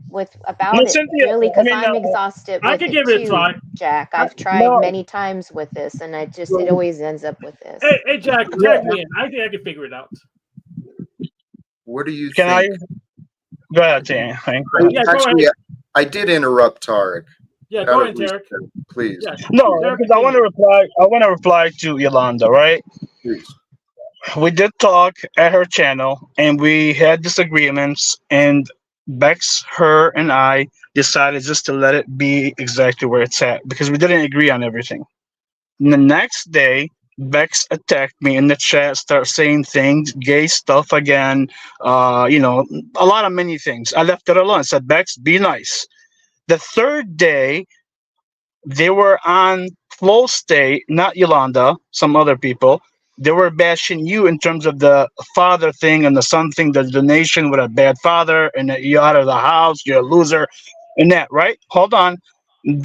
with No, about it, Cynthia. really, I because mean, I'm exhausted I with could it give it a too, try. Jack. I, I've tried no. many times with this, and it So always ends up with this. hey, Jack, Yeah. tag me in. I think I can figure it out. what do you Can I think? go ahead, Hank? Yeah, go Actually, ahead. I did interrupt Tarek. Yeah, Out go of ahead, Tarek. respect, please, Yeah, No, Tarek, because I want continue. to reply. I want to reply to Yolanda, right? please. We did talk at her channel, and we had disagreements. And Bex, her, and I decided just to let it be exactly where it's at because we didn't agree on everything. And the next day, Bex attacked me in the chat, start saying things, gay stuff again. A lot of many things. I left it alone. I said, Bex, be nice. The third day, they were on flow state, not Yolanda, some other people. They were bashing you in terms of the father thing and the son thing, the donation with a bad father, and that you're out of the house, you're a loser, and that, right? Hold on.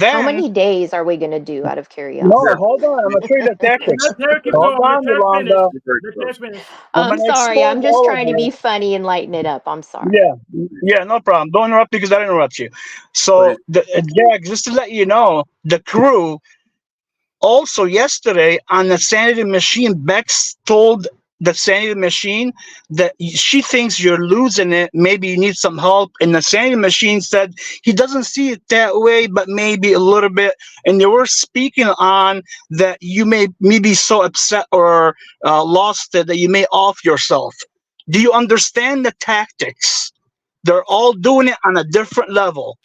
How Then, many days are we gonna do out of no, Here, curiosity? hold on. I'm going to show you the tactics. Let Tarek keep Hold going. Let on, Tarek finish. Yolanda. you're very Let Tarek close. finish. I'm I'm going to sorry. expose I'm just all of trying to you. be funny and lighten it up. I'm sorry. Yeah, yeah, no problem. Don't interrupt because I didn't interrupt you. Please. So, Jack, just to let you know, the crew also yesterday on the sanity machine, Bex told the sanity machine that she thinks you're losing it. Maybe you need some help. And the sanity machine said he doesn't see it that way, but maybe a little bit. And they were speaking on that you may be so upset or lost it that you may off yourself. Do you understand the tactics? They're all doing it on a different level.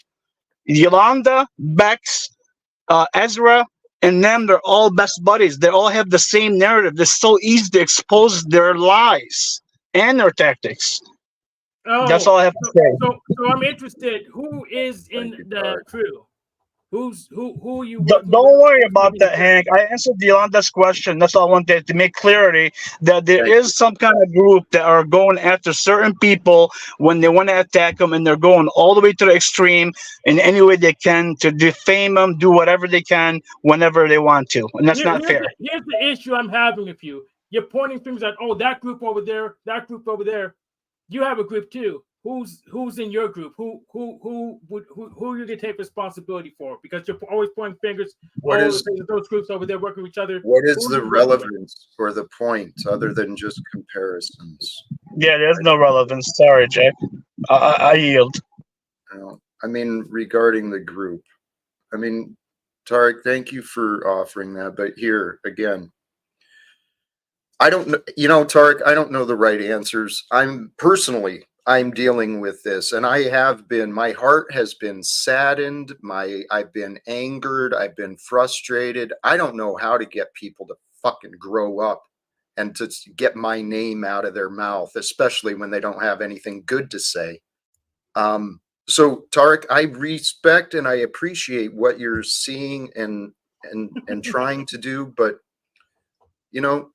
Yolanda, Bex, Ezra, and them, they're all best buddies. They all have the same narrative. It's so easy to expose their lies and their tactics. That's Oh, all I have to say. so I'm interested. Who is in Thank you, the Tarek. crew? Who are you working with? Don't worry Who's about giving the that, tip? Hank. I answered Yolanda's question. That's all I wanted to make clarity that there Thank you. is some kind of group that are going after certain people when they want to attack them, and they're going all the way to the extreme in any way they can to defame them, do whatever they can whenever they want to, and that's not fair. Here's the issue I'm having with you. You're pointing fingers at, oh, that group over there, that group over there. You have a group too. Who's in your group? Who you can take responsibility for? Because you're always pointing fingers. What Oh, is those groups over there working with each other. what is Who the you working with? relevance or the point other than just comparisons? Yeah, there's no relevance. Sorry, Jack. I yield. I mean, regarding the group. I mean, Tarek, thank you for offering that. But here again, I don't know, Tarek, I don't know the right answers. I'm dealing with this, and my heart has been saddened. I've been angered. I've been frustrated. I don't know how to get people to fucking grow up and to get my name out of their mouth, especially when they don't have anything good to say. So Tarek, I respect and I appreciate what you're seeing and trying to do, but you know,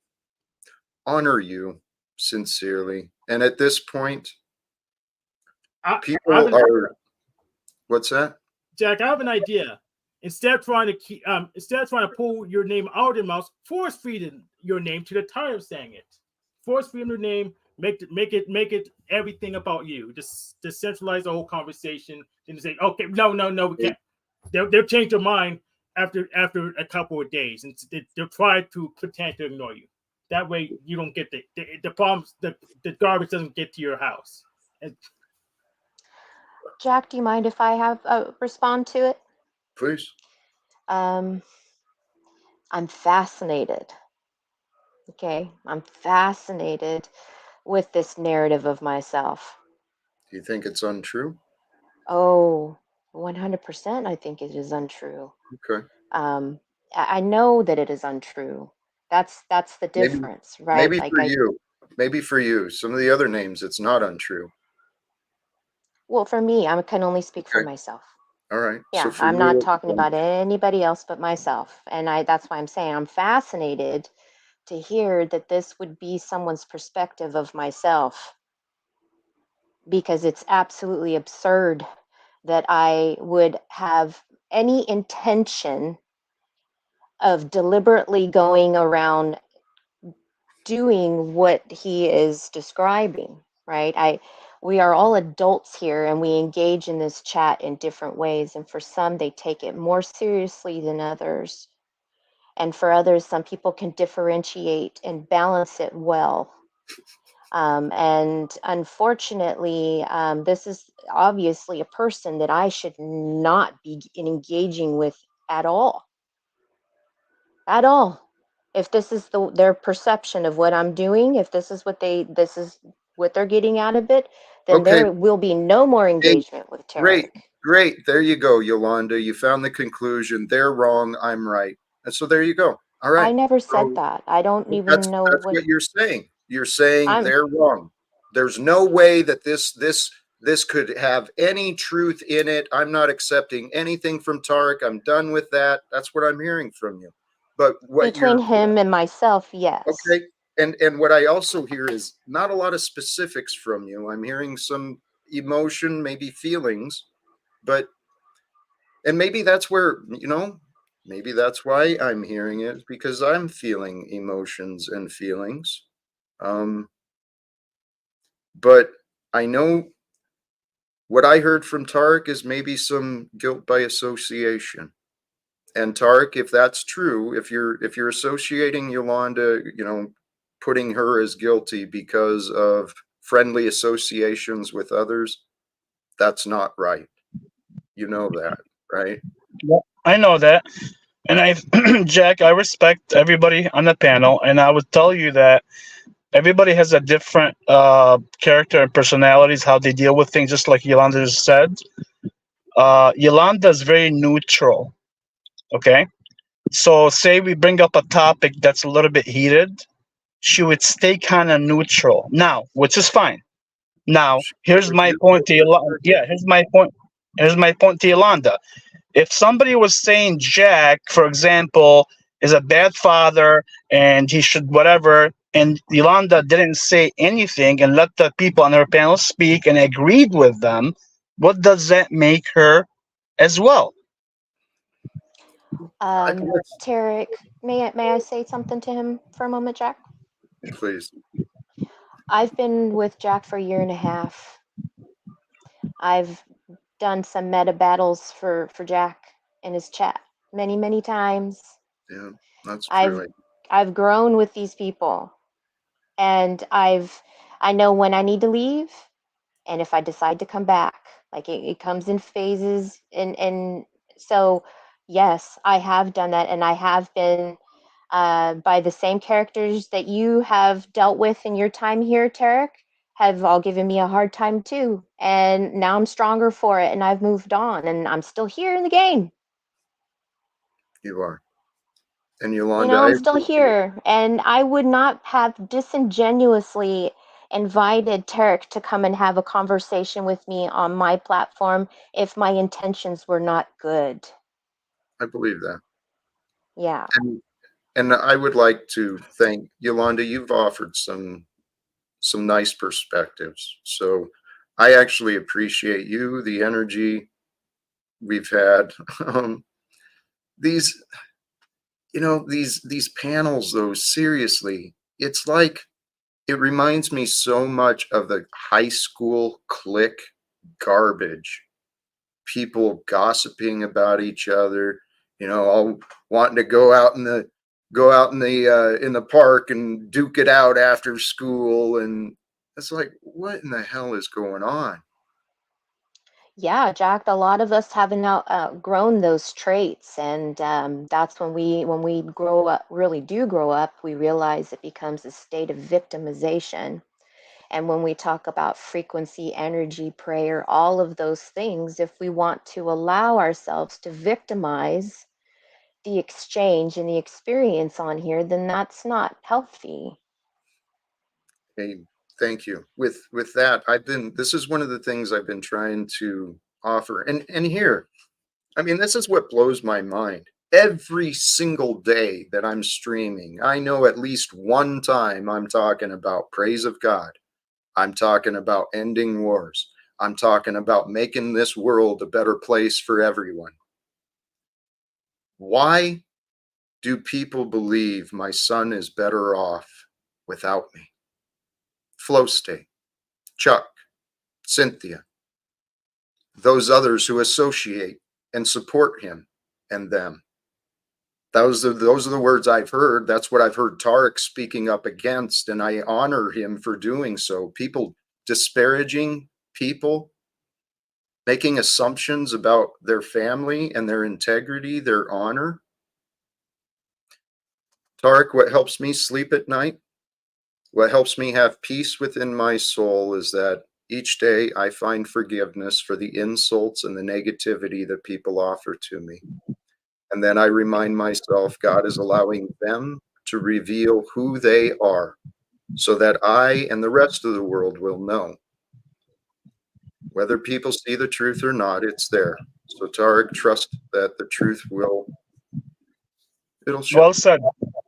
honor you. sincerely. And at this point, I people have an, are, what's that? Jack, I have an idea. Instead of trying to pull your name out of your mouth, force feed your name to the tired of saying it. Force feed your name, make it everything about you. Just centralize the whole conversation and say, okay, no, we can't. They'll change their mind after a couple of days, and they'll try to pretend to ignore you. That way, you don't get the problems. The garbage doesn't get to your house. And Jack, do you mind if I have respond to it? Please. I'm fascinated. Okay, I'm fascinated with this narrative of myself. Do you think it's untrue? Oh, 100%. I think it is untrue. Okay. I know that it is untrue. That's the difference, right? Maybe Like for you. Maybe for you. Some of the other names, it's not untrue. well, for me, I can only speak for Okay. myself. All right. Yeah, So for I'm not you, talking about anybody else but myself. And that's why I'm saying I'm fascinated to hear that this would be someone's perspective of myself, because it's absolutely absurd that I would have any intention of deliberately going around doing what he is describing, right? We are all adults here and we engage in this chat in different ways, and for some they take it more seriously than others, and for others some people can differentiate and balance it well. And unfortunately, this is obviously a person that I should not be engaging with at all. At all. If this is their perception of what I'm doing, if this is what they're getting out of it, then okay. there will be no more engagement with Tarek. Great. There you go, Yolanda. You found the conclusion. They're wrong. I'm right. And so there you go. All right. I never said So that. I don't that's even know what you're saying. You're saying I'm they're wrong. There's no way that this could have any truth in it. I'm not accepting anything from Tarek. I'm done with that. That's what I'm hearing from you. But what between you're him and myself, yes. okay, and what I also hear is not a lot of specifics from you. I'm hearing some emotion, maybe feelings, but and maybe that's where, maybe that's why I'm hearing it, because I'm feeling emotions and feelings. But I know what I heard from Tarek is maybe some guilt by association. And Tarek, if that's true, if you're associating Yolanda, putting her as guilty because of friendly associations with others, that's not right. You know that, right? Yeah, I know that. And Jack, I respect everybody on the panel, and I would tell you that everybody has a different character and personalities, how they deal with things, just like Yolanda just said. Yolanda is very neutral, okay? So, say we bring up a topic that's a little bit heated, she would stay kind of neutral now, which is fine. Now, here's my point to Yolanda. Yeah, here's my point. Here's my point to Yolanda. If somebody was saying Jack, for example, is a bad father and he should whatever, and Yolanda didn't say anything and let the people on her panel speak and agreed with them, what does that make her as well? Tarek, may I say something to him for a moment, Jack? Please. I've been with Jack for a year and a half. I've done some meta battles for Jack in his chat many times. Yeah, that's I've true. I've grown with these people, and I know when I need to leave, and if I decide to come back. Like it comes in phases, and so yes, I have done that, and I have been by the same characters that you have dealt with in your time here, Tarek, have all given me a hard time too. And now I'm stronger for it, and I've moved on, and I'm still here in the game. You are. And You Yolanda, know, I I'm still appreciate it. here, and I would not have disingenuously invited Tarek to come and have a conversation with me on my platform if my intentions were not good. I believe that. Yeah. And I would like to thank Yolanda. You've offered some some nice perspectives. So I actually appreciate you, the energy we've had. These, these panels, though, seriously, it's like, it reminds me so much of the high school clique garbage. People gossiping about each other, all wanting to go out in the in the park and duke it out after school, and it's like, what in the hell is going on? Yeah, Jack, a lot of us haven't outgrown those traits, and that's when we grow up, really do grow up, we realize it becomes a state of victimization. And when we talk about frequency, energy, prayer, all of those things, if we want to allow ourselves to victimize the exchange and the experience on here, then that's not healthy. Hey, thank you. With that, this is one of the things I've been trying to offer. And here, I mean, this is what blows my mind. Every single day that I'm streaming, I know at least one time I'm talking about praise of God. I'm talking about ending wars. I'm talking about making this world a better place for everyone. Why do people believe my son is better off without me? Flow State, Chuck, Cynthia, those others who associate and support him and them. Those are the words I've heard. That's what I've heard Tarek speaking up against, and I honor him for doing so. People disparaging people, making assumptions about their family and their integrity, their honor. Tarek, what helps me sleep at night, what helps me have peace within my soul, is that each day I find forgiveness for the insults and the negativity that people offer to me. And then I remind myself God is allowing them to reveal who they are so that I and the rest of the world will know. Whether people see the truth or not, it's there. So Tarek, trust that the truth it'll show. Well said.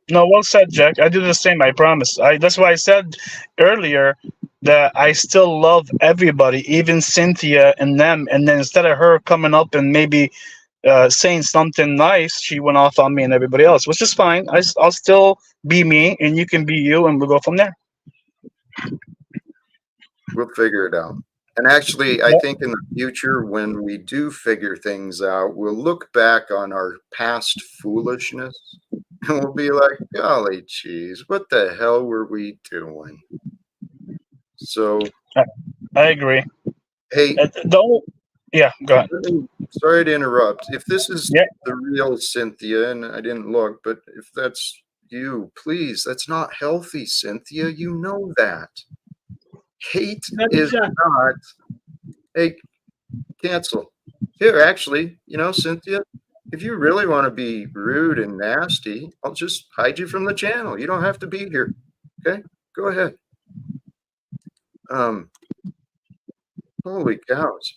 No, well said, Jack. I do the same. I promise. That's why I said earlier that I still love everybody, even Cynthia and them. And then instead of her coming up and maybe saying something nice, she went off on me and everybody else, which is fine. I'll still be me, and you can be you, and we'll go from there. We'll figure it out. And actually, I think in the future, when we do figure things out, we'll look back on our past foolishness and we'll be like, golly geez, what the hell were we doing? So I agree. Hey, yeah, go ahead. Sorry to interrupt. If this is Yeah. the real Cynthia, and I didn't look, but if that's you, please, that's not healthy, Cynthia. You know that. Hate is not. Hey, cancel. Here, actually, Cynthia, if you really want to be rude and nasty, I'll just hide you from the channel. You don't have to be here. Okay? Go ahead. Holy cows.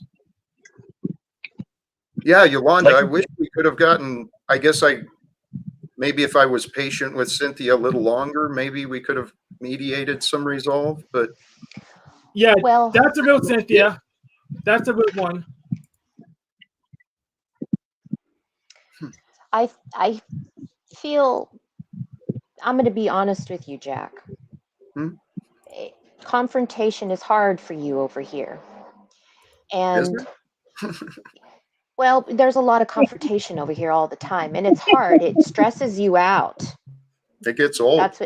Yeah, Yolanda, I wish we could have gotten, maybe if I was patient with Cynthia a little longer, maybe we could have mediated some resolve, but. Yeah, well, that's a real Cynthia. That's a real one. I feel, I'm going to be honest with you, Jack. Confrontation is hard for you over here. And well, there's a lot of confrontation over here all the time, and it's hard. It stresses you out. It gets old. That's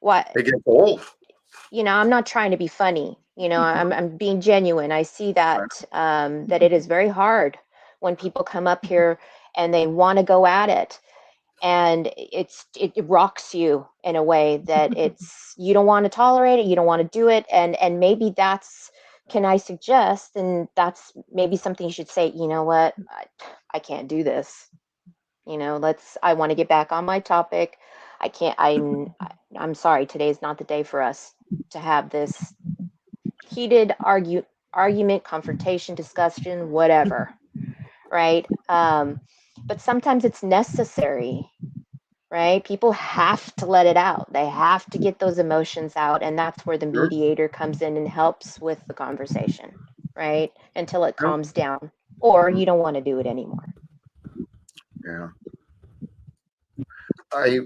what it gets old. I'm not trying to be funny. I'm being genuine. I see that that it is very hard when people come up here and they want to go at it, and it rocks you in a way that you don't want to tolerate it, you don't want to do it, and maybe can I suggest, and that's maybe something you should say, you know what, I can't do this. I want to get back on my topic. I'm sorry, today's not the day for us to have this heated argument, confrontation, discussion, whatever, right? But sometimes it's necessary, right? People have to let it out. They have to get those emotions out. And that's where the Sure. mediator comes in and helps with the conversation, right? Until it Yep. calms down, or you don't want to do it anymore. Yeah. I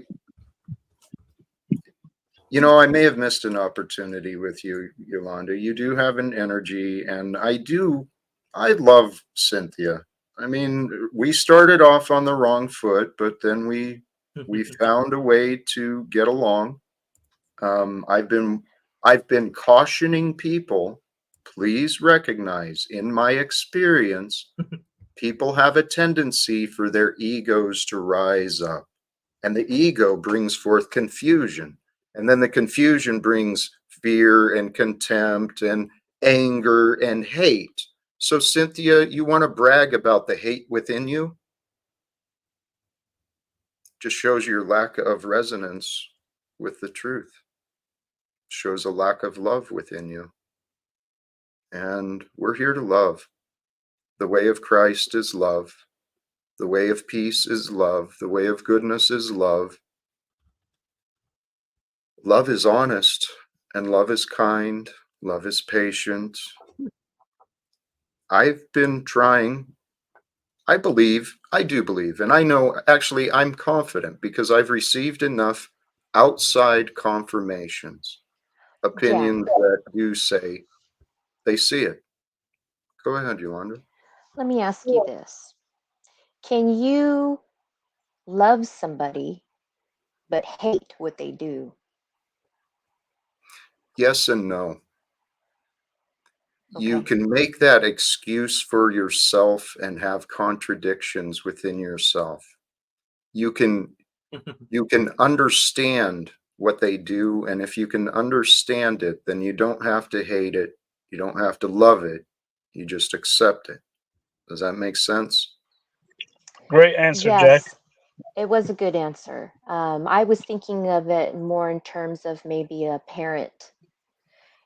may have missed an opportunity with you, Yolanda. You do have an energy, and I love Cynthia. I mean, we started off on the wrong foot, but then we found a way to get along. I've been cautioning people, please recognize in my experience, people have a tendency for their egos to rise up. And the ego brings forth confusion. And then the confusion brings fear and contempt and anger and hate. So, Cynthia, you want to brag about the hate within you? Just shows your lack of resonance with the truth, shows a lack of love within you. And we're here to love. The way of Christ is love. The way of peace is love. The way of goodness is love. Love is honest, and love is kind. Love is patient. I've been trying. I do believe, and I know, actually, I'm confident because I've received enough outside confirmations, opinions that do say they see it. Go ahead, Yolanda. Let me ask you this. Can you love somebody but hate what they do? Yes and no. You Okay. can make that excuse for yourself and have contradictions within yourself. You can understand what they do, and if you can understand it, then you don't have to hate it, you don't have to love it, you just accept it. Does that make sense? Great answer, Jack. Yes, it was a good answer. I was thinking of it more in terms of maybe a parent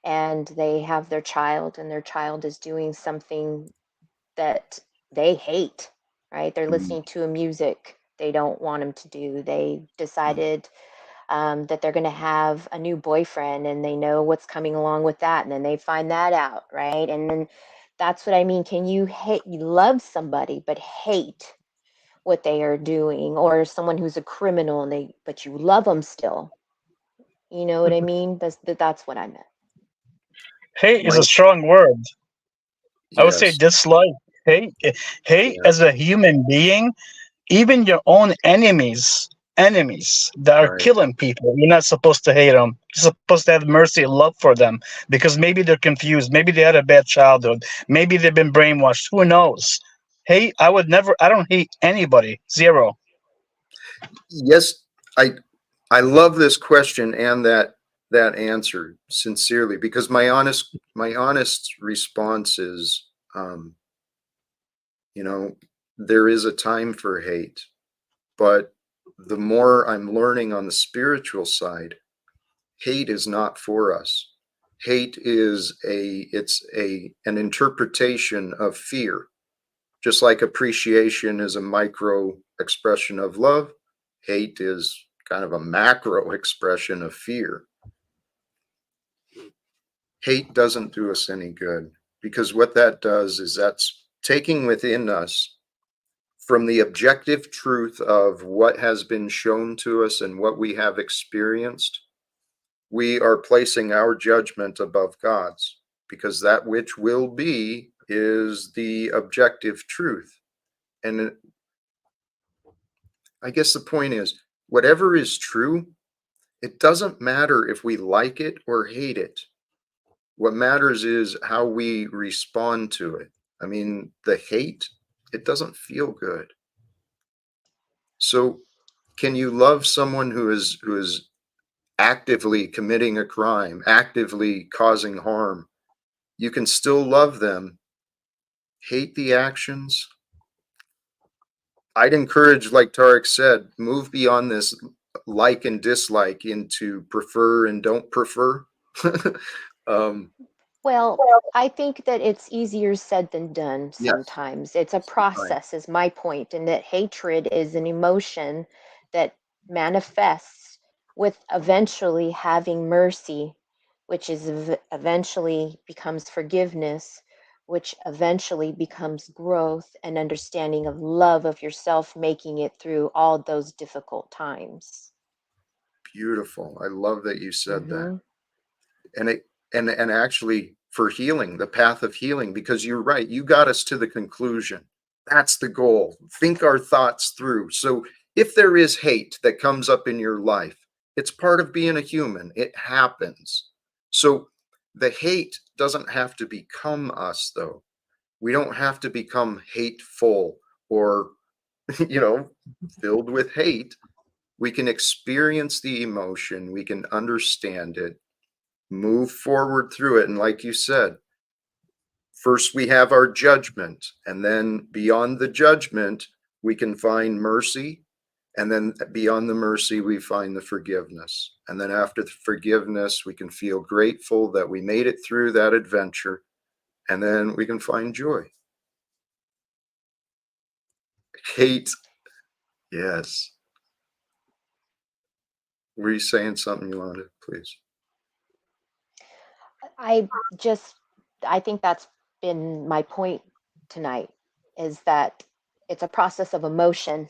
and they have their child and their child is doing something that they hate, right? They're Mm, listening to a music they don't want them to do. They decided that they're going to have a new boyfriend and they know what's coming along with that. And then they find that out, right? And then that's what I mean. Can you love somebody, but hate what they are doing, or someone who's a criminal and but you love them still? You know what I mean? That's what I meant. Hate is my a strong word. I would say yes, dislike. Hate yeah, as a human being, even your own enemies that are right. killing people, you're not supposed to hate them. You're supposed to have mercy and love for them because maybe they're confused. Maybe they had a bad childhood. Maybe they've been brainwashed. Who knows? Hate, I don't hate anybody. Zero. Yes, I love this question and that answer sincerely, because my honest response is, um, you know, there is a time for hate, but the more I'm learning on the spiritual side, hate is not for us. Hate is an interpretation of fear. Just like appreciation is a micro expression of love, hate is kind of a macro expression of fear. Hate doesn't do us any good, because what that does is that's taking within us from the objective truth of what has been shown to us and what we have experienced. We are placing our judgment above God's, because that which will be is the objective truth. And I guess the point is, whatever is true, it doesn't matter if we like it or hate it. What matters is how we respond to it. I mean, the hate, it doesn't feel good. So, can you love someone who is actively committing a crime, actively causing harm? You can still love them, hate the actions. I'd encourage, like Tarek said, move beyond this like and dislike into prefer and don't prefer. um, Well, I think that it's easier said than done yes, sometimes. It's a right. process, is my point, and that hatred is an emotion that manifests with eventually having mercy, which is eventually becomes forgiveness, which eventually becomes growth and understanding of love of yourself, making it through all those difficult times. Beautiful. I love that you said that. Mm-hmm. And it and actually for healing, the path of healing, because you're right, you got us to the conclusion. That's the goal. Think our thoughts through. So if there is hate that comes up in your life, it's part of being a human. It happens. So the hate doesn't have to become us, though. We don't have to become hateful or, you know, filled with hate. We can experience the emotion, we can understand it, move forward through it. And like you said, first we have our judgment, and then beyond the judgment, we can find mercy. And then beyond the mercy, we find the forgiveness. And then after the forgiveness, we can feel grateful that we made it through that adventure. And then we can find joy. Hate, yes. Were you saying something, Yolanda? Please. I think that's been my point tonight, is that it's a process of emotion,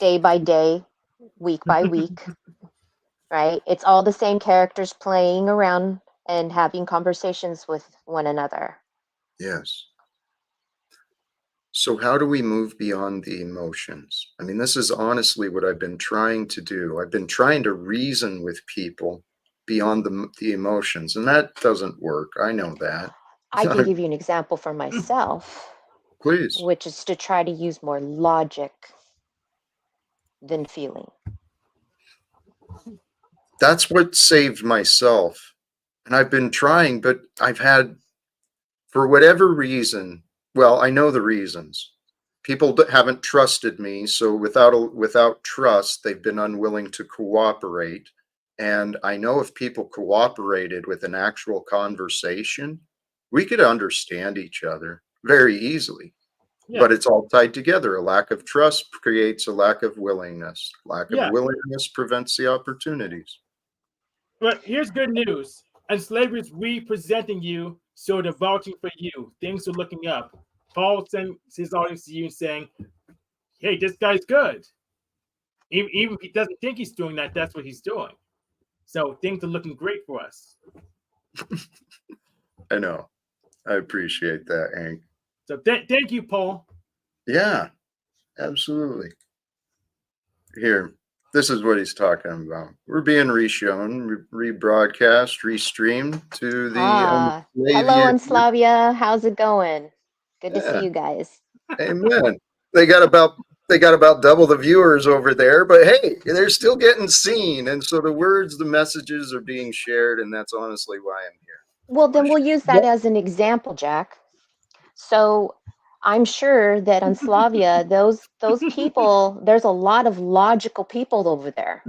day by day, week by week, right? It's all the same characters playing around and having conversations with one another. Yes. So how do we move beyond the emotions? I mean, this is honestly what I've been trying to do. I've been trying to reason with people beyond the emotions, and that doesn't work. I know that. I can give you an example for myself, Please. which is to try to use more logic than feeling. That's what saved myself. And I've been trying, but I've had, for whatever reason, well, I know the reasons. People haven't trusted me, so without trust, they've been unwilling to cooperate. And I know if people cooperated with an actual conversation, we could understand each other very easily. Yeah. But it's all tied together. A lack of trust creates a lack of willingness. Lack of Yeah. willingness prevents the opportunities. But here's good news. And slavery is representing you, so they're vouching for you. Things are looking up. Paul sends his audience to you saying, hey, this guy's good. Even if he doesn't think he's doing that, that's what he's doing. So things are looking great for us. I know. I appreciate that, Hank. So thank you, Paul. Yeah, absolutely. Here, this is what he's talking about. We're being reshown, rebroadcast, restreamed to the Hello, Unslavia. How's it going? Good to see you guys. Amen. They got about double the viewers over there, but hey, they're still getting seen, and so the words, the messages are being shared, and that's honestly why I'm here. Well, then we'll use that as an example, Jack. So I'm sure that on Slavia, those people, there's a lot of logical people over there.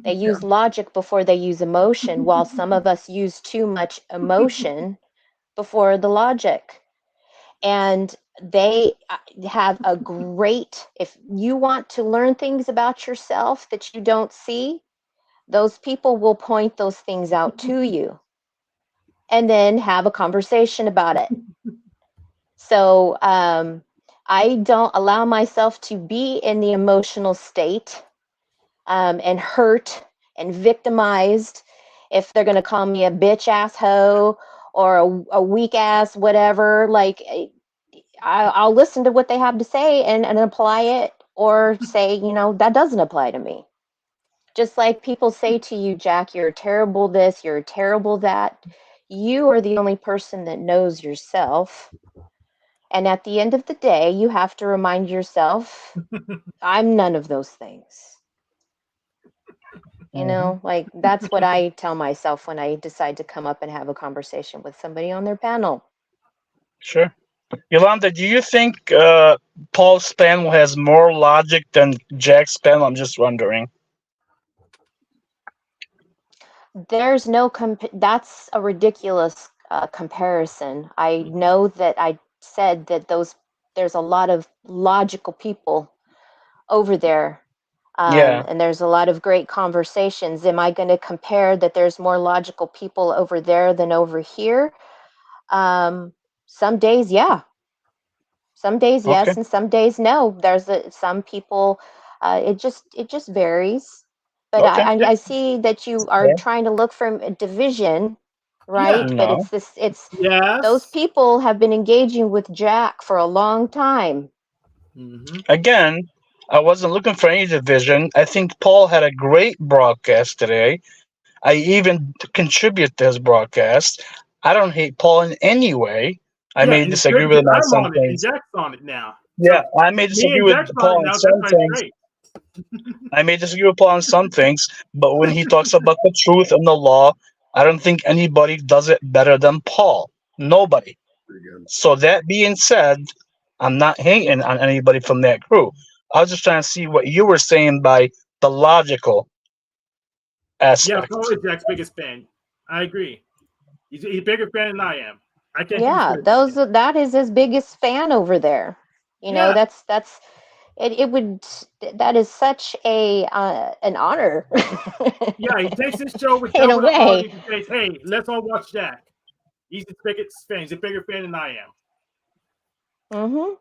They use logic before they use emotion, while some of us use too much emotion before the logic. And they have a great, if you want to learn things about yourself that you don't see, those people will point those things out to you and then have a conversation about it. So I don't allow myself to be in the emotional state and hurt and victimized. If they're going to call me a bitch ass hoe or a weak ass whatever, like I'll listen to what they have to say and apply it, or say, that doesn't apply to me. Just like people say to you, Jack, you're terrible this, you're terrible that. You are the only person that knows yourself. And at the end of the day, you have to remind yourself, I'm none of those things. Like that's what I tell myself when I decide to come up and have a conversation with somebody on their panel. Sure. Yolanda, do you think Paul's panel has more logic than Jack's panel? I'm just wondering. There's no that's a ridiculous comparison. I know that I said that there's a lot of logical people over there. Yeah. And there's a lot of great conversations. Am I going to compare that there's more logical people over there than over here? Some days, yeah. Some days, Okay. yes, and some days, no. Some people. It just varies. But Okay. I see that you are Yeah. trying to look for a division, right? Yeah. But No. it's those Yes. people have been engaging with Jack for a long time. Hmm. Again, I wasn't looking for any division. I think Paul had a great broadcast today. I even contribute to his broadcast. I don't hate Paul in any way. I Yeah, may and it's disagree great with because him on I'm some on it and things. Jack's on it now. Yeah, So I may me disagree and with Jack's on Paul it on now. That's some why it's things. great. I may disagree with Paul on some things, but when he talks about the truth and the law, I don't think anybody does it better than Paul. Nobody. Pretty good. So that being said, I'm not hating on anybody from that crew. I was just trying to see what you were saying by the logical Yeah, aspect. Paul is Jack's biggest fan. I agree. He's a bigger fan than I am. I can't keep Yeah, straight. that is his biggest fan over there. You know, Yeah. that's it would that is such a an honor Yeah, he takes his show with in a double the way. audience and says, "Hey, let's all watch Jack." He's his biggest fan. He's a bigger fan than I am. Hmm.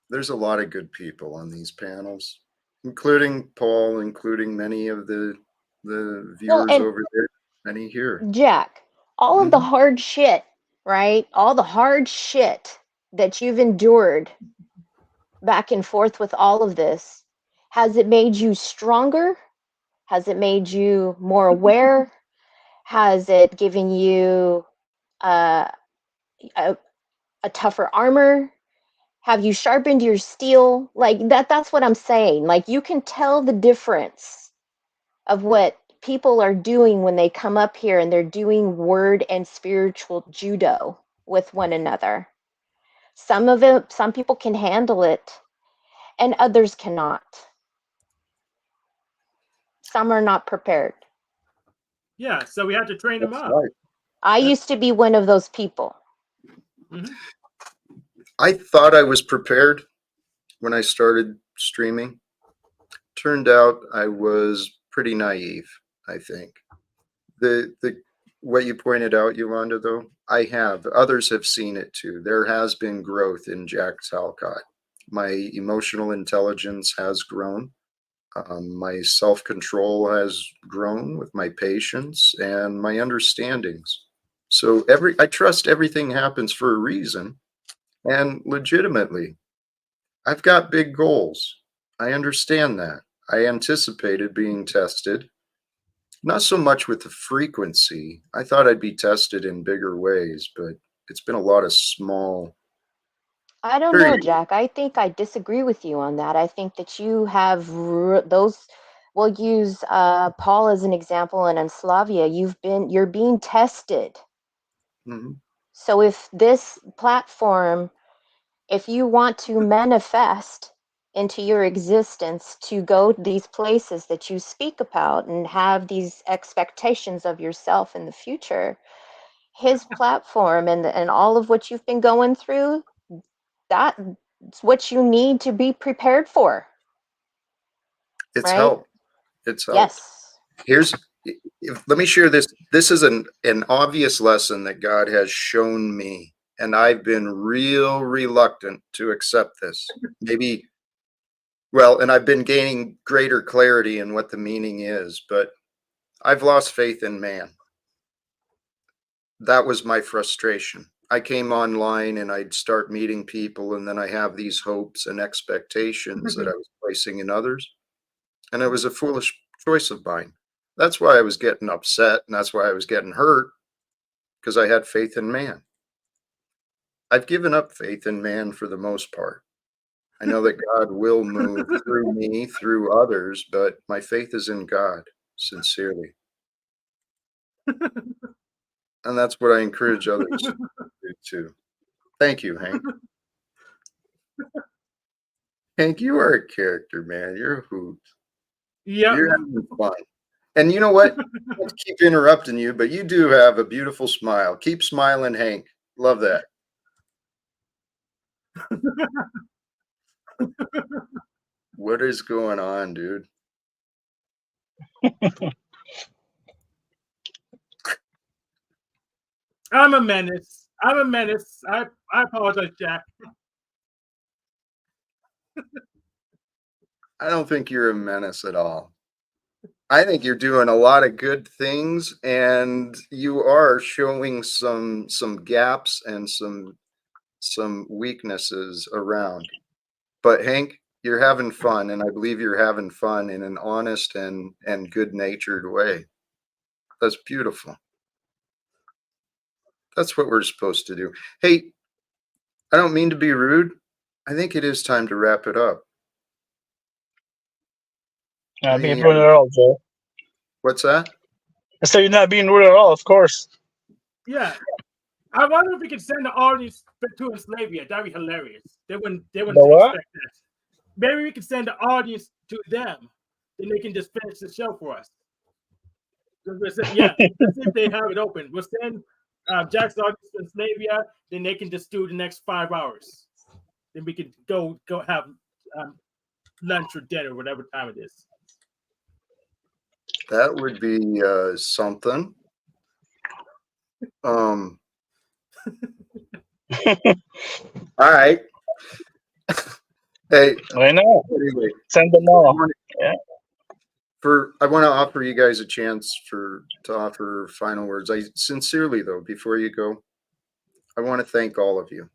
There's a lot of good people on these panels, including Paul, including many of the Well, viewers and over there, many here. Jack, all of the Mhm. hard shit, right? All the hard shit that you've endured back and forth with all of this, has it made you stronger? Has it made you more aware? Has it given you uh, a, a tougher armor? Have you sharpened your steel? Like that's what I'm saying. Like you can tell the difference of what people are doing when they come up here and they're doing word and spiritual judo with one another. Some people can handle it and others cannot. Some are not prepared. Yeah, so we have to train him That's up. right. I used to be one of those people. Hmm. I thought I was prepared when I started streaming. Turned out I was pretty naive, I think. The what you pointed out, Yolanda, though, I have. Others have seen it too. There has been growth in Jack Talcott. My emotional intelligence has grown. My self control has grown with my patience and my understandings. So I trust everything happens for a reason, and legitimately, I've got big goals. I understand that. I anticipated being tested, not so much with the frequency. I thought I'd be tested in bigger ways, but it's been a lot of small, I don't know, very, Jack. I think I disagree with you on that. I think that you have those. We'll use Paul as an example, and in Slavia, you're being tested. mhm. So if this platform, if you want to manifest into your existence to go these places that you speak about and have these expectations of yourself in the future, his platform and all of what you've been going through, that's what you need to be prepared for, It's right? helped. It's helped. Yes. Here's, let me share this. This is an obvious lesson that God has shown me, and I've been real reluctant to accept this. Maybe, well, and I've been gaining greater clarity in what the meaning is, but I've lost faith in man. That was my frustration. I came online and I'd start meeting people, and then I have these hopes and expectations that I was placing in others. And it was a foolish choice of mine. That's why I was getting upset, and that's why I was getting hurt, because I had faith in man. I've given up faith in man for the most part. I know that God will move through me, through others, but my faith is in God, sincerely. And that's what I encourage others to do too. Thank you, Hank. Hank, you are a character, man. You're a hoot. Yep. You're having fun. And you know what? I keep interrupting you, but you do have a beautiful smile. Keep smiling, Hank. Love that. What is going on, dude? I'm a menace. I'm a menace. I apologize, Jack. I don't think you're a menace at all. I think you're doing a lot of good things, and you are showing some gaps and some weaknesses around. But Hank, you're having fun, and I believe you're having fun in an honest and good-natured way. That's beautiful. That's what we're supposed to do. Hey, I don't mean to be rude. I think it is time to wrap it up. Not being rude at all, Joe. What's that? I said you're not being rude at all, of course. Yeah. I wonder if we could send the audience to Enslavia. That'd be hilarious. They wouldn't The what? expect that. Maybe we could send the audience to them, then they can just finish the show for us. Yeah, let's see if they have it open. We'll send Jack's audience to Enslavia, then they can just do the next 5 hours. Then we could go have lunch or dinner, whatever time it is. That would be something. All right. Hey, I know. anyway, Send them all. Yeah. I want to offer you guys a chance to offer final words. I sincerely, though, before you go, I want to thank all of you.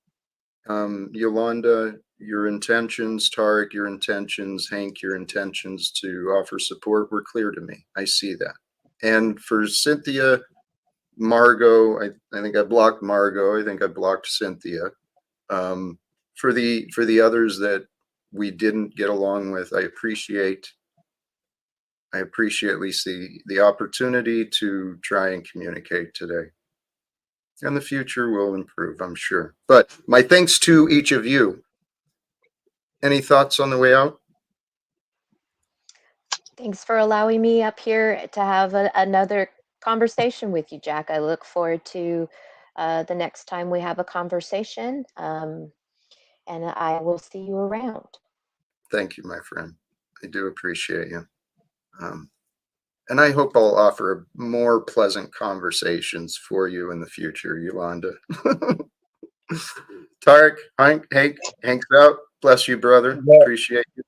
Yolanda, your intentions, Tarek, your intentions, Hank, your intentions to offer support were clear to me. I see that. And for Cynthia, Margot, I think I blocked Margot. I think I blocked Cynthia. For the others that we didn't get along with, I appreciate at least the opportunity to try and communicate today. And the future will improve, I'm sure. But my thanks to each of you. Any thoughts on the way out? Thanks for allowing me up here to have another conversation with you, Jack. I look forward to the next time we have a conversation, and I will see you around. Thank you, my friend. I do appreciate you. And I hope I'll offer more pleasant conversations for you in the future, Yolanda. Tarek, Hank's out. Bless you, brother. Yeah. Appreciate you.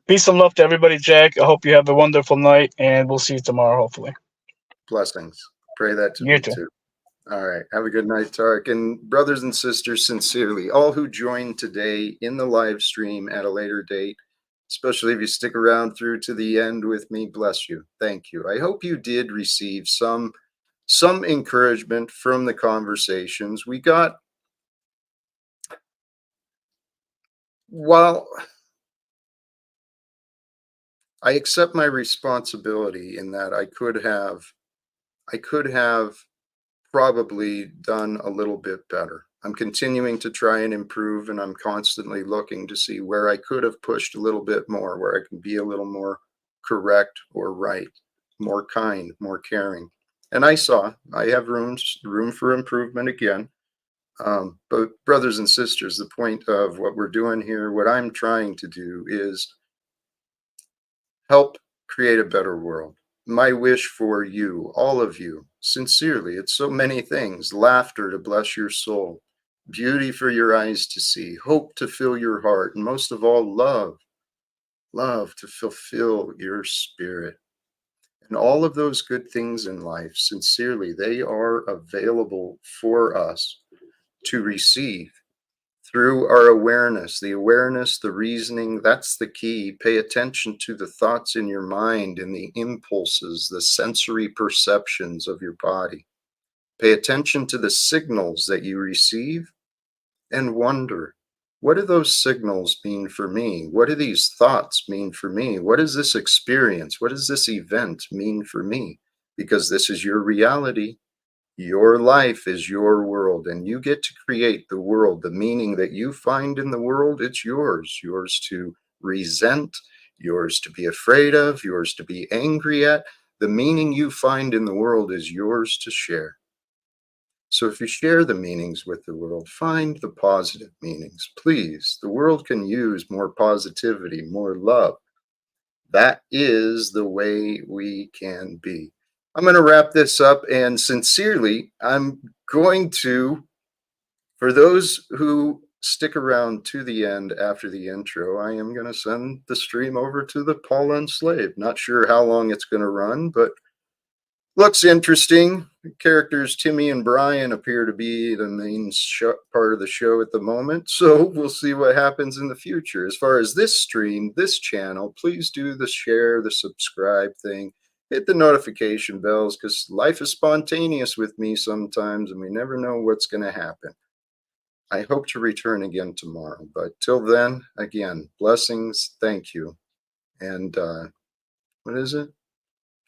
Peace and love to everybody, Jack. I hope you have a wonderful night, and we'll see you tomorrow, hopefully. Blessings. Pray that to You me too. too. All right. Have a good night, Tarek. And brothers and sisters, sincerely, all who joined today in the live stream at a later date, especially if you stick around through to the end with me, bless you. Thank you. I hope you did receive some encouragement from the conversations we got. While I accept my responsibility in that I could have probably done a little bit better. I'm continuing to try and improve, and I'm constantly looking to see where I could have pushed a little bit more, where I can be a little more correct or right, more kind, more caring. And I have room for improvement again. But brothers and sisters, the point of what we're doing here, what I'm trying to do is help create a better world. My wish for you, all of you, sincerely, it's so many things: laughter to bless your soul, beauty for your eyes to see, hope to fill your heart, and most of all, love to fulfill your spirit. And all of those good things in life, sincerely, they are available for us to receive through our awareness, the reasoning. That's the key. Pay attention to the thoughts in your mind and the impulses, the sensory perceptions of your body. Pay attention to the signals that you receive and wonder, what do those signals mean for me? What do these thoughts mean for me? What does this experience, what does this event mean for me? Because this is your reality. Your life is your world, and you get to create the world. The meaning that you find in the world, it's yours. Yours to resent, yours to be afraid of, yours to be angry at. The meaning you find in the world is yours to share. So if you share the meanings with the world, find the positive meanings, please. The world can use more positivity, more love. That is the way we can be. I'm going to wrap this up, and sincerely, I'm going to, for those who stick around to the end after the intro, I am going to send the stream over to the Paul Enslaved. Not sure how long it's going to run, but looks interesting. Characters Timmy and Brian appear to be the main part of the show at the moment, so we'll see what happens in the future. As far as this stream, this channel, please do the share, the subscribe thing. Hit the notification bells, because life is spontaneous with me sometimes, and we never know what's going to happen. I hope to return again tomorrow, but till then, again, blessings, thank you. And what is it?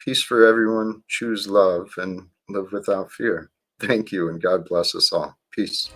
Peace for everyone. Choose love and live without fear. Thank you, and God bless us all. Peace.